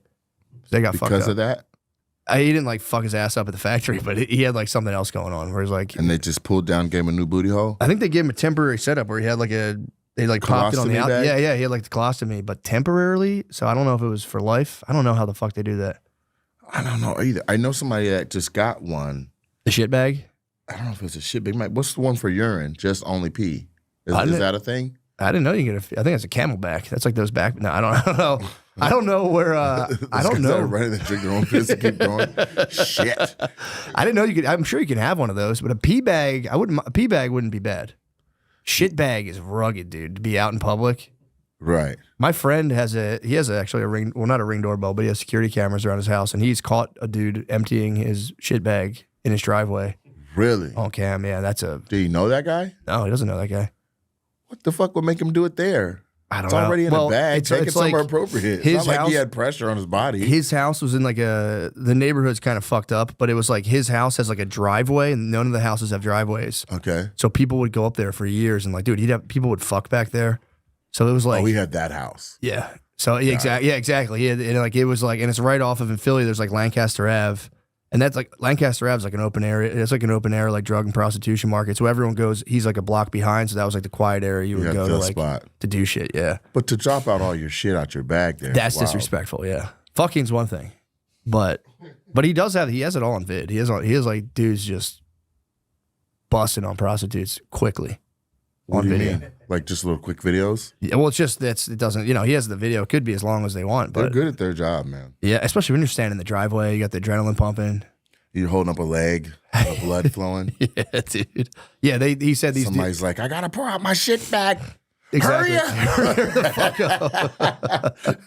They got fucked Because up. of that. He didn't like fuck his ass up at the factory, but he had like something else going on where he's like, And they just pulled down, gave him a new booty hole. I think they gave him a temporary setup where he had like they like popped it on the Colostomy out. bag? Yeah, he had like the colostomy, but temporarily. So I don't know if it was for life. I don't know how the fuck they do that. I don't know either. I know somebody that just got one. The shit bag? I don't know if it's a shit big. What's the one for urine? Just only pee. I Is didn't- that a thing? I didn't know you could get I think it's a camelback. That's like those back. No, I don't know. I don't know where. I don't know. Everybody that drink their own piss and keep going. Shit. I didn't know you could. I'm sure you can have one of those, but a pee bag. A pee bag wouldn't be bad. Shit bag is rugged, dude. To be out in public. Right. My friend has actually a ring. Well, not a ring doorbell, but he has security cameras around his house, and he's caught a dude emptying his shit bag in his driveway Really? on cam. Yeah, Do you know that guy? no, he doesn't know that guy. What the fuck would make him do it there? I don't It's know. already in Well, a bag. Take it it's somewhere like appropriate. his It's not like he house- had pressure on his body. His house was in like the neighborhood's kind of fucked up, but it was like his house has like a driveway, and none of the houses have driveways. Okay. So people would go up there for years, and like, dude, people would fuck back there. So it was like, Oh, he had that house. yeah. So yeah, exactly. Yeah, and like it was like, and it's right off of in Philly. There's like Lancaster Ave, and that's like Lancaster Ave is like an open area. It's like an open air like drug and prostitution market. So everyone goes. He's like a block behind. So that was like the quiet area you You would got go to the like spot. to do shit. Yeah, But to drop out all your shit out your bag there. that's wow. disrespectful. Yeah, fucking's one thing, but he has it all on vid. He has like dudes just busting on prostitutes quickly. What on do you video. mean? Like just little quick videos? Yeah, well, it's just it doesn't. He has the video. It could be as long as they want, They're but good at their job, man. yeah, especially when you're standing in the driveway, you got the adrenaline pumping. You're holding up a leg, blood flowing. Yeah, dude. Yeah, he said these. Somebody's like, I gotta pour out my shit bag. Exactly. Hurry up.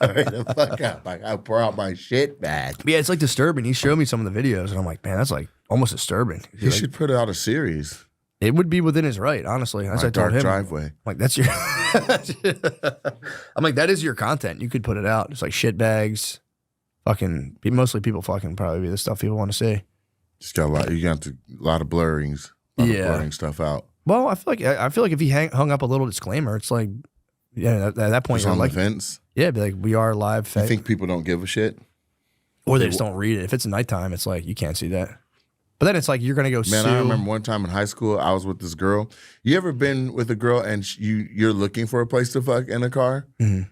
Hurry the fuck up. I gotta pour out my shit bag. Yeah, it's like disturbing. He showed me some of the videos, and I'm like, man, that's like almost disturbing. He should put out a series. It would be within his right, honestly. As My I told dark him, driveway. I'm like, that's your. I'm like, that is your content. You could put it out. It's like shit bags, fucking. Mostly people fucking probably be the stuff people want to see. Just got a lot. You got a lot of blurrings. Blurring stuff out. Well, I feel like if he hung up a little disclaimer, it's like, yeah, at that point Just you're on like, the fence. yeah, be like, we are live. I think people don't give a shit. Or they just don't read it. If it's nighttime, it's like you can't see that. But then it's like you're gonna go. Man, sue. I remember one time in high school, I was with this girl. You ever been with a girl and you're looking for a place to fuck in a car? Mhm.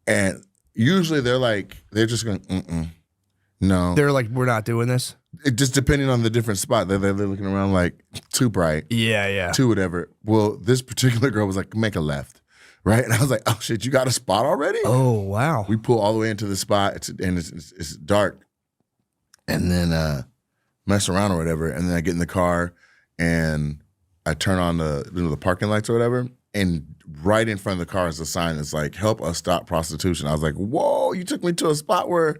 And usually they're just going, no. They're like, we're not doing this. It just depending on the different spot. They're looking around like too bright, Yeah. too whatever. Well, this particular girl was like, make a left, right? And I was like, oh shit, you got a spot already? Oh wow. We pull all the way into the spot, it's dark, and then mess around or whatever, and then I get in the car and I turn on the parking lights or whatever, and right in front of the car is a sign that's like, help us stop prostitution. I was like, whoa, you took me to a spot where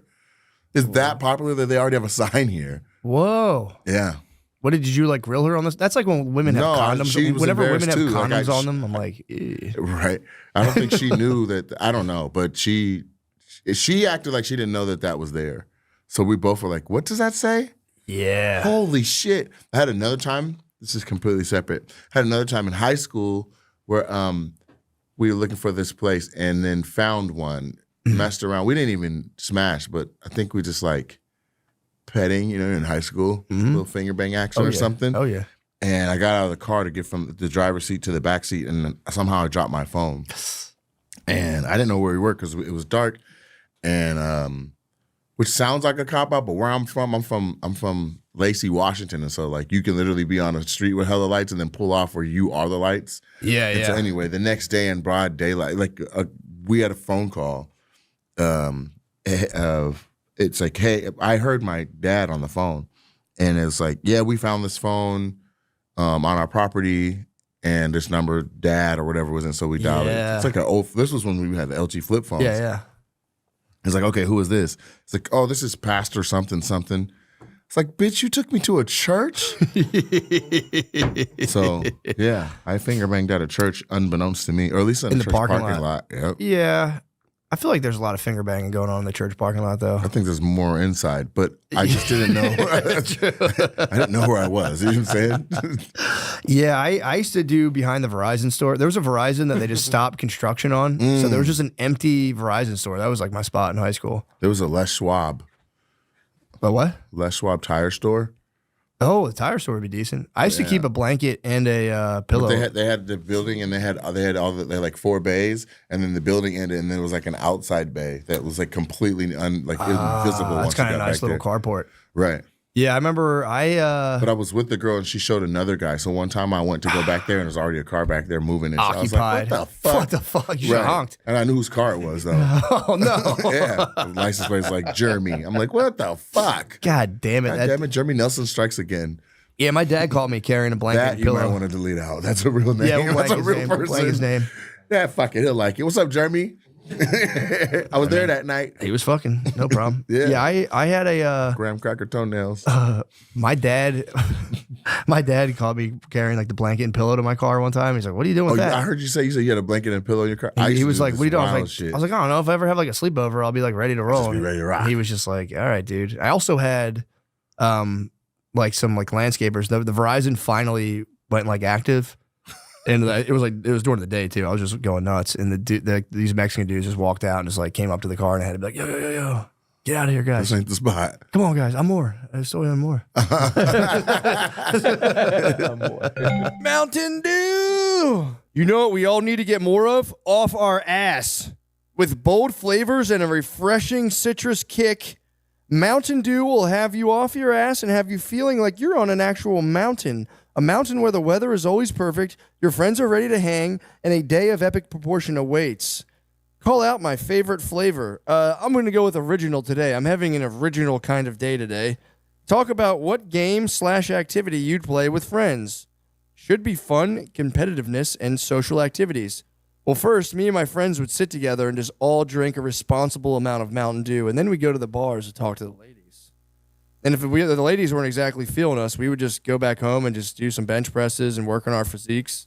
it's that popular that they already have a sign here. Whoa. Yeah. What did you like grill her on this? That's like when women have No, condoms. she was Whenever women have embarrassed too. Like, condoms on them, I'm like, eh. Right. I don't think she knew that. I don't know, but she acted like she didn't know that was there. So we both were like, what does that say? Yeah. Holy shit. I had another time, this is completely separate. I had another time in high school where we were looking for this place and then found one, messed around. We didn't even smash, but I think we just like petting, in high school, a little finger bang action or something. Oh yeah. And I got out of the car to get from the driver's seat to the back seat, and then somehow I dropped my phone. And I didn't know where we were because it was dark, and which sounds like a cop out, but where I'm from Lacey, Washington, and so like you can literally be on a street with hella lights and then pull off where you are the lights. Yeah, And so anyway, the next day in broad daylight, we had a phone call. It's like, hey, I heard my dad on the phone, and it's like, yeah, we found this phone on our property, and this number, dad or whatever was in, so we dialed it. It's like this was when we had the LG flip phones. Yeah. It's like, okay, who is this? It's like, oh, this is Pastor something. It's like, bitch, you took me to a church? So, yeah, I finger banged at a church unbeknownst to me, or at least in the church parking lot. Yep. Yeah. I feel like there's a lot of finger banging going on in the church parking lot, though. I think there's more inside, but I just didn't know. I didn't know where I was. You know what I'm saying? Yeah, I used to do behind the Verizon store. There was a Verizon that they just stopped construction on. So there was just an empty Verizon store. That was like my spot in high school. There was a Les Schwab. But what? Les Schwab tire store. Oh, the tire store would be decent. I used to keep a blanket and a pillow. But they had the building, and they had like 4 bays, and then the building ended, and then it was like an outside bay that was like completely invisible. That's kind of a nice little carport. Right. Yeah, I remember But I was with the girl, and she showed another guy. So one time I went to go back there, and there's already a car back there moving. And I was occupied. like, what the fuck? You should have honked. And I knew whose car it was, though. Oh, no. Yeah. The license plate was like Jeremy. I'm like, what the fuck? God damn it. God damn it, Jeremy Nelson strikes again. Yeah, my dad called me carrying a blanket That and you pillow. might want to delete out. That's a real name. Yeah, we'll That's a blank his real name. We'll person. blank his name. Yeah, fuck it. He'll like it. What's up, Jeremy? I was there that night. He was fucking, no problem. Yeah. I had a Graham cracker toenails. my dad called me carrying like the blanket and pillow to my car one time. He's like, "What are you doing with that?" I heard you say you had a blanket and a pillow in your car. He was like, "What are you doing?" I was Shit. like, "I don't know. If I ever have like a sleepover, I'll be like ready to roll." Just be ready to rock. And he was just like, "All right, dude." I also had like some like landscapers. The Verizon finally went like active. And it was during the day too. I was just going nuts, and these Mexican dudes just walked out and just like came up to the car, and I had to be like, yo, get out of here, guys! This ain't the spot. Come on, guys, I'm more. I still am more. Mountain Dew. You know what we all need to get more of? Off our ass. With bold flavors and a refreshing citrus kick, Mountain Dew will have you off your ass and have you feeling like you're on an actual mountain A mountain where the weather is always perfect, your friends are ready to hang, and a day of epic proportion awaits. Call out my favorite flavor. I'm going to go with original today. I'm having an original kind of day today. Talk about what game/activity you'd play with friends. Should be fun, competitiveness, and social activities. Well, first, me and my friends would sit together and just all drink a responsible amount of Mountain Dew, and then we'd go to the bars to talk to the ladies. And if the ladies weren't exactly feeling us, we would just go back home and just do some bench presses and work on our physiques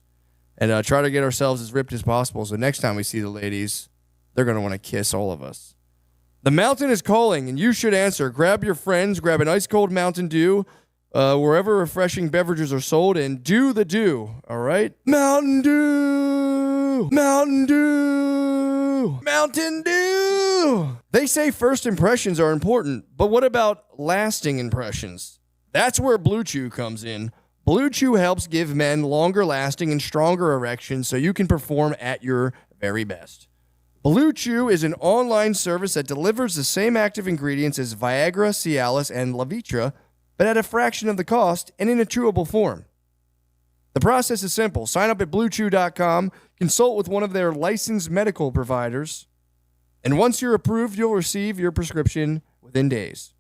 and try to get ourselves as ripped as possible. So next time we see the ladies, they're going to want to kiss all of us. The mountain is calling, and you should answer. Grab your friends, grab an ice-cold Mountain Dew, wherever refreshing beverages are sold, and do the dew, all right? Mountain Dew! Mountain Dew! Mountain Dew! They say first impressions are important, but what about lasting impressions? That's where Blue Chew comes in. Blue Chew helps give men longer lasting and stronger erections so you can perform at your very best. Blue Chew is an online service that delivers the same active ingredients as Viagra, Cialis, and Levitra, but at a fraction of the cost and in a chewable form. The process is simple. Sign up at BlueChew.com, consult with one of their licensed medical providers, and once you're approved, you'll receive your prescription within days.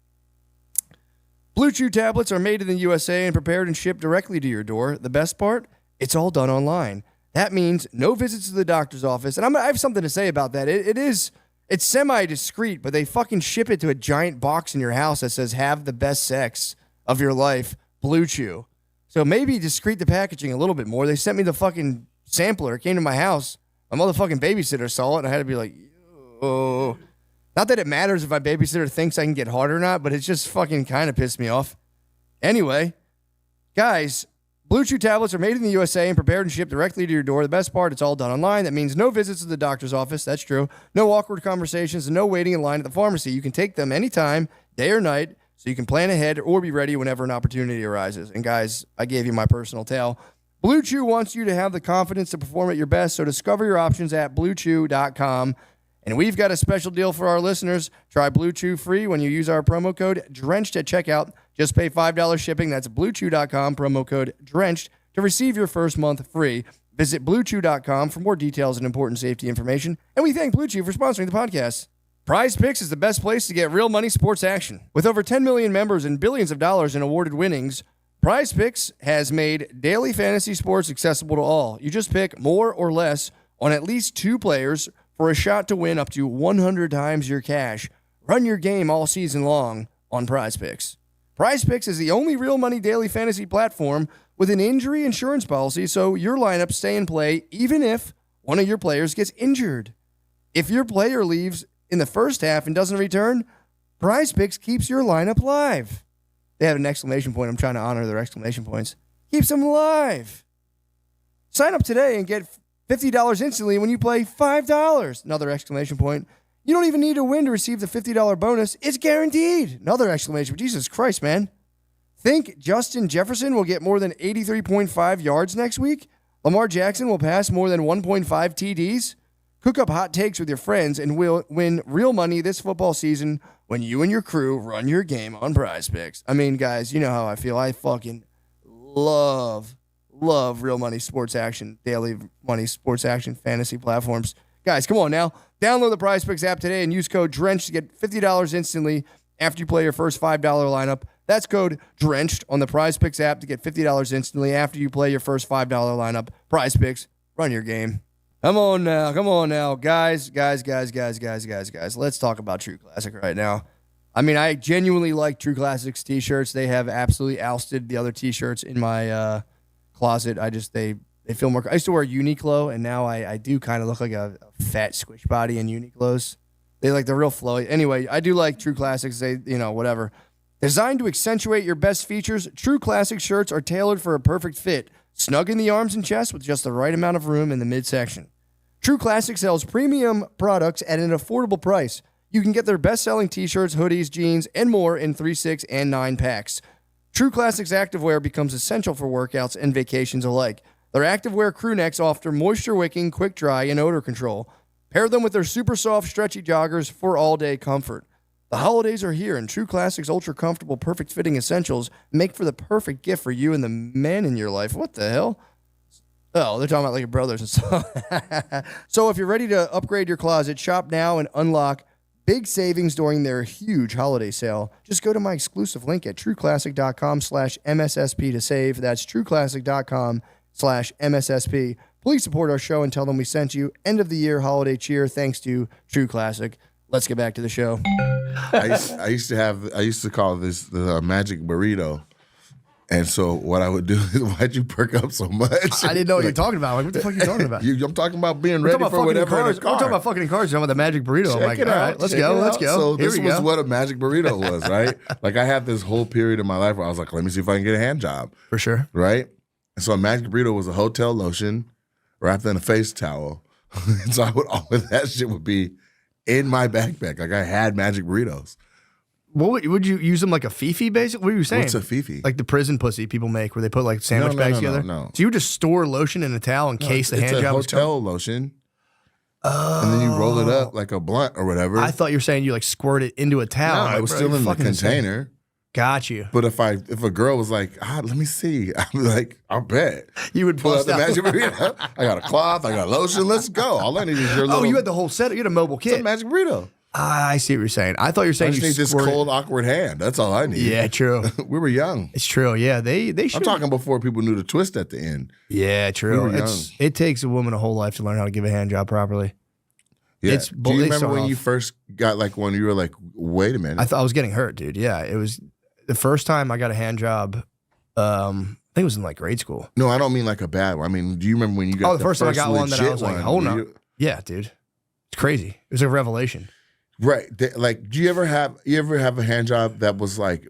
Blue Chew tablets are made in the USA and prepared and shipped directly to your door. The best part? It's all done online. That means no visits to the doctor's office. And I have something to say about that. It's semi-discreet, but they fucking ship it to a giant box in your house that says, have the best sex of your life, Blue Chew. So maybe discreet the packaging a little bit more. They sent me the fucking sampler. It came to my house. My motherfucking babysitter saw it, and I had to be like, oh. Not that it matters if my babysitter thinks I can get hard or not, but it's just fucking kind of pissed me off. Anyway, guys, Blue Chew tablets are made in the USA and prepared and shipped directly to your door. The best part, it's all done online. That means no visits to the doctor's office. That's true. No awkward conversations and no waiting in line at the pharmacy. You can take them anytime, day or night, so you can plan ahead or be ready whenever an opportunity arises. And guys, I gave you my personal tale. Blue Chew wants you to have the confidence to perform at your best, so discover your options at BlueChew.com. And we've got a special deal for our listeners. Try Blue Chew free when you use our promo code DRENCHED at checkout. Just pay $5 shipping. That's BlueChew.com, promo code DRENCHED, to receive your first month free. Visit BlueChew.com for more details and important safety information. And we thank Blue Chew for sponsoring the podcast. Prize Picks is the best place to get real money sports action. With over 10 million members and billions of dollars in awarded winnings, Prize Picks has made daily fantasy sports accessible to all. You just pick more or less on at least 2 players for a shot to win up to 100 times your cash. Run your game all season long on Prize Picks. Prize Picks is the only real money daily fantasy platform with an injury insurance policy, so your lineups stay in play even if one of your players gets injured. If your player leaves in the first half and doesn't return, Prize Picks keeps your lineup live. They have an exclamation point. I'm trying to honor their exclamation points. Keeps them live. Sign up today and get $50 instantly when you play $5. Another exclamation point. You don't even need to win to receive the $50 bonus. It's guaranteed. Another exclamation point. Jesus Christ, man. Think Justin Jefferson will get more than 83.5 yards next week? Lamar Jackson will pass more than 1.5 TDs? Cook up hot takes with your friends and will win real money this football season when you and your crew run your game on Prize Picks. I mean, guys, you know how I feel. I fucking love real money sports action, daily money sports action fantasy platforms. Guys, come on now. Download the Prize Picks app today and use code DRENCHED to get $50 instantly after you play your first $5 lineup. That's code DRENCHED on the Prize Picks app to get $50 instantly after you play your first $5 lineup. Prize Picks, run your game. Come on now. Guys. Let's talk about True Classic right now. I mean, I genuinely like True Classics t-shirts. They have absolutely ousted the other t-shirts in my closet. They feel more. I used to wear Uniqlo, and now I do kind of look like a fat squish body in Uniqlos. They like the real flowy. Anyway, I do like True Classics. They, whatever. Designed to accentuate your best features, True Classic shirts are tailored for a perfect fit. Snug in the arms and chest with just the right amount of room in the midsection. True Classic sells premium products at an affordable price. You can get their best-selling t-shirts, hoodies, jeans, and more in 3, 6, and 9 packs. True Classics activewear becomes essential for workouts and vacations alike. Their activewear crew necks offer moisture-wicking, quick-dry, and odor control. Pair them with their super soft, stretchy joggers for all-day comfort. The holidays are here, and True Classics ultra comfortable, perfect fitting essentials make for the perfect gift for you and the man in your life. What the hell? Oh, they're talking about like your brothers and stuff. So if you're ready to upgrade your closet, shop now and unlock big savings during their huge holiday sale. Just go to my exclusive link at trueclassic.com/MSSP to save. That's trueclassic.com/MSSP. Please support our show and tell them we sent you. End of the year holiday cheer thanks to True Classic. Let's get back to the show. I used to call this the magic burrito. And so what I would do is, why'd you perk up so much? I didn't know what you're talking about. Like, what the fuck are you talking about? I'm talking about being ready for whatever in the car. We're talking about fucking cars. You're talking about the magic burrito. I'm like, all right, let's go. So this was what a magic burrito was, right? Like I had this whole period in my life where I was like, let me see if I can get a hand job. For sure. Right? And so a magic burrito was a hotel lotion wrapped in a face towel. And so that shit would be in my backpack. Like I had magic burritos. What would you use them like a fifi, basically? What are you saying? What's a fifi? Like the prison pussy people make, where they put like sandwich bags together. No. So you would just store lotion in a towel in case the hand job was coming? It's a hotel lotion. Oh. And then you roll it up like a blunt or whatever. I thought you were saying you like squirt it into a towel. No, it was still in the container. Insane. Got you. But if a girl was like, let me see, I'd be like, I'll bet. You would pull out the magic burrito. I got a cloth, I got lotion, let's go. All I need is your little. Oh, you had the whole set. You had a mobile kit. It's a magic burrito. I see what you're saying. I thought you were saying I just need this cold, awkward hand. That's all I need. Yeah, true. We were young. It's true. Yeah, they should. I'm talking before people knew the twist at the end. Yeah, true. We were young. It takes a woman a whole life to learn how to give a hand job properly. Yeah. Do you remember when you first got like one? You were like, wait a minute. I thought I was getting hurt, dude. Yeah, it was the first time I got a hand job. I think it was in like grade school. No, I don't mean like a bad one. I mean, do you remember when you got the first time I got one that I was like, hold on. Yeah, dude. It's crazy. It was a revelation. Right. Like, do you ever have a hand job that was like,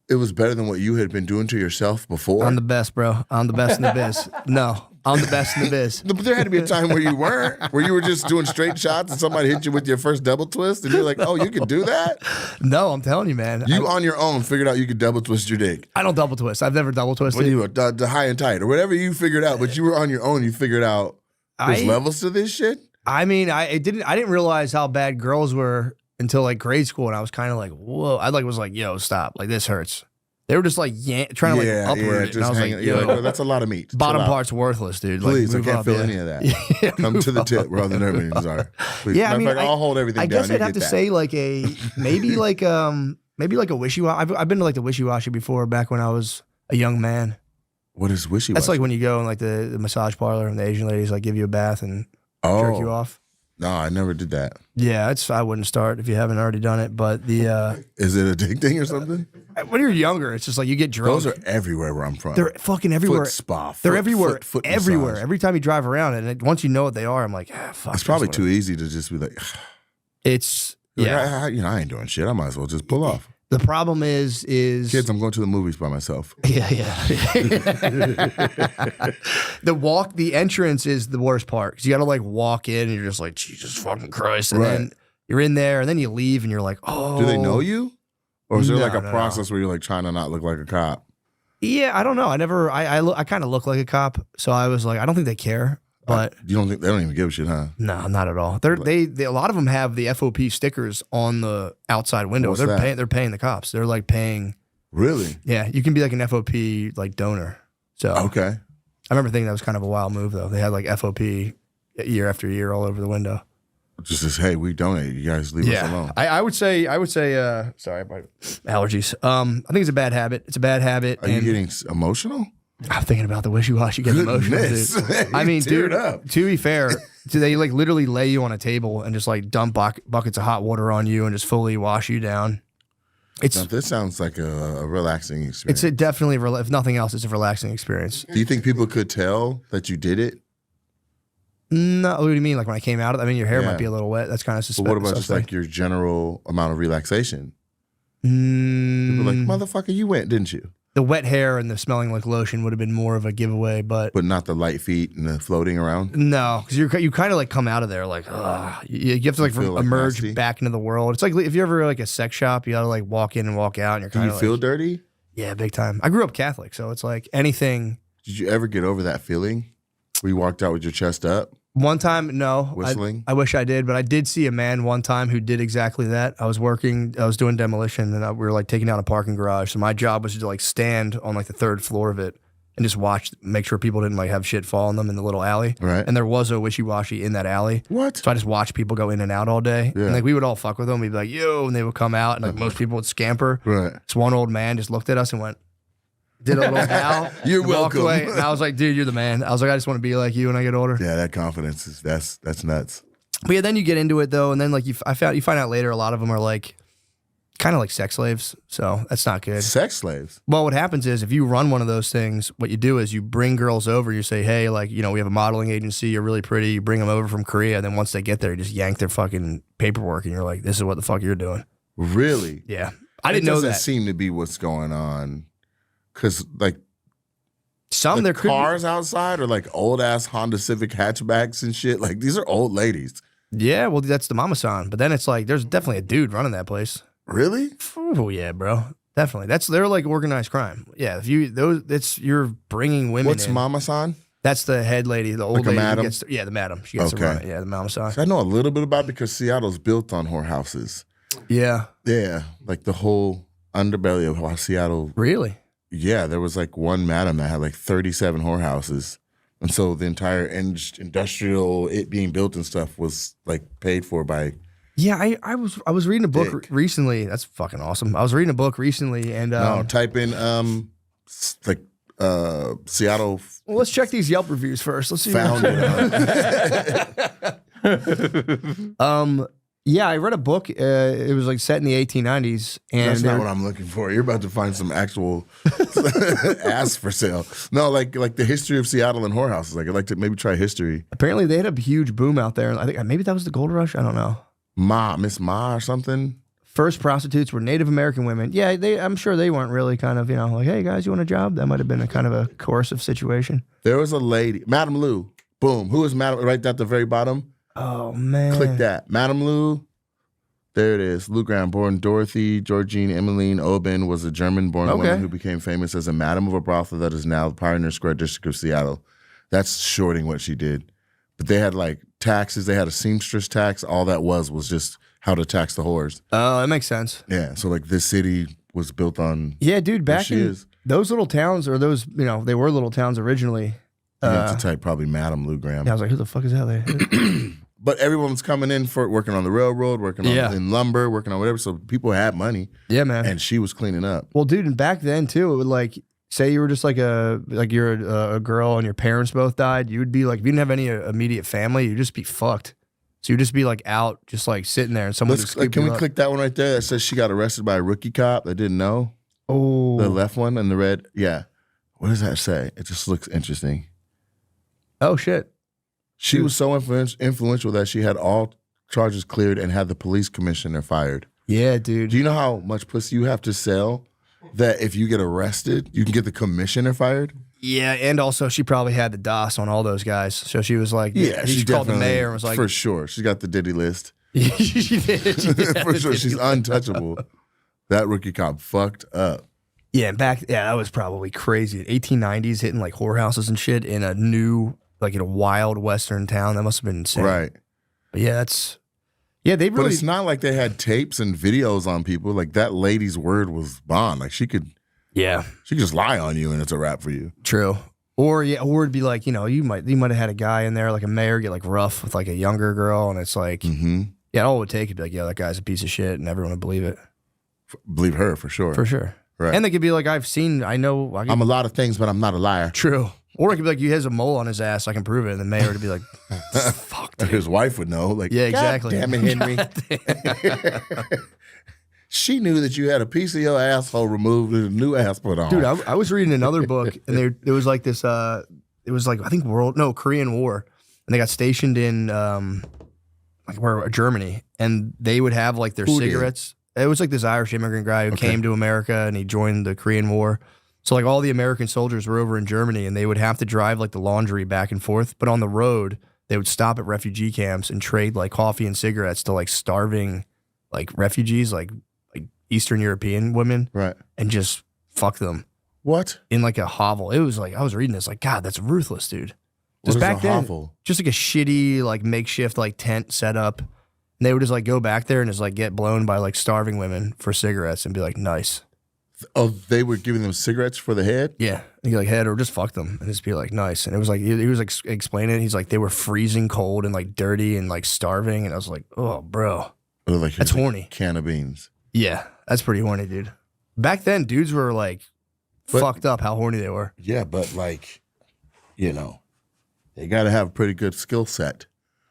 it was better than what you had been doing to yourself before? I'm the best, bro. I'm the best in the biz. No, I'm the best in the biz. But there had to be a time where you weren't, where you were just doing straight shots and somebody hit you with your first double twist and you're like, oh, you can do that? No, I'm telling you, man. You on your own figured out you could double twist your dick. I don't double twist. I've never double twisted. When you were the high and tight or whatever you figured out, but you were on your own, you figured out there's levels to this shit? I mean, I didn't realize how bad girls were until like grade school, and I was kind of like, whoa. I was like, yo, stop, like this hurts. They were just like trying to like upward it, and I was like, yo, like, well, that's a lot of meat. Bottom part's worthless, dude. Please, like, I can't feel any of that. Yeah, come to the tip where all the nerve endings are. Please. Yeah, I mean, I'll hold everything down. I guess I'd have to say like maybe like a wishy-washy. I've been to like the wishy-washy before, back when I was a young man. What is wishy-washy? That's like when you go in like the massage parlor and the Asian ladies like give you a bath and jerk you off. No, I never did that. Yeah, I wouldn't start if you haven't already done it. But the is it addicting or something? When you're younger, it's just like you get drunk. Those are everywhere where I'm from. They're fucking everywhere. Foot spa. They're everywhere. Foot everywhere. massage. Every time you drive around, and once you know what they are, I'm like, fuck. It's probably too easy to just be like. It's yeah. I ain't doing shit. I might as well just pull off. The problem is kids. I'm going to the movies by myself. Yeah. The entrance is the worst part because you got to like walk in and you're just like, Jesus fucking Christ, and then you're in there and then you leave and you're like, oh. Do they know you, or is there like a process where you're like trying to not look like a cop? Yeah, I don't know. I kind of look like a cop, so I was like, I don't think they care. But you don't think they don't even give a shit, huh? No, not at all. They a lot of them have the FOP stickers on the outside window. They're paying the cops. They're like paying. Really? Yeah, you can be like an FOP like donor. So okay. I remember thinking that was kind of a wild move though. They had like FOP year after year all over the window. Just as, hey, we donate. You guys leave us alone. I would say. Sorry, my allergies. I think it's a bad habit. It's a bad habit. Are you getting emotional? I'm thinking about the wishy-washy getting emotional, dude. I mean, dude, to be fair, they like literally lay you on a table and just like dump buckets of hot water on you and just fully wash you down. This sounds like a relaxing experience. It's definitely, if nothing else, it's a relaxing experience. Do you think people could tell that you did it? No, what do you mean? Like when I came out, I mean, your hair might be a little wet. That's kind of suspect. But what about just like your general amount of relaxation? People are like, motherfucker, you went, didn't you? The wet hair and the smelling like lotion would have been more of a giveaway, but not the light feet and the floating around. No, because you kind of like come out of there like, you have to like emerge nasty? Back into the world. It's like if you're ever like a sex shop, you got to like walk in and walk out, and you're kind of. Do you feel dirty? Yeah, big time. I grew up Catholic, so it's like anything. Did you ever get over that feeling where you walked out with your chest up? One time, no. Whistling? I wish I did, but I did see a man one time who did exactly that. I was doing demolition, and we were like taking down a parking garage. So my job was to like stand on like the 3rd floor of it and just watch, make sure people didn't like have shit fall on them in the little alley. Right. And there was a wishy-washy in that alley. What? So I just watched people go in and out all day. Yeah. And like we would all fuck with them. We'd be like, yo, and they would come out, and like most people would scamper. Right. This one old man just looked at us and went, did a little bow. You're and walked welcome. away. And I was like, dude, you're the man. I was like, I just want to be like you when I get older. Yeah, that confidence is that's nuts. But yeah, then you get into it though, and then like you find out later a lot of them are like kind of like sex slaves, so that's not good. Sex slaves. Well, what happens is if you run one of those things, what you do is you bring girls over. You say, hey, like we have a modeling agency. You're really pretty. You bring them over from Korea, and then once they get there, you just yank their fucking paperwork, and you're like, this is what the fuck you're doing. Really? Yeah, I didn't know Doesn't that. seem to be what's going on. Because like Some the there could cars outside are like old ass Honda Civic hatchbacks and shit. Like these are old ladies. Yeah, well, that's the mama-san. But then it's like there's definitely a dude running that place. Really? Oh yeah, bro. Definitely. They're like organized crime. Yeah, if you're bringing women What's in. Mama-san? That's the head lady, the old Like a lady. madam? The madam. She gets to Okay. run it. Yeah, the mama-san. I know a little bit about it because Seattle's built on whorehouses. Yeah. Yeah, like the whole underbelly of how Seattle. Really? Yeah, there was like one madam that had like 37 whorehouses. And so the entire industrial, it being built and stuff was like paid for by. Yeah, I was reading a book Dick. recently. That's fucking awesome. I was reading a book recently, and No, type in Seattle well, let's check these Yelp reviews first. Let's see. founded. Yeah, I read a book. It was like set in the 1890s, and That's not what I'm looking for. You're about to find some actual ass for sale. No, like the history of Seattle and whorehouses. Like I'd like to maybe try history. apparently they had a huge boom out there. I think maybe that was the gold rush. I don't know. Miss Ma or something. First prostitutes were Native American women. Yeah, I'm sure they weren't really kind of like, hey guys, you want a job? That might have been a kind of a coercive situation. There was a lady, Madam Lou. Boom. Who is Madam? Right at the very bottom. Oh man. Click that. Madam Lou. There it is. Lou Graham, born Dorothy Georgine Emmeline Oben, was a German-born Okay. woman who became famous as a madam of a brothel that is now the Pioneer Square district of Seattle. That's shorting what she did. But they had like taxes. They had a seamstress tax. All that was just how to tax the whores. Oh, that makes sense. Yeah. So like this city was built on. Yeah, dude, There back she in is. those little towns, or those, they were little towns originally. You have to type probably Madam Lou Graham. Yeah, I was like, who the fuck is that? But everyone's coming in for working on the railroad, working on Yeah. in lumber, working on whatever. So people had money, Yeah, man. and she was cleaning up. Well, dude, and back then too, it would like say you were just like you're a girl and your parents both died. You would be like, if you didn't have any immediate family, you'd just be fucked. So you'd just be like out, just like sitting there, and someone would scoop Can you we up. click that one right there that says she got arrested by a rookie cop that didn't know? Oh, The left one and the red. Yeah. What does that say? It just looks interesting. oh shit. She was so influential that she had all charges cleared and had the police commissioner fired. Yeah, dude. Do you know how much pussy you have to sell that if you get arrested, you can get the commissioner fired? Yeah, and also she probably had the DOS on all those guys. So she was like, Yeah, she called the mayor and was like, for sure. She's got the Diddy list. she did. She did For sure. She's untouchable. That rookie cop fucked up. Yeah, that was probably crazy. 1890s hitting like whorehouses and shit in a new, like in a wild western town. That must have been insane. Right. But yeah, they But really. it's not like they had tapes and videos on people. Like that lady's word was bond. Like she could just lie on you and it's a wrap for you. True. Or it'd be like, you might have had a guy in there, like a mayor, get like rough with like a younger girl, and it's like, all it would take would be like, that guy's a piece of shit, and everyone would believe it. Believe her for sure. For sure. Right. And they could be like, I know. I'm a lot of things, but I'm not a liar. True. Or it could be like, he has a mole on his ass, I can prove it. And the mayor would be like, fuck, dude. His wife would know. Like, Yeah, "God exactly. damn it, Henry. She knew that you had a piece of your asshole removed and a new ass put on. Dude, I was reading another book, and there was like this. It was like, I think Korean War, and they got stationed in Germany, and they would have like their Who did? cigarettes. It was like this Irish immigrant guy who came to America, and he joined the Korean War. So like all the American soldiers were over in Germany, and they would have to drive like the laundry back and forth. But on the road, they would stop at refugee camps and trade like coffee and cigarettes to like starving like refugees, like Eastern European women, Right. and just fuck them What? in like a hovel. It was like, I was reading this like, God, that's ruthless, dude. What is back a then, hovel? just like a shitty like makeshift like tent set up. And they would just like go back there and just like get blown by like starving women for cigarettes and be like, nice. Oh, they were giving them cigarettes for the head? Yeah. And you like head or just fuck them and just be like, nice. And it was like, he was like explaining it. He's like, they were freezing cold and like dirty and like starving. And I was like, oh, bro. It was like, That's here's a horny. Can of beans. Yeah. That's pretty horny, dude. Back then, dudes were like But- fucked up how horny they were. Yeah, but like, you know, they got to have a pretty good skill set.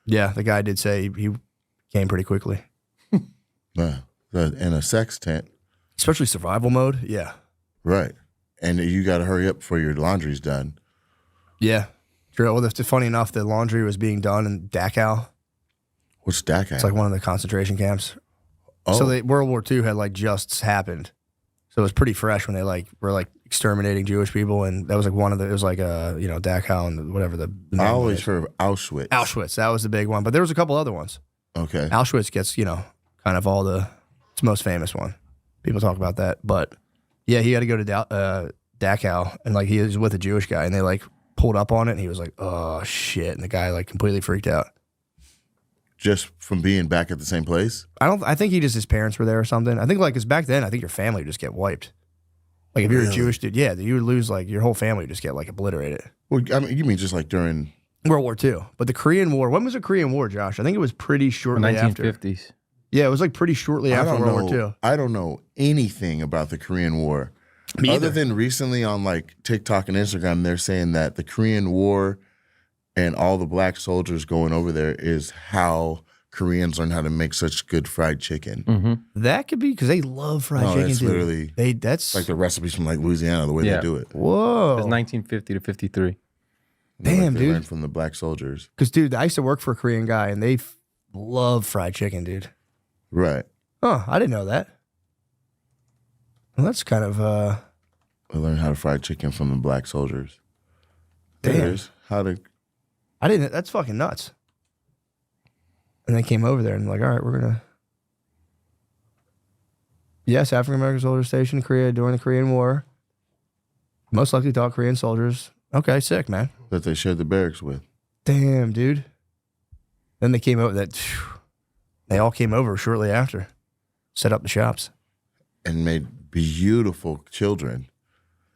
Yeah. The guy did say he came pretty quickly. In a sex tent. Especially survival mode. Yeah. Right. And you got to hurry up before your laundry's done. Yeah. True. Well, it's funny enough, the laundry was being done in Dachau. What's that? It's like one of the concentration camps. Oh. So World War II had like just happened. So it was pretty fresh when they like were like exterminating Jewish people. And that was like one of the, it was like, Dachau and whatever the name I always was. heard of Auschwitz. Auschwitz. That was the big one. But there was a couple other ones. Okay. Auschwitz gets, kind of all it's the most famous one. People talk about that. But yeah, he had to go to Dachau and like he was with a Jewish guy and they like pulled up on it and he was like, oh shit. And the guy like completely freaked out. Just from being back at the same place? I think his parents were there or something. I think like, cause back then I think your family would just get wiped. Like if you're a Jewish dude, yeah, you would lose like your whole family would just get like obliterated. Well, I mean, you mean just like during World War II. But the Korean War, when was the Korean War, Josh? I think it was pretty shortly after. 1950s. Yeah, it was like pretty shortly after World War II. I don't know anything about the Korean War. Me Other either. than recently on like TikTok and Instagram, they're saying that the Korean War and all the black soldiers going over there is how Koreans learn how to make such good fried chicken. Mm-hmm. That could be because they love fried No, chicken. that's dude. literally That's like the recipes from like Louisiana, the way Yeah. they do it. whoa. It was 1950 to 53. Damn, they dude. learned from the black soldiers. Because dude, I used to work for a Korean guy and they love fried chicken, dude. Right. Huh? I didn't know that. Well, that's kind of They learned how to fry chicken from the black soldiers. Damn. There's how to. I didn't. That's fucking nuts. And they came over there and like, all right, we're gonna. Yes, African American soldiers stationed in Korea during the Korean War. Most likely taught Korean soldiers. Okay, sick, man. That they shared the barracks with. Damn, dude. Then they came over. They all came over shortly after, set up the shops. And made beautiful children.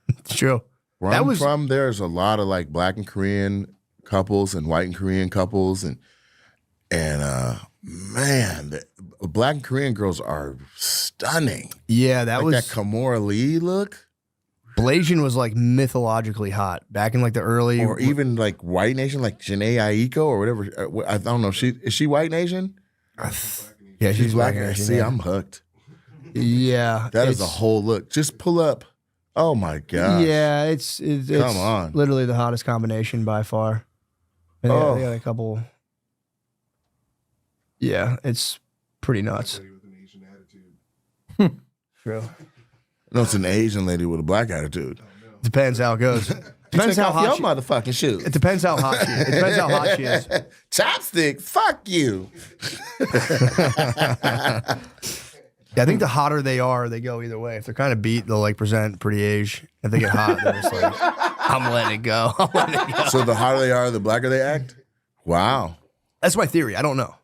It's true. Where That I'm was- from, there's a lot of like black and Korean couples and white and Korean couples, and man, the black and Korean girls are stunning. Yeah, that Like was that Kimora Lee look, Blasian was like mythologically hot back in like the early. or even like white nation, like Janae Aiko or whatever. I don't know. Is she white Asian? yeah, she's black. Asian, See, yeah. I'm hooked. Yeah, That is a it's- whole look. Just pull up. Oh my god. Yeah, it's Come on. literally the hottest combination by far. And Oh. they got a couple. Yeah, it's pretty nuts. True. No, it's an Asian lady with a black attitude. Depends how it goes. Depends Take how off hot. your She, motherfucking shoes. it depends how hot she is. It depends how hot she is. Chopsticks. Fuck you. Yeah, I think the hotter they are, they go either way. If they're kind of beat, they'll like present pretty age. If they get hot, they're just like, I'm letting it go. I'm letting it go. So the hotter they are, the blacker they act. Wow. That's my theory. I don't know.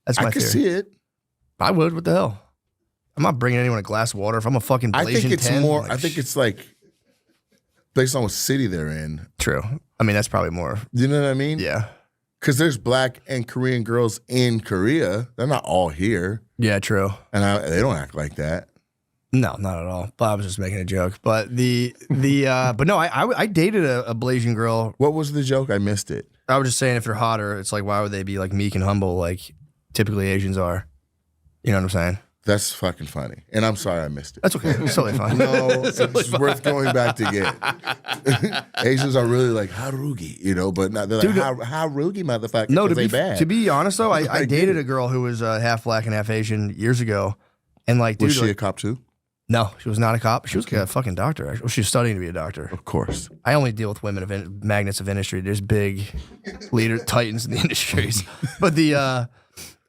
That's my I can theory. see it. I would. What the hell? I'm not bringing anyone a glass of water. If I'm a fucking I think Blasian it's 10, more. like, I think it's like based on what city they're in. true. I mean, that's probably more. You know what I mean? Yeah. Because there's black and Korean girls in Korea. They're not all here, Yeah, true. and they don't act like that. No, not at all. But I was just making a joke. But but no, I dated a Blasian girl. What was the joke? I missed it. I was just saying, if they're hotter, it's like, why would they be like meek and humble like typically Asians are? You know what I'm saying? That's fucking funny. And I'm sorry I missed it. That's okay. It's totally fine. No, it's worth going back to get. Asians are really like harugi, but not, they're like Dude, harugi motherfucker. No, 'cause they bad. to be honest though, I Like, dated dude. a girl who was half black and half Asian years ago, and like, dude, Was she like- a cop too? no, she was not a cop. She was a fucking doctor. Actually. Well, she was studying to be a doctor. Of course. I only deal with women of magnets of industry. There's big leader titans in the industries. But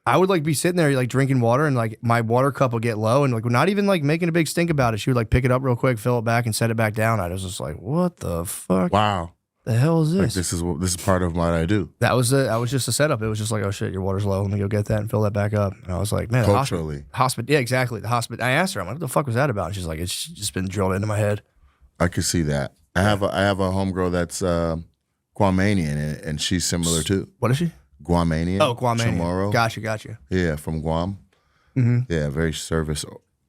I would like be sitting there like drinking water and like my water cup would get low and like not even like making a big stink about it. She would like pick it up real quick, fill it back and set it back down. I was just like, what the fuck? Wow. The hell is Like this? this is part of what I do That was just a setup. It was just like, oh shit, your water's low. Let me go get that and fill that back up. And I was like, man, culturally. hospital. Yeah, exactly. The hospital. I asked her, I'm like, what the fuck was that about? And she's like, it's just been drilled into my head. I could see that. I have a homegirl that's Guamanian, and she's similar too. What is she? Guamanian. Oh, Guamanian. Chamorro. Gotcha. Yeah, from Guam. Mm-hmm. Yeah, very service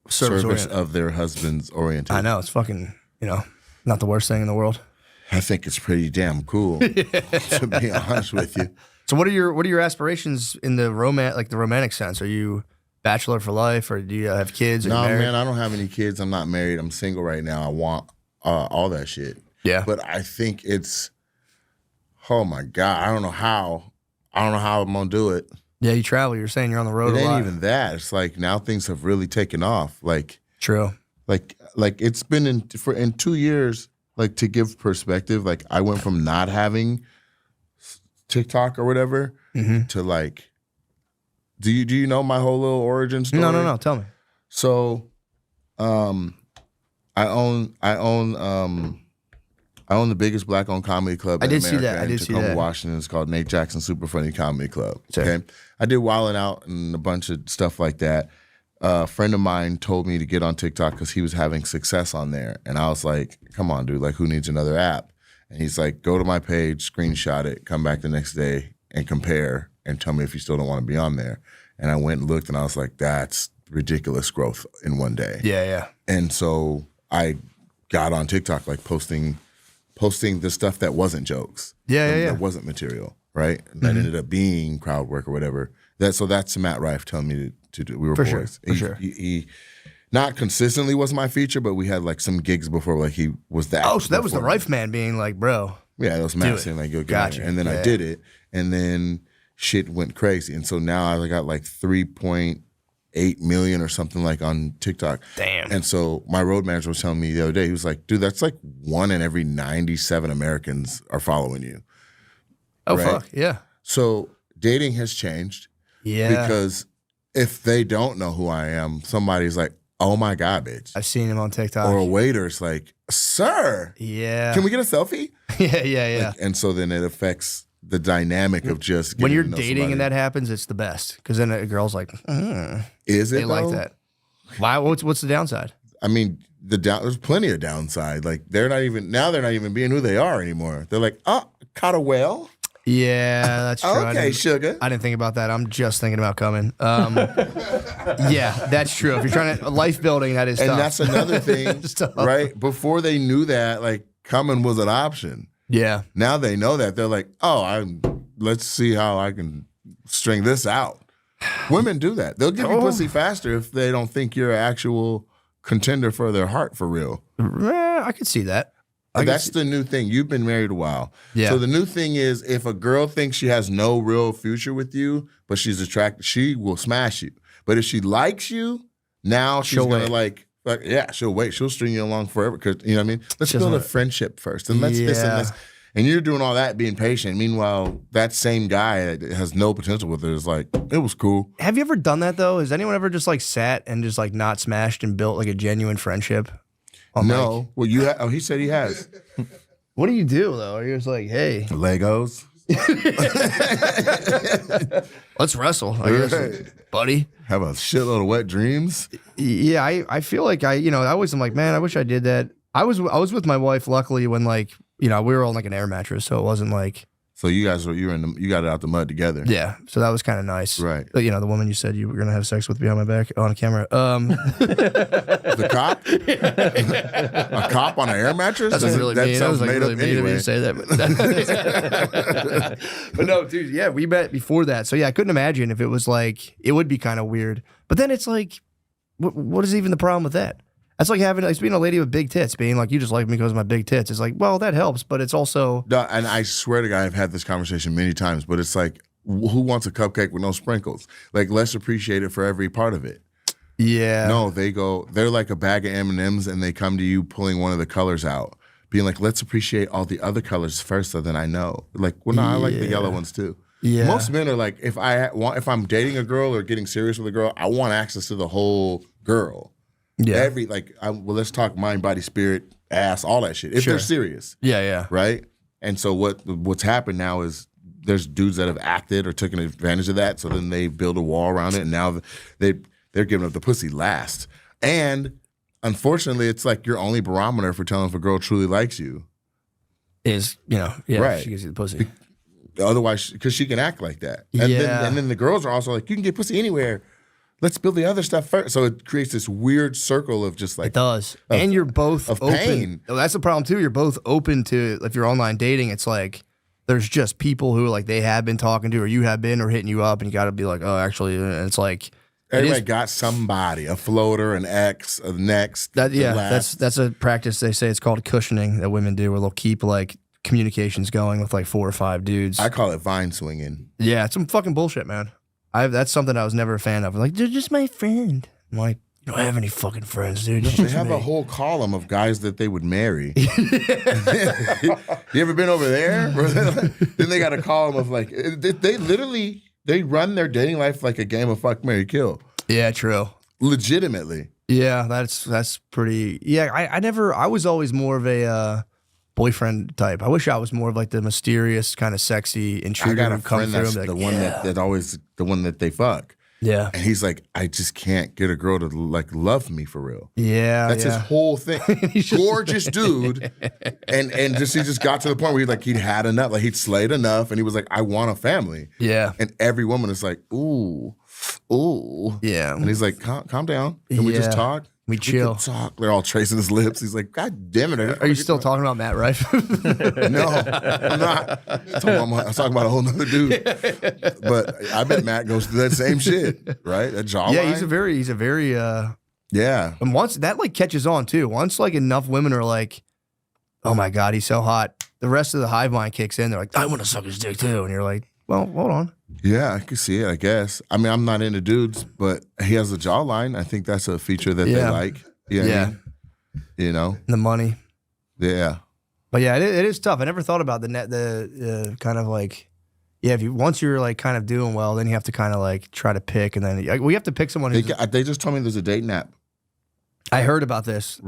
Service-oriented. of their husbands oriented. I know it's fucking, not the worst thing in the world. I think it's pretty damn cool, to be honest with you. So what are your aspirations in the romantic sense? Are you bachelor for life, or do you have kids? Or No, married? man, I don't have any kids. I'm not married. I'm single right now. I want all that shit. Yeah. But I think it's, oh my God, I don't know how I'm gonna do it. Yeah, you travel. You're saying you're on the road It a lot. ain't even that. It's like now things have really taken off. Like True. like it's been in 2 years. Like, to give perspective, like I went from not having TikTok or whatever to like, do you know my whole little origin story? No. Tell me. So, I own the biggest black-owned comedy club in America in Tacoma, Washington. It's called Nate Jackson Super Funny Comedy Club. Okay, I did Wildin' Out and a bunch of stuff like that. A friend of mine told me to get on TikTok because he was having success on there, and I was like, "Come on, dude! Like, who needs another app?" And he's like, "Go to my page, screenshot it, come back the next day, and compare, and tell me if you still don't want to be on there." And I went and looked, and I was like, "That's ridiculous growth in one day." Yeah. And so I got on TikTok, like posting the stuff that wasn't jokes. Yeah. That wasn't material, right? And that ended up being crowd work or whatever. That's Matt Rife telling me to do. We were boys. For sure. He not consistently was my feature, but we had like some gigs before, like he was that. Oh, so that was the Rife man being like, bro. Yeah, that was Matt saying like, "Yo, get Gotcha. on here." And then I did it, and then shit went crazy, and so now I got like 3.8 million or something like on TikTok. Damn. And so my road manager was telling me the other day, he was like, "Dude, that's like 1 in every 97 Americans are following you." Oh, right? fuck. Yeah. So dating has changed. Yeah. Because if they don't know who I am, somebody's like, "Oh my God, bitch." I've seen him on TikTok. Or a waiter's like, "Sir, yeah. can we get a selfie?" Yeah. Like, and so then it affects the dynamic of just When getting you're to know dating somebody. and that happens, it's the best. Because then a girl's like, Is it they like though? that. Why? What's the downside? I mean, there's plenty of downside. Like they're not even being who they are anymore. They're like, "Oh, caught a whale." Yeah, that's true. Okay, sugar. I didn't think about that. I'm just thinking about coming. Yeah, that's true. If you're trying to life building, that is And tough. that's another thing, It's tough. right? Before they knew that, like coming was an option. Yeah. Now they know that. They're like, "Oh, let's see how I can string this out." Women do that. They'll give you pussy faster if they don't think you're an actual contender for their heart for real. I could see that. That's the new thing. You've been married a while. Yeah. So the new thing is if a girl thinks she has no real future with you, but she's attracted, she will smash you. But if she likes you, now she's She'll going to wait. like, yeah, she'll wait. She'll string you along forever. Cause you know what I mean? Let's She build a doesn't- friendship first. And let's this and Yeah. this. And you're doing all that being patient. Meanwhile, that same guy that has no potential with it is like, it was cool. Have you ever done that though? Has anyone ever just like sat and just like not smashed and built like a genuine friendship? No. Well, he said he has. What do you do though? Are you just like, hey, Legos. let's wrestle, I guess, Right. buddy? Have a shitload of wet dreams. Yeah, I feel like I always am like, man, I wish I did that. I was with my wife luckily when like, we were on like an air mattress, so it wasn't like, So you guys you got it out the mud together. yeah, so that was kind of nice. Right. But, the woman you said you were going to have sex with behind my back on camera. The cop? A cop on an air mattress? That's really that mean. That sounds was like made really up mean of me anyway. to say that. But no, dude, yeah, we met before that. So yeah, I couldn't imagine if it was like, it would be kind of weird. But then it's like, what is even the problem with that? That's like being a lady with big tits, being like, you just like me because of my big tits. It's like, well, that helps, but it's also, No, and I swear to God, I've had this conversation many times, but it's like, who wants a cupcake with no sprinkles? Like, let's appreciate it for every part of it. yeah. No, they're like a bag of M&Ms and they come to you pulling one of the colors out, being like, let's appreciate all the other colors first so then I know. Like, well, no, I like the yellow ones too. Yeah. Most men are like, if I'm dating a girl or getting serious with a girl, I want access to the whole girl. Yeah. Let's talk mind, body, spirit, ass, all that shit. If they're serious, Yeah. right? And so what's happened now is there's dudes that have acted or taken advantage of that. So then they build a wall around it, and now they're giving up the pussy last. And unfortunately, it's like your only barometer for telling if a girl truly likes you. Is, Right. she gives you the pussy. Otherwise, because she can act like that. Yeah. And then the girls are also like, you can get pussy anywhere. Let's build the other stuff first. So it creates this weird circle of just like It does. And you're both of open. pain. Well, that's the problem too. You're both open to, if you're online dating, it's like there's just people who like they have been talking to or you have been or hitting you up and you got to be like, oh, actually, and it's like. Everybody got somebody, a floater, an ex, a next. That's a practice. They say it's called cushioning that women do where they'll keep like communications going with like 4 or 5 dudes. I call it vine swinging. Yeah, it's some fucking bullshit, man. That's something I was never a fan of. Like, they're just my friend. I'm like, you don't have any fucking friends, dude. They have a whole column of guys that they would marry. You ever been over there? Then they got a column of like, they run their dating life like a game of fuck, marry, kill. Yeah, true. Legitimately. Yeah, that's pretty. Yeah, I was always more of a boyfriend type. I wish I was more of like the mysterious, kind of sexy intruder. I got a who come friend through that's and be the like, one yeah. that always the one that they fuck. Yeah. And he's like, I just can't get a girl to like love me for real. Yeah. That's his whole thing. Gorgeous dude. And he just got to the point where he'd had enough. Like he'd slayed enough and he was like, I want a family. Yeah. And every woman is like, ooh. Yeah. And he's like, calm down. Can we just talk? We chill. can talk. They're all tracing his lips. He's like, God damn it. Are you still talking about Matt Rife? No, I'm not. I'm talking about a whole nother dude. But I bet Matt goes through that same shit, right? That jawline. Yeah, he's a very yeah. And once that like catches on too, once like enough women are like, oh my God, he's so hot, the rest of the hive mind kicks in. They're like, I want to suck his dick too. And you're like, well, hold on. Yeah, I can see it, I guess. I mean, I'm not into dudes, but he has a jawline. I think that's a feature that they like. Yeah. You know? The money. Yeah. But yeah, it is tough. I never thought about the kind of like, yeah, once you're like kind of doing well, then you have to kind of like try to pick, and then we have to pick someone who's. They just told me there's a dating app. I heard about this.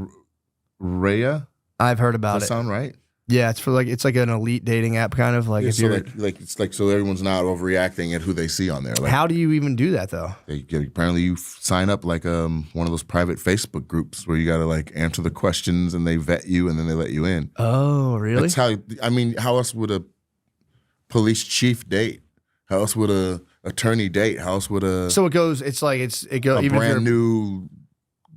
Raya? I've heard about Does that sound right? Yeah, it's like an elite dating app kind of like if so you're it's like so everyone's not overreacting at who they see on there. Like, how do you even do that though? Apparently you sign up like one of those private Facebook groups where you got to like answer the questions and they vet you and then they let you in. Oh, really? That's how. I mean, how else would a police chief date? How else would a attorney date? How else would a So it goes. It's like it goes. a Even brand new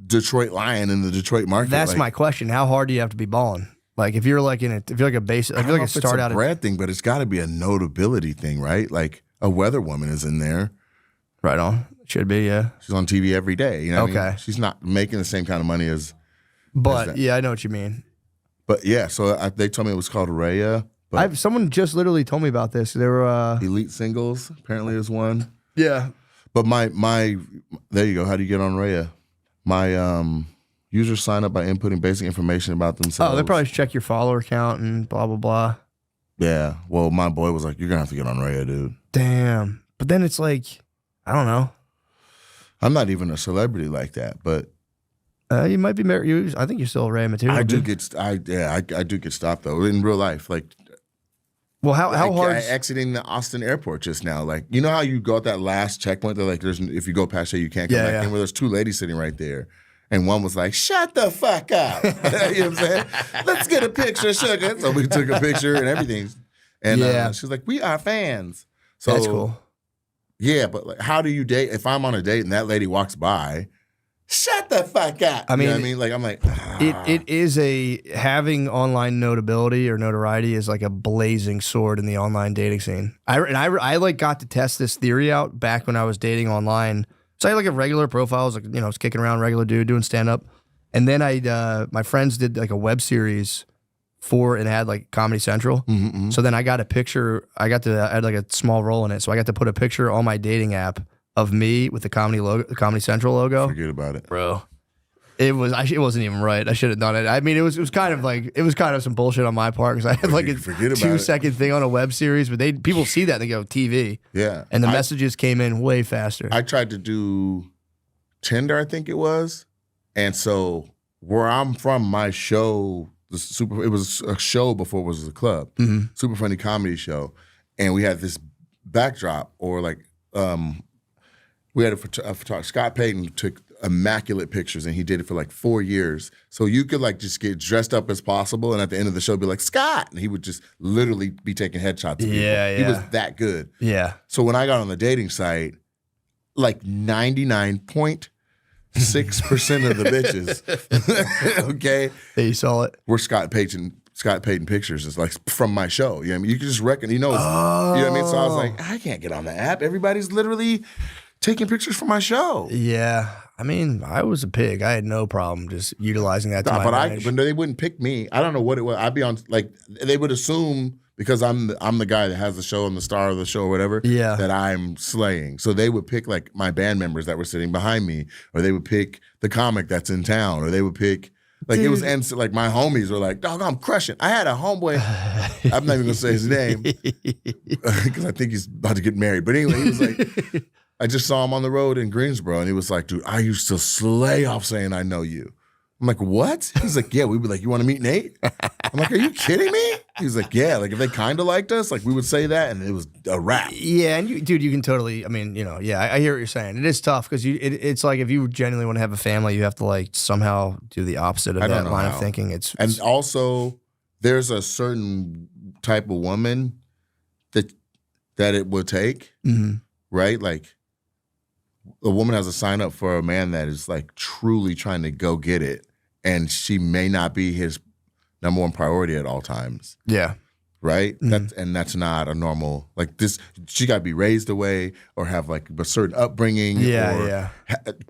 Detroit Lion in the Detroit market? That's like, my question. How hard do you have to be balling? Like if you're like if you're like a basic, if you're like a start out. It's a brand thing, but it's got to be a notability thing, right? Like a weather woman is in there. Right on. Should be, yeah. She's on TV every day. You know what I Okay. mean? She's not making the same kind of money as. But yeah, I know what you mean. But yeah, so they told me it was called Raya. But Someone just literally told me about this. They were Elite Singles apparently is one. yeah. But my there you go. How do you get on Raya? My users sign up by inputting basic information about themselves. Oh, they probably check your follower count and blah blah blah. Yeah. Well, my boy was like, "You're gonna have to get on Raya, dude." Damn. But then it's like, I don't know. I'm not even a celebrity like that, but You might be married. I think you're still Ray material. I do dude. I do get stopped though in real life. Like, Well, how hard? exiting the Austin airport just now? Like, you know how you go at that last checkpoint? They're like, if you go past here, you can't come back in. Well, there's 2 ladies sitting right there. And one was like, shut the fuck up. You know what I'm saying? Let's get a picture, sugar. So we took a picture and everything. And she was like, we are fans. So That's cool. Yeah, but like, how do you date? If I'm on a date and that lady walks by, shut the fuck up. I mean, you know what I mean? Like, I'm like, it is having online notability or notoriety is like a blazing sword in the online dating scene. I like got to test this theory out back when I was dating online. So I had like a regular profile, I was like, I was kicking around, regular dude doing stand up. And then my friends did like a web series and had like Comedy Central. mm-hmm. So then I got a picture, I had like a small role in it. So I got to put a picture on my dating app of me with the Comedy Central logo. Forget about it. Bro. It wasn't even right. I should have done it. I mean, it was kind of some bullshit on my part because I had like a 2-second thing on a web series, but people see that and they go TV. Yeah. And the messages came in way faster. I tried to do Tinder, I think it was. And so where I'm from, my show It was a show before it was a club, super funny comedy show, and we had this backdrop or like we had a photographer. Scott Payton took immaculate pictures, and he did it for like 4 years. So you could like just get dressed up as possible, and at the end of the show, be like Scott, and he would just literally be taking headshots. Of people. Yeah. He was that good. Yeah. So when I got on the dating site, like 99.6% of the bitches, okay, Hey, you saw it. were Scott Payton pictures. It's like from my show. You know what I mean? You can just reckon, you know what I mean? So I was like, I can't get on the app. Everybody's literally taking pictures for my show. Yeah. I mean, I was a pig. I had no problem just utilizing that to my advantage. But they wouldn't pick me. I don't know what it was. I'd be on, like, they would assume because I'm the guy that has the show and the star of the show or whatever, that I'm slaying. So they would pick like my band members that were sitting behind me, or they would pick the comic that's in town, or they would pick like it was, and like my homies were like, dog, I'm crushing. I had a homeboy, I'm not even gonna say his name because I think he's about to get married. But anyway, he was like, I just saw him on the road in Greensboro, and he was like, dude, I used to slay off saying I know you. I'm like, what? He's like, yeah. We'd be like, you want to meet Nate? I'm like, are you kidding me? He's like, yeah. Like if they kind of liked us, like we would say that, and it was a wrap. Yeah, and you can totally. I mean, I hear what you're saying. It is tough because it's like if you genuinely want to have a family, you have to like somehow do the opposite of that line of thinking. And also, there's a certain type of woman that it would take, right? Like a woman has to sign up for a man that is like truly trying to go get it, and she may not be his number one priority at all times. Yeah. Right? That's not a normal, like this, she got to be raised away or have like a certain upbringing or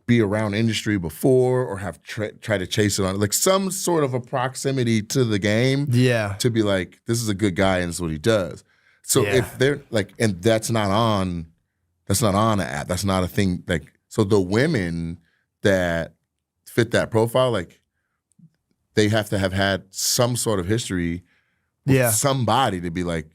be around industry before or have try to chase it on, like some sort of a proximity to the game to be like, this is a good guy and this is what he does. So if they're like, and that's not on an app, that's not a thing. Like, so the women that fit that profile, like they have to have had some sort of history with somebody to be like,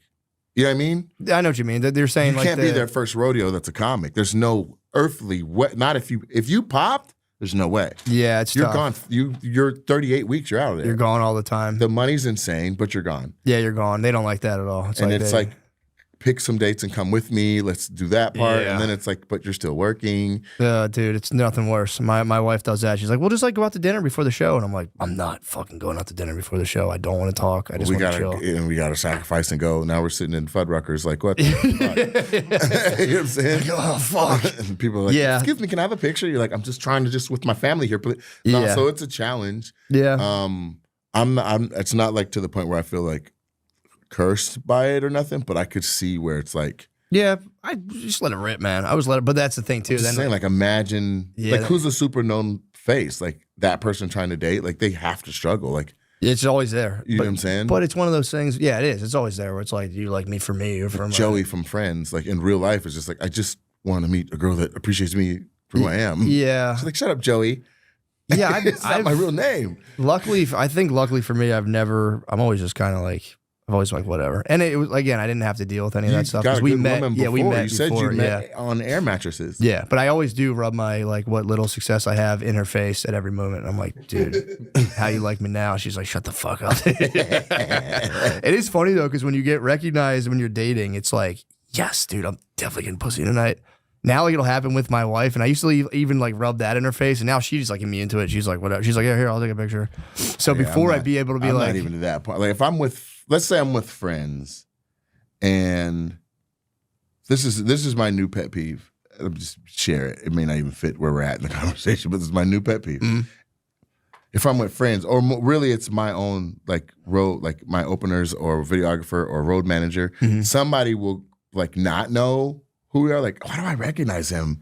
you know what I mean? I know what you mean. They're saying you can't be their first rodeo that's a comic. There's no earthly way. Not if you popped, there's no way. Yeah, it's you're tough. gone. You're 38 weeks. You're out of there. You're gone all the time. The money's insane, but you're gone. Yeah, you're gone. They don't like that at all. It's like pick some dates and come with me. Let's do that part. And then it's like, but you're still working. Dude, it's nothing worse. My wife does that. She's like, we'll just like go out to dinner before the show. And I'm like, I'm not fucking going out to dinner before the show. I don't want to talk. I just want to chill. And we got to sacrifice and go. Now we're sitting in Fuddruckers like, what the fuck? You know what I'm saying? Like, oh, fuck. And people are like, excuse me, can I have a picture? You're like, I'm just trying to with my family here. No, so it's a challenge. Yeah. It's not like to the point where I feel like cursed by it or nothing, but I could see where it's like, yeah, I just let it rip, man. I was but that's the thing too. Then saying, like, imagine like who's a super known face, like that person trying to date, like they have to struggle, like it's always there. You know what I'm saying? But it's one of those things. Yeah, it is. It's always there. Where it's like, do you like me for me or for Joey from Friends? Like in real life, it's just like I just want to meet a girl that appreciates me for who I am. Yeah, she's like, shut up, Joey. Yeah, it's not my real name. Luckily for me, I'm always just kind of like. I've always like whatever, and it was again. I didn't have to deal with any of that stuff because we met. Yeah, we met. You said you met on air mattresses. Yeah, but I always do rub my like what little success I have in her face at every moment. I'm like, dude, how you like me now? She's like, shut the fuck up. It is funny though because when you get recognized when you're dating, it's like, yes, dude, I'm definitely getting pussy tonight. Now like it'll happen with my wife, and I used to even like rub that in her face, and now she's like getting me into it. She's like, whatever. She's like, yeah, here, I'll take a picture. So before I'd be able to be I'm like, not even to that point. Like if I'm with. Let's say I'm with friends, and this is my new pet peeve. I'll just share it. It may not even fit where we're at in the conversation, but this is my new pet peeve. Mm-hmm. If I'm with friends, or really it's my own like road, like my openers or videographer or road manager, somebody will like not know who we are. Like, why do I recognize him?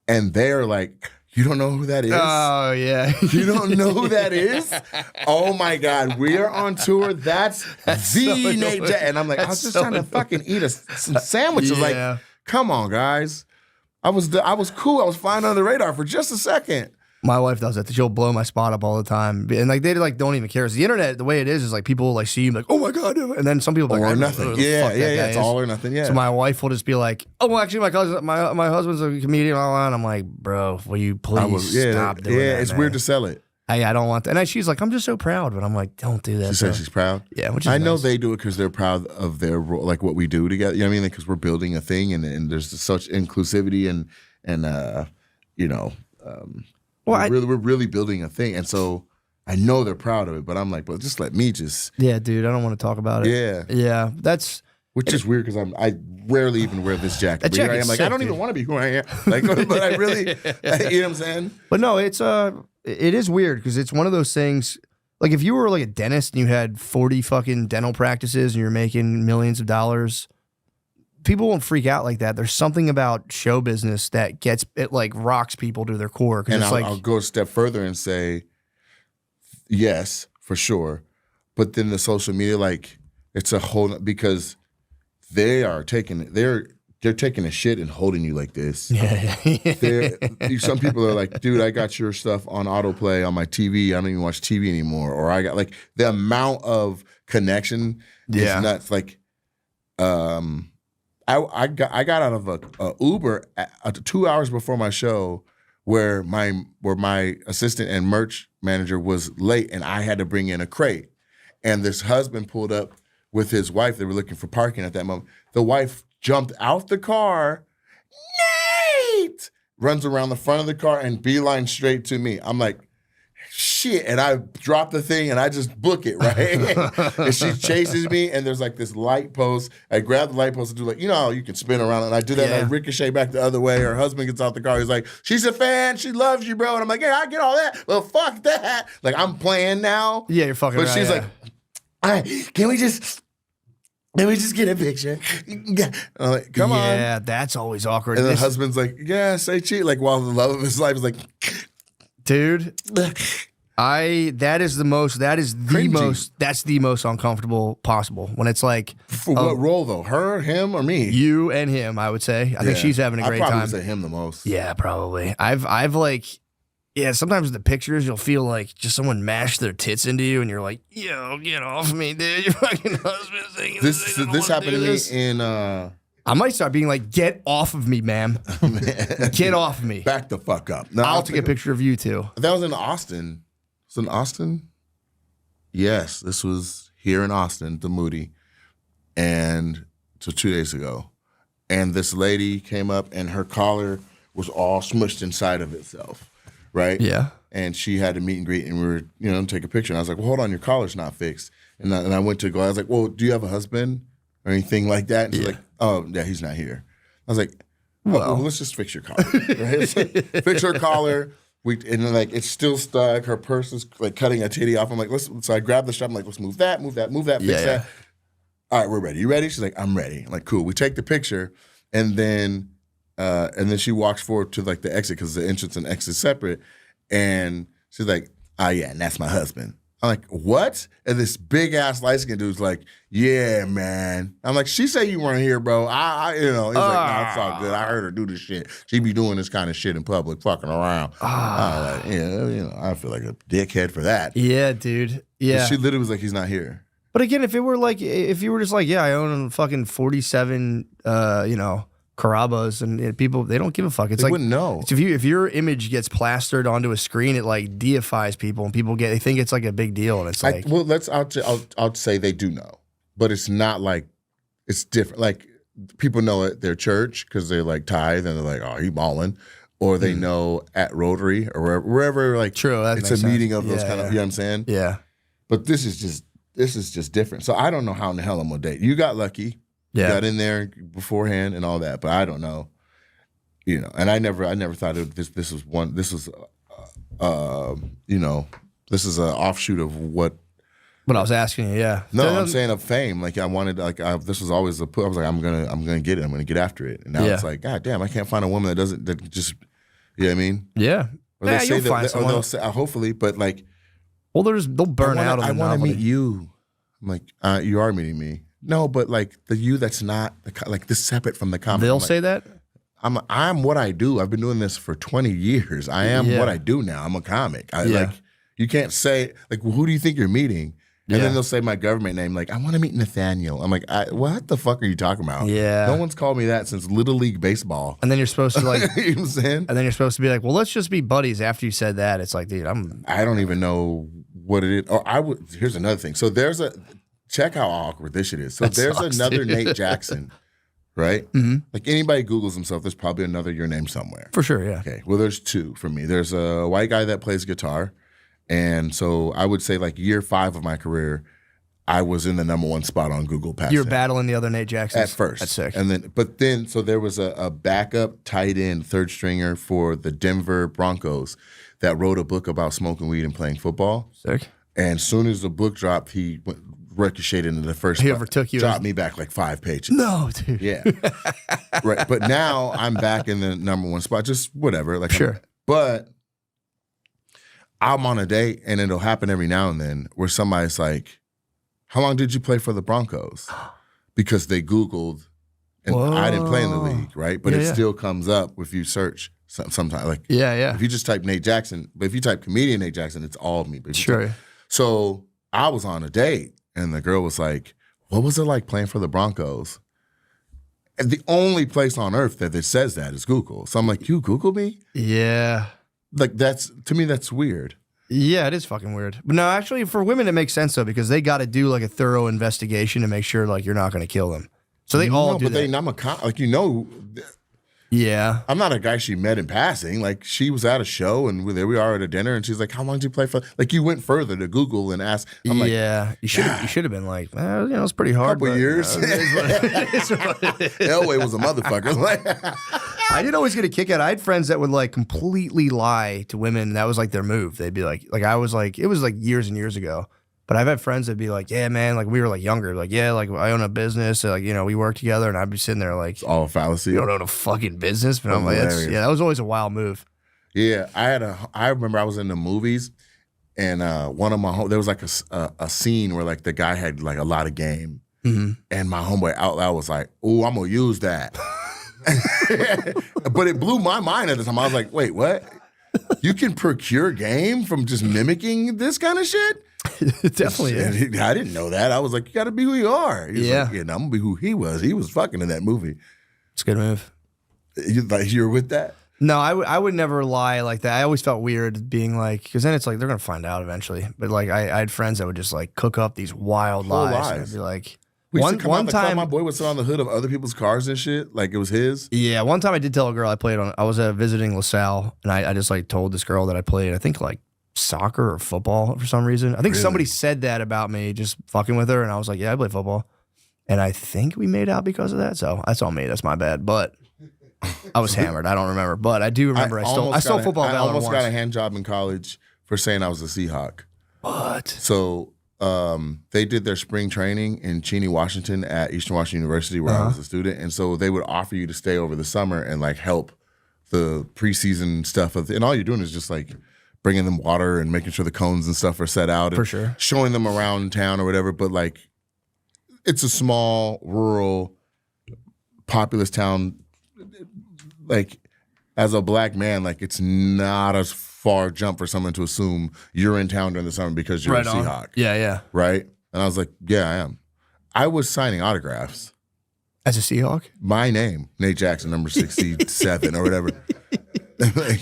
And they're like, you don't know who that is? Oh, yeah. You don't know who that is? Oh, my God. We are on tour. That's the Nate Jackson. And I'm like, I was just trying to fucking eat some sandwiches. Like, come on, guys. I was cool. I was flying under the radar for just a second. My wife does that. She'll blow my spot up all the time, and like they like don't even care. The internet, the way it is like people like see you like, oh my god, and then some people like, or nothing. Yeah. It's all or nothing. Yeah. So my wife will just be like, oh, well, actually, my husband's a comedian, and I'm like, bro, will you please stop doing that? Yeah, it's weird to sell it. I don't want that. And she's like, I'm just so proud. But I'm like, don't do that. She says she's proud. Yeah, which is I know nice. they do it because they're proud of their role, like what we do together. You know what I mean? Because we're building a thing, and there's such inclusivity and you know, we're really building a thing, and so I know they're proud of it. But I'm like, but just let me just. Yeah, dude, I don't want to talk about it. Yeah. Yeah, that's. Which is weird because I rarely even wear this jacket. But here I am, like, I don't even want to be who I am. Like, but I really, you know what I'm saying? But no, it is weird because it's one of those things. Like if you were like a dentist and you had 40 fucking dental practices and you're making millions of dollars, people won't freak out like that. There's something about show business that like rocks people to their core. And it's I'll go a step further and say, yes, for sure. But then the social media, like, it's a whole because they're taking a shit and holding you like this. Yeah. Some people are like, dude, I got your stuff on autoplay on my TV. I don't even watch TV anymore. Or I got like the amount of connection is nuts. Like, I got out of a Uber 2 hours before my show where my assistant and merch manager was late and I had to bring in a crate. And this husband pulled up with his wife. They were looking for parking at that moment. The wife jumped out the car, Nate! Runs around the front of the car and beeline straight to me. I'm like, shit. And I drop the thing and I just book it, right? And she chases me and there's like this light post. I grab the light post and do like, you know how you can spin around and I do that and I ricochet back the other way. Her husband gets out the car. He's like, she's a fan. She loves you, bro. And I'm like, yeah, I get all that. Well, fuck that. Like I'm playing now. Yeah, you're fucking But right, she's yeah. like, all right, can we just get a picture? I'm like, come on. Yeah, that's always awkward. And the husband's like, yeah, say cheat. Like while the love of his life is like, dude, that's the most uncomfortable possible when it's like for what role though? Her, him, or me? you and him, I would say. I think she's having a great I probably time. say him the most. Yeah, probably. I've like, yeah, sometimes the pictures you'll feel like just someone mashed their tits into you and you're like, yo, get off me, dude. Your fucking husband's saying This happened to me in I might start being like, get off of me, ma'am. Get off of me. Back the fuck up. No, I'll take a picture of you too. That was in Austin. Was it in Austin? Yes, this was here in Austin, the Moody. And so 2 days ago. And this lady came up and her collar was all smushed inside of itself. Right? Yeah. And she had a meet and greet and we were, take a picture. And I was like, well, hold on, your collar's not fixed. And I went to go, I was like, well, do you have a husband or anything like that? And she's like, oh, yeah, he's not here. I was like, well, let's just fix your collar. Right? So, fix her collar. And then, like, it's still stuck. Her purse is like cutting a titty off. I'm like, so I grabbed the strap. I'm like, let's move that, fix that. All right, we're ready. You ready? She's like, I'm ready. I'm like, cool. We take the picture and then she walks forward to like the exit because the entrance and exit is separate. And she's like, oh yeah, and that's my husband. I'm like, what? And this big ass light skinned dude's like, yeah, man. I'm like, she said you weren't here, bro. He's like, no, it's all good. I heard her do this shit. She be doing this kind of shit in public, fucking around. Like, I feel like a dickhead for that. Yeah, dude. Yeah. And she literally was like, he's not here. But again, if you were just like, yeah, I own fucking 47, Carabas, and people, they don't give a fuck. It's They like, wouldn't know. It's if your image gets plastered onto a screen, it like deifies people, and people they think it's like a big deal, and it's like, I'll say they do know, but it's not like it's different. Like people know at their church because they like tithe and they're like, oh, he balling, or they know at Rotary or wherever. Like, true, that it's makes a meeting sense. of those kind of. You know what I'm saying? yeah, But this is just different. So I don't know how in the hell I'm gonna date. You got lucky. yeah. Got in there beforehand and all that, but I don't know. And I never thought this was one. This was, this is an offshoot of what. But I was asking you, yeah. No, I'm saying of fame. Like I wanted, this was always I was like, I'm gonna get it. I'm gonna get after it. And now it's like, God damn, I can't find a woman that just, you know what I mean? Yeah. Or they say you'll find or someone. they'll say, hopefully, but like, Well, they'll burn out on the I want to novelty. meet you. I'm like, you are meeting me. No, but like the you that's not like this separate from the comic. They'll I'm like, say that? I'm what I do. I've been doing this for 20 years. I am what I do now. I'm a comic. Like you can't say like, well, who do you think you're meeting? And then they'll say my government name, like, I want to meet Nathaniel. I'm like, what the fuck are you talking about? Yeah. No one's called me that since Little League Baseball. And then you're supposed to like, You know what I'm saying? and then you're supposed to be like, well, let's just be buddies. After you said that, it's like, dude, I don't even know what it is. Or here's another thing. So check how awkward this shit is. So there's sucks, another dude. Nate Jackson, right? Mm-hmm. Like anybody Googles himself, there's probably another your name somewhere. for sure, yeah. Okay. Well, there's two for me. There's a white guy that plays guitar. And so I would say like year 5 of my career, I was in the number 1 spot on Google Pass. You were battling the other Nate Jackson at first. That's sick. And then, so there was a backup tight end, third stringer for the Denver Broncos that wrote a book about smoking weed and playing football. Sick. And as soon as the book dropped, he ricocheted into the first He spot, overtook you. dropped me back like 5 pages. No, dude. Yeah. Right. But now I'm back in the number 1 spot, just whatever. Like, Sure. But I'm on a date, and it'll happen every now and then where somebody's like, how long did you play for the Broncos? Because they Googled, and I didn't play in the league, right? But it still comes up if you search sometimes. Like, Yeah. if you just type Nate Jackson, but if you type comedian Nate Jackson, it's all of me. But if you Sure. so I was on a date, and the girl was like, what was it like playing for the Broncos? And the only place on earth that it says that is Google. So I'm like, you Google me? Yeah. Like, to me, that's weird. Yeah, it is fucking weird. But no, actually, for women, it makes sense, though, because they got to do like a thorough investigation to make sure like you're not going to kill them. So they all do that. I'm Yeah. I'm not a guy she met in passing. Like, she was at a show, and there we are at a dinner, and she's like, how long did you play for? Like, you went further to Google and asked. I'm like, Yeah. You should have been like, well, it's pretty hard. couple but, years. it is what it is what it is. Elway was a motherfucker. Like, I did always get a kick out. I had friends that would like completely lie to women. That was like their move. They'd be like I was like, it was like years and years ago. But I've had friends that'd be like, yeah, man, like we were like younger, like, yeah, like I own a business, so, like, you know, we work together, and I'd be sitting there like, all a fallacy. you don't own a fucking business, but I'm like, Hilarious. that was always a wild move. Yeah, I remember I was in the movies, and one of my there was like a scene where like the guy had like a lot of game, and my homeboy out loud was like, "Oh, I'm gonna use that," but it blew my mind at the time. I was like, "Wait, what? You can procure game from just mimicking this kind of shit?" It definitely is. And I didn't know that. I was like, "You got to be who you are." He was Yeah. like, yeah, no, I'm gonna be who he was. He was fucking in that movie. It's a good move. You're with that? No, I would never lie like that. I always felt weird being like, because then it's like they're gonna find out eventually. But like I had friends that would just like cook up these wild Whole lies. And lies. I'd be like, We used to come out one the club, time, my boy would sit on the hood of other people's cars and shit, like it was his. yeah, one time I did tell a girl I was visiting LaSalle, and I just like told this girl that I played, I think like soccer or football for some reason. I think somebody said that about me, just fucking with her, and I was like, yeah, I play football. And I think we made out because of that. So that's on me. That's my bad. But I was hammered. I don't remember. But I do remember I stole football I valor almost got a once. hand job in college for saying I was a Seahawk. What? So they did their spring training in Cheney, Washington at Eastern Washington University where I was a student. And so they would offer you to stay over the summer and like help the preseason stuff. And all you're doing is just like bringing them water and making sure the cones and stuff are set out. And For sure. showing them around town or whatever. But like, it's a small, rural, populous town. Like, as a black man, like, it's not a far jump for someone to assume you're in town during the summer because you're Right a on. Seahawk. Yeah. Right? And I was like, yeah, I am. I was signing autographs. As a Seahawk? My name, Nate Jackson, number 67 or whatever. Like,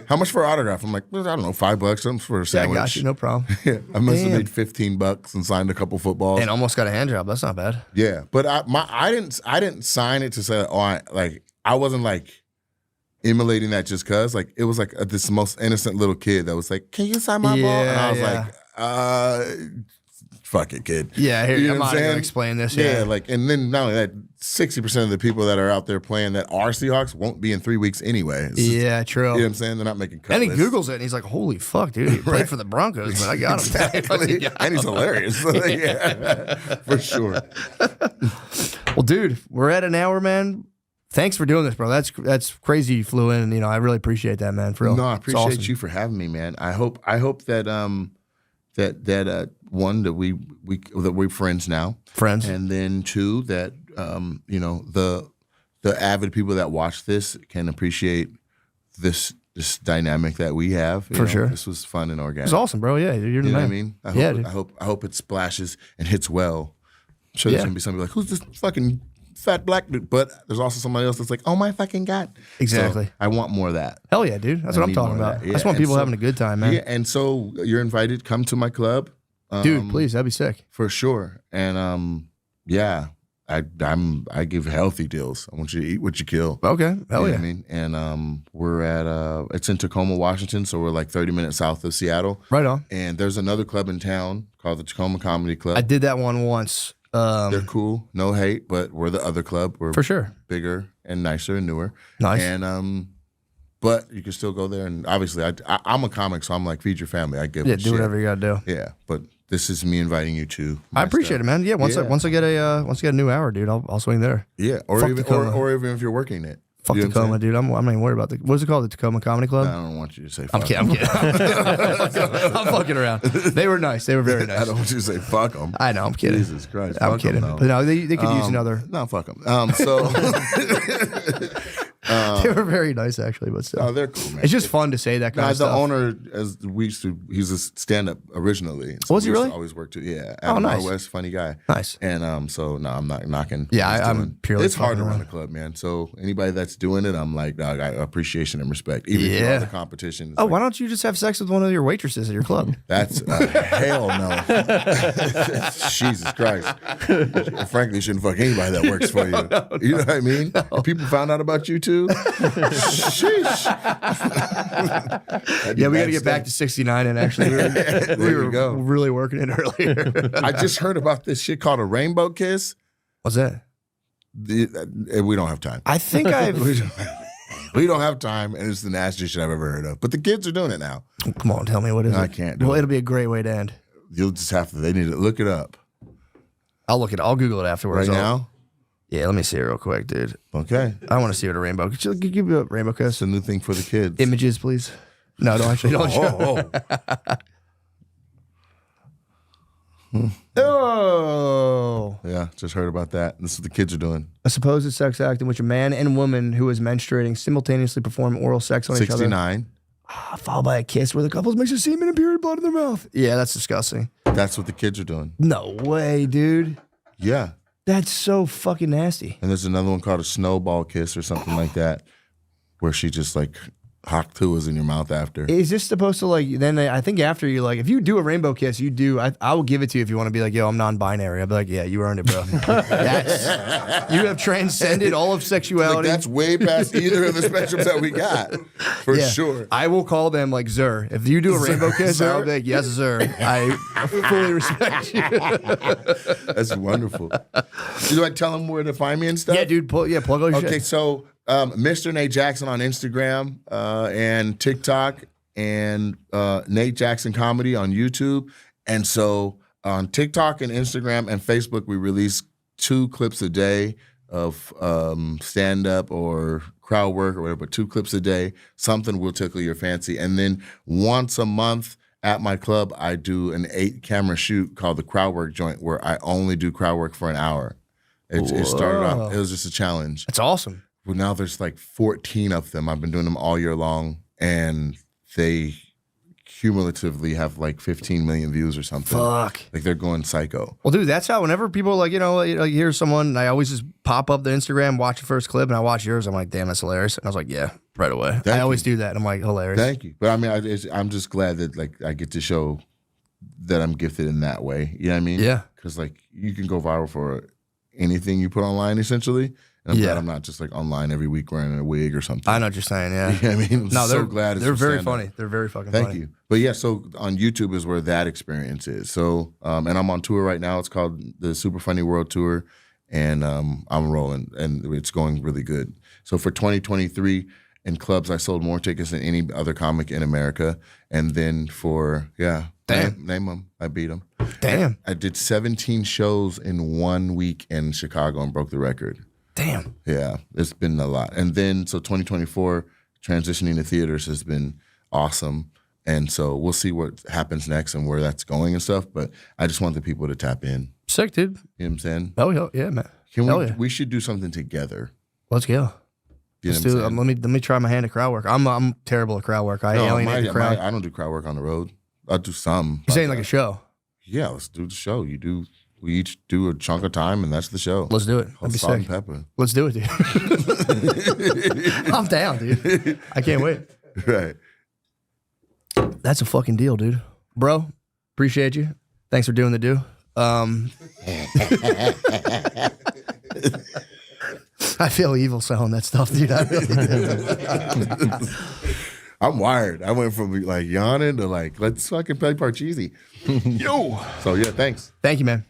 how much for an autograph? I'm like, I don't know, $5, something for a Yeah, I sandwich. got you. No problem. Yeah, I must have Damn. made $15 and signed a couple footballs. And almost got a hand job. That's not bad. Yeah, but I didn't sign it to say, I wasn't like emulating that just cause. Like, it was like this most innocent little kid that was like, can you sign my ball? And I was like, fuck it, kid. Yeah, here, You know I'm what not I'm going to saying? explain this. Yeah, Yeah. like, and then not only that, 60% of the people that are out there playing that are Seahawks won't be in 3 weeks anyway. It's just- Yeah, true. you know what I'm saying? They're not making cut And he lists. Googles it, and he's like, holy fuck, dude. He played for the Broncos, but I got him. Exactly. And he's hilarious. Yeah, for sure. Well, dude, we're at an hour, man. Thanks for doing this, bro. That's crazy you flew in. You know, I really appreciate that, man. For real. No, I It's appreciate awesome. you for having me, man. I hope that one, that we're friends now. Friends. And then two, that the avid people that watch this can appreciate this this dynamic that we have. For sure. This was fun and organic. It's awesome, bro. Yeah, you're the You know man. what I mean? Yeah, dude. I hope it splashes and hits well. I'm sure there's gonna be somebody like, who's this fucking fat black dude? But there's also somebody else that's like, oh my fucking God. Exactly. So I want more of that. Hell yeah, dude. That's I what I'm need talking more of about. that. I just Yeah, want and people so- having a good time, man. Yeah, and so you're invited. Come to my club. Dude, please, that'd be sick. For sure. And yeah, I give healthy deals. I want you to eat what you kill. Okay. Hell You know yeah. what I mean? And we're at it's in Tacoma, Washington, so we're like 30 minutes south of Seattle. Right on. And there's another club in town called the Tacoma Comedy Club. I did that one once. They're cool, no hate, but we're the other club. We're For sure. bigger and nicer and newer. Nice. And but you can still go there. And obviously, I'm a comic, so I'm like, feed your family. I give Yeah, a do shit. whatever you gotta do. Yeah, but this is me inviting you to. I appreciate it, man. Yeah, once I get a new hour, dude, I'll swing there. Yeah, or Fuck even Tacoma. or even if you're working it. Fuck You know what I'm Tacoma, dude. I'm not even worried about the. What's it called? The Tacoma Comedy Club. saying? I don't want you to say. I'm Fuck kidding. I'm 'em. kidding. I'm fucking around. They were nice. They were very I nice. don't want you to say fuck them. I know. I'm kidding. Jesus Christ. I'm fuck 'em, kidding. no. But no, they could use another. No, fuck them. So They were very nice, actually. But still, no, they're cool, man. it's just fun to say that kind Nah, of the stuff. owner, as we used to, he's a stand-up originally. So Was he we used to really? always work too. Yeah. Oh, Adam nice. West, funny guy. Nice. And so no, I'm not knocking. Yeah, what he's I'm doing. purely It's hard to fucking run a around. club, man. So anybody that's doing it, I'm like, dog, I appreciation and respect. Even through Yeah. all the competition. Oh, why don't you just have sex with one of your waitresses at your club? That's hell no. Jesus Christ. Frankly, you shouldn't fuck anybody that works for you. You know what I mean? If people found out about you too, sheesh. Yeah, we got to get back to 69, and actually, we you were go. really working it earlier. I just heard about this shit called a rainbow kiss. What's that? And we don't have time. I think I've. We don't have time, and it's the nastiest shit I've ever heard of. But the kids are doing it now. Come on, tell me what is it? I can't do Well, it. it'll be a great way to end. You'll just have to. They need to look it up I'll look it. I'll Google it afterwards. right I'll- now. Yeah, let me see it real quick, dude. Okay, I want to see what a rainbow. Could you give me a rainbow kiss? it's a new thing for the kids. Images, please. No, don't actually. Don't show. Oh. Yeah, just heard about that. This is what the kids are doing. A supposed sex act in which a man and woman who is menstruating simultaneously perform oral sex on each other. 69. Followed by a kiss where the couples mix a semen and period blood in their mouth. Yeah, that's disgusting. That's what the kids are doing. No way, dude. Yeah. That's so fucking nasty. And there's another one called a snowball kiss or something like that, where she just like hawk tuas in your mouth after. Is this supposed to like, then I think after you like, if you do a rainbow kiss, you do, I will give it to you if you want to be like, yo, I'm non-binary. I'll be like, yeah, you earned it, bro. You have transcended all of Like, sexuality. that's way past either of the spectrums that we got, for Yeah. sure. I will call them like Zer. If you do a rainbow kiss, Zer? I'll be like, yes, Zer. I fully respect you. That's wonderful. Do I tell them where to find me and stuff? Yeah, dude. Plug all your Okay, shit. so Mr. Nate Jackson on Instagram and TikTok, and Nate Jackson Comedy on YouTube. And so on TikTok and Instagram and Facebook, we release 2 clips a day of stand-up or crowd work or whatever, but 2 clips a day. Something will tickle your fancy. And then once a month at my club, I do an 8-camera shoot called the Crowd Work Joint, where I only do crowd work for an hour. It started off, it was just a challenge. That's awesome. Well, now there's like 14 of them. I've been doing them all year long, and they cumulatively have like 15 million views or something. Fuck. Like they're going psycho. Well, dude, that's how whenever people like, like hear someone, I always just pop up the Instagram, watch the first clip, and I watch yours. I'm like, damn, that's hilarious. And I was like, yeah, right away. I always do that. And I'm like, hilarious. Thank you. But I mean, I'm just glad that like I get to show that I'm gifted in that way. You know what I mean? Yeah. Because like you can go viral for anything you put online, essentially. And I'm glad I'm not just like online every week wearing a wig or something. I know what you're saying, yeah. You know what I mean? I'm No, so glad it's they're for very stand-up. funny. They're very fucking funny. Thank you. But yeah, so on YouTube is where that experience is. So, and I'm on tour right now. It's called the Super Funny World Tour, and I'm rolling, and it's going really good. So for 2023 in clubs, I sold more tickets than any other comic in America. And then for Damn. name them, I beat them. Damn. I did 17 shows in 1 week in Chicago and broke the record. Damn. Yeah, it's been a lot. And then, so 2024, transitioning to theaters has been awesome. And so we'll see what happens next and where that's going and stuff. But I just want the people to tap in. Sick, dude. You know what I'm saying? Oh, yeah, man. Can Hell we? yeah. We should do something together. Let's go. You know Let's what do. I'm saying? Let me try my hand at crowd work. I'm terrible at crowd work. I No, alienate the crowd. I don't do crowd work on the road. I'll do some. You're saying like a show. Yeah, let's do the show. We each do a chunk of time, and that's the show. Let's do it. That'd be Salt and sick. pepper. Let's do it, dude. I'm down, dude. I can't wait. Right. That's a fucking deal, dude. Bro, appreciate you. Thanks for doing the do. I feel evil selling that stuff, dude. I really do. I'm wired. I went from like yawning to like, let's fucking play Parcheesi. Yo. So yeah, thanks. Thank you, man.